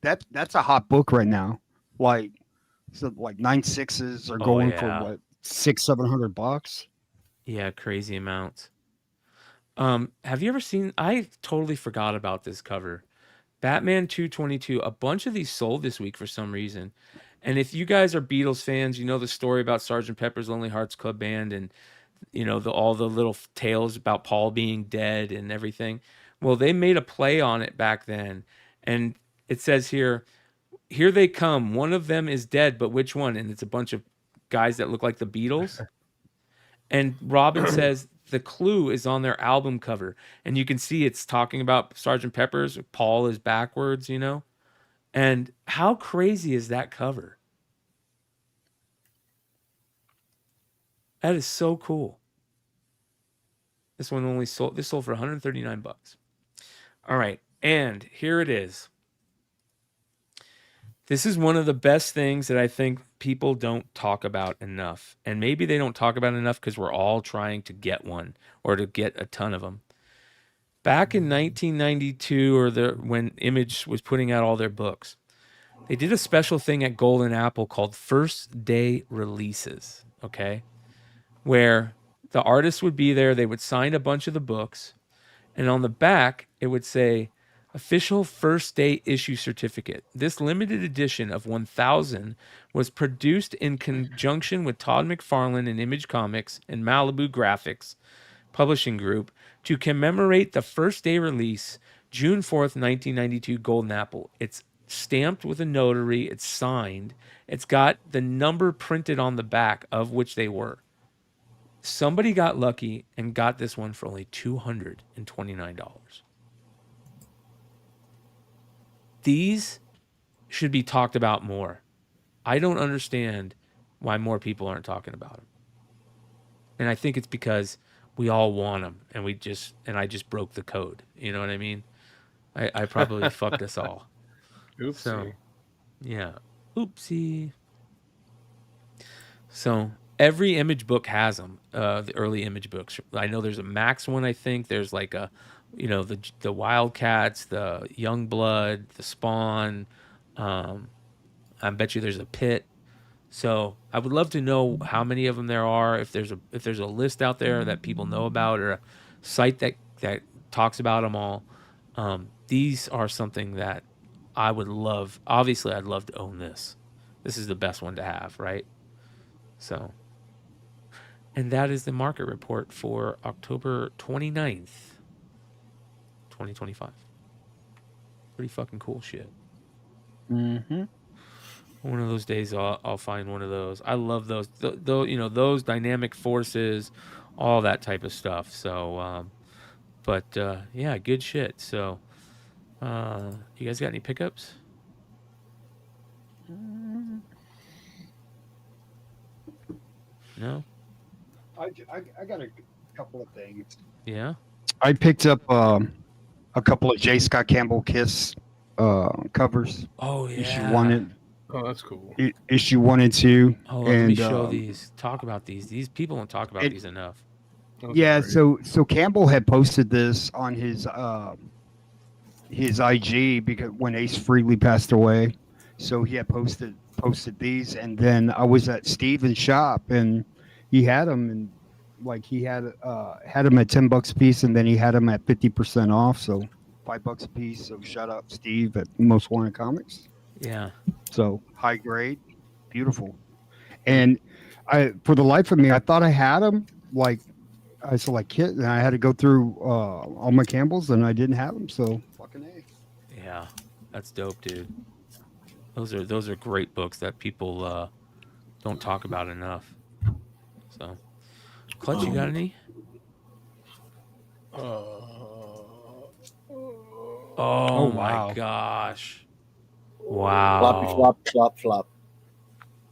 that's a hot book right now. Like, so like 9.6s are Oh going for yeah. what, $600-700. Yeah, crazy amounts. Have you ever seen? I totally forgot about this cover. Batman 222. A bunch of these sold this week for some reason. And if you guys are Beatles fans, you know the story about Sergeant Pepper's Lonely Hearts Club Band, and all the little tales about Paul being dead and everything. Well, they made a play on it back then, and it says here they come. One of them is dead, but which one? And it's a bunch of guys that look like the Beatles. And Robin says the clue is on their album cover. And you can see it's talking about Sergeant Pepper's. Paul is backwards. And how crazy is that cover? That is so cool. This sold for $139. All right. And here it is. This is one of the best things that I think people don't talk about enough. And maybe they don't talk about it enough because we're all trying to get one or to get a ton of them. Back in 1992, when Image was putting out all their books, they did a special thing at Golden Apple called First Day Releases, okay? Where the artist would be there, they would sign a bunch of the books, and on the back, it would say, Official First Day Issue Certificate. This limited edition of 1000 was produced in conjunction with Todd McFarlane and Image Comics and Malibu Graphics Publishing Group to commemorate the first day release, June 4th, 1992, Golden Apple. It's stamped with a notary. It's signed. It's got the number printed on the back of which they were. Somebody got lucky and got this one for only $229. These should be talked about more. I don't understand why more people aren't talking about them. And I think it's because we all want them, and I just broke the code. You know what I mean? I probably fucked us all. Oopsie. So, yeah. Oopsie. So every Image book has them. The early Image books. I know there's a Max one. I think there's like the Wildcats, the Youngblood, the Spawn. I bet you there's a Pit. So I would love to know how many of them there are. If there's a list out there that people know about, or a site that talks about them all. These are something that I would love. Obviously, I'd love to own this. This is the best one to have, right? So, and that is the market report for October 29th, 2025. Pretty fucking cool shit. Mm-hmm. One of those days, I'll find one of those. I love those. Those dynamic forces, all that type of stuff. So, yeah, good shit. So, you guys got any pickups? No. I got a couple of things. Yeah. I picked up a couple of J. Scott Campbell Kiss covers. Oh yeah. Issue 1 and Oh, that's cool. issue 1 and 2. Oh, let me show these. Talk about these. These people don't talk about these enough. Yeah, so Campbell had posted this on his IG because when Ace Frehley passed away, so he had posted these, and then I was at Steven's shop and he had them, and like he had them at $10 a piece, and then he had them at 50% off, so $5 a piece. So shout out Steve at Most Wanted Comics. Yeah. So high grade, beautiful. And for the life of me, I thought I had them. Like I said, like kid, and I had to go through all my Campbells, and I didn't have them. So fucking A. Yeah, that's dope, dude. Those are great books that people don't talk about enough. So, Clutch, you got any? Oh wow. my gosh. Wow. Floppy, flop, flop, flop.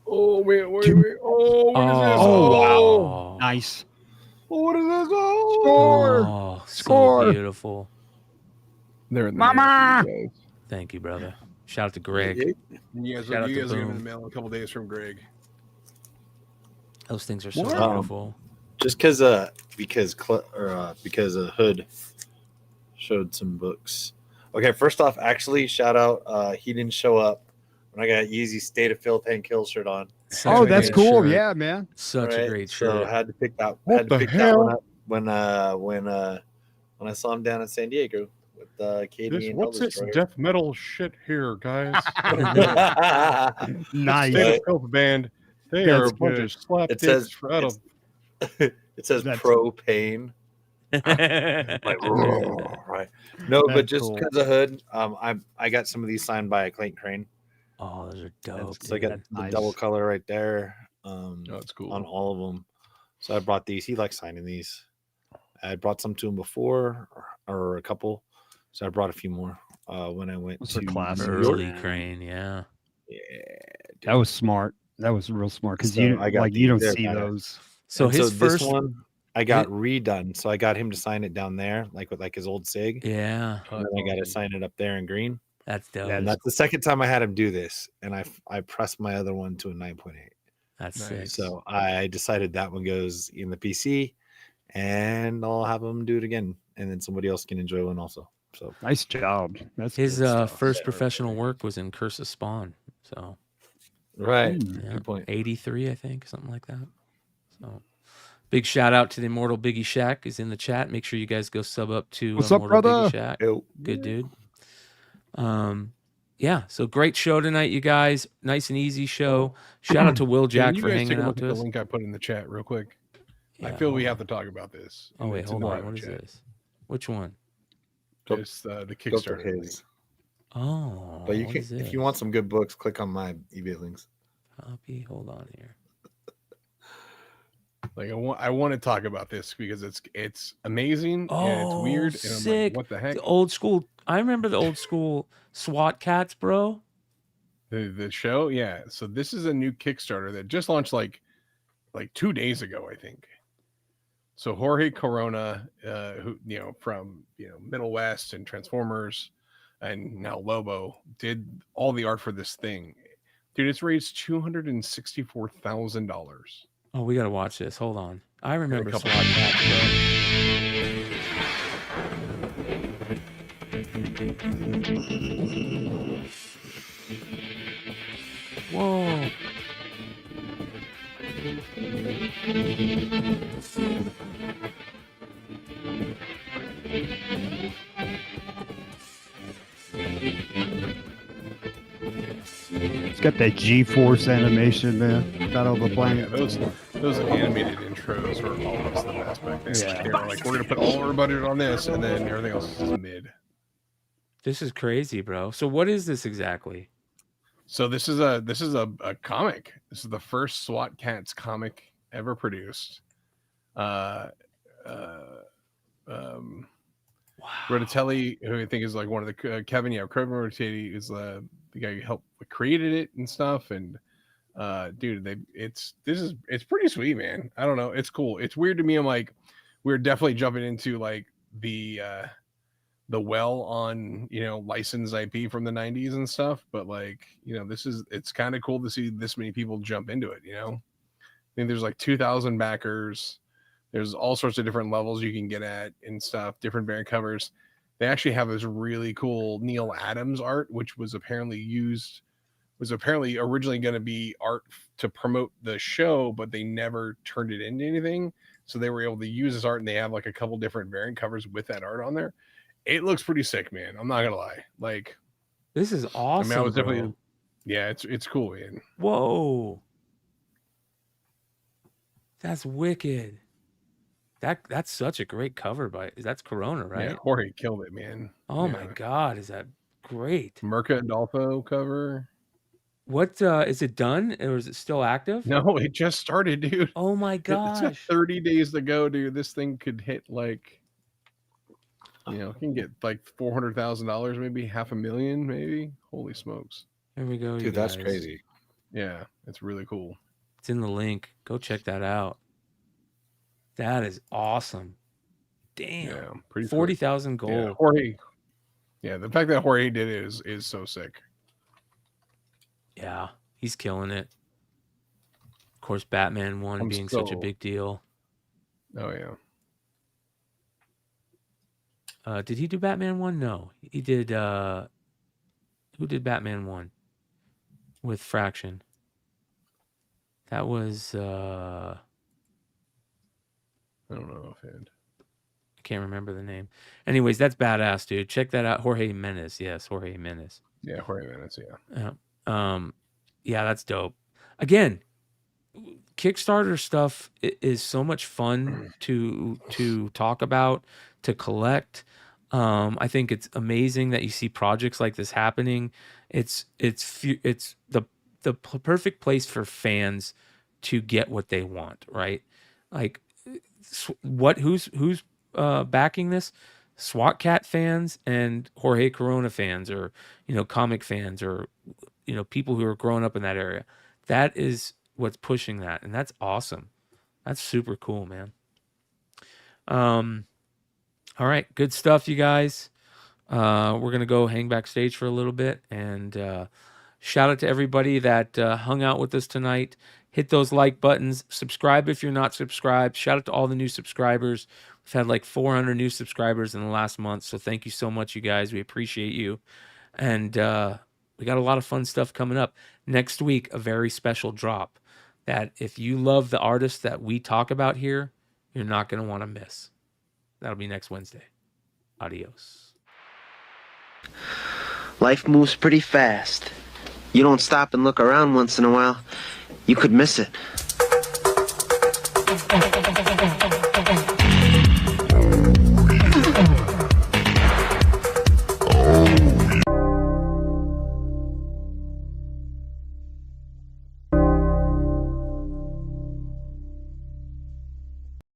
Oh, wait. Oh, what is this? Oh wow, nice. What is this? Oh, Score. so beautiful. They're in the Mama! mail, Thank you, brother. Shout out to Greg. you guys. Shout out You to guys are Boom. in the mail in a couple days from Greg. Those things are so Wow. beautiful. Just because Hood showed some books. Okay, first off, actually, shout out. He didn't show up when I got Yeezy's State of Filth and Kill shirt on. Such Oh, a that's great cool. shirt. Yeah, man. Such a Right? great So shirt. had to pick that. What had to the pick hell? that one up when I saw him down in San Diego with Katie and What's this Destroyer. death metal shit here, guys? Nice. State of Filth band. They That's are a bunch good. of slap It dicks says out of. it says That's- propane. Like, right. No, but That's just cool. because of Hood, I got some of these signed by Clayton Crane. Oh, those are dope. So I got That's the nice. double color right there. Oh, it's cool. On all of them. So I brought these. He likes signing these. I brought some to him before, or a couple. So I brought a few more when I went Those are to classic. New York. Early Crane, yeah. Yeah, That was smart. That was real smart because So you I got like you these. don't They're see badass. those. So And his this first one I got redone. So I got him to sign it down there, like with like his old SIG. Yeah, And then I got to sign it up there in green. that's dope. And that's the second time I had him do this. And I pressed my other one to a 9.8. That's Nice. sick. So I decided that one goes in the PC, and I'll have him do it again, and then somebody else can enjoy one also. So Nice job. That's His good stuff. first professional work was in Curse of Spawn. So right, Mm. yeah, good point. 83, I think, something like that. So big shout out to the Immortal Biggie Shack is in the chat. Make sure you guys go sub up to What's up, Immortal brother? Biggie Shack. Yo. Good dude. Yeah, so great show tonight, you guys. Nice and easy show. Shout out to Will Can Jack you for guys hanging take a out look at to the us. link I put in the chat real quick? I Yeah, feel hold we have on. to talk about this. Oh wait, It's hold in the on. private What is chat. this? Which one? It's the Go for Kickstarter. link. his. Oh, But you what can, is if this? you want some good books, click on my eBay links. Copy. Hold on here. Like I want to talk about this because it's amazing and it's Oh, weird and sick. I'm like, what the heck? The old school. I remember the old school SWAT cats, bro. The show, yeah. So this is a new Kickstarter that just launched like 2 days ago, I think. So Jorge Corona, who from Middle West and Transformers, and now Lobo, did all the art for this thing. Dude, it's raised $264,000. Oh, we gotta watch this. Hold on. I remember couple- SWAT cats, bro. Whoa. It's got that G-force animation, man. Battle of the Yeah, Planet. those animated intros were always the best back then. Yeah. They were like, we're gonna put all our budget on this, and then everything else is just mid. This is crazy, bro. So what is this exactly? So this is a comic. This is the first SWAT Cats comic ever produced. Rottatelli, who I think is like one of the Kevin Rottatelli is the guy who helped created it and stuff. And dude, it's pretty sweet, man. I don't know, it's cool. It's weird to me. I'm like, we're definitely jumping into like the well on licensed IP from the 90s and stuff, but like it's kind of cool to see this many people jump into it. I think there's like 2,000 backers. There's all sorts of different levels you can get at and stuff, different variant covers. They actually have this really cool Neil Adams art, which was apparently originally going to be art to promote the show, but they never turned it into anything. So they were able to use this art, and they have like a couple different variant covers with that art on there. It looks pretty sick, man. I'm not gonna lie. Like, This is awesome. I was bro. definitely, yeah, it's cool, man. Whoa. That's wicked. That's such a great cover that's Corona, right? Yeah, Jorge killed it, man. Oh Yeah. my God, is that great? Mirka Adolfo cover. What is it done or is it still active? No, it just started, dude. Oh my It's got gosh. 30 days to go, dude. This thing could hit like, it can get like $400,000, maybe $500,000, maybe. Holy smokes. Here we go. you Dude, that's guys. crazy. Yeah, it's really cool. It's in the link. Go check that out. That is awesome. Damn. Yeah, pretty 40,000 cool. gold. Yeah, Jorge. Yeah, the fact that Jorge did it is so sick. Yeah, he's killing it. Of course, Batman 1 I'm being such a so- big deal. Oh yeah. Did he do Batman 1? No. He did who did Batman 1 with Fraction? That was I don't know offhand. I can't remember the name. Anyways, that's badass, dude. Check that out. Jorge Jimenez. Yes, Jorge Jimenez. Yeah, 40 minutes. Yeah. Yeah, that's dope. Again, Kickstarter stuff is so much fun to talk about, to collect. I think it's amazing that you see projects like this happening. It's the perfect place for fans to get what they want, right? Like, who's backing this? SWAT Cat fans and Jorge Corona fans, or comic fans, or people who are growing up in that area. That is what's pushing that, and that's awesome. That's super cool, man. All right, good stuff, you guys. We're gonna go hang backstage for a little bit, and shout out to everybody that hung out with us tonight. Hit those like buttons. Subscribe if you're not subscribed. Shout out to all the new subscribers. We've had like 400 new subscribers in the last month, so thank you so much, you guys. We appreciate you, and we got a lot of fun stuff coming up. Next week, a very special drop that if you love the artists that we talk about here, you're not going to want to miss. That'll be next Wednesday. Adios. Life moves pretty fast. You don't stop and look around once in a while, you could miss it.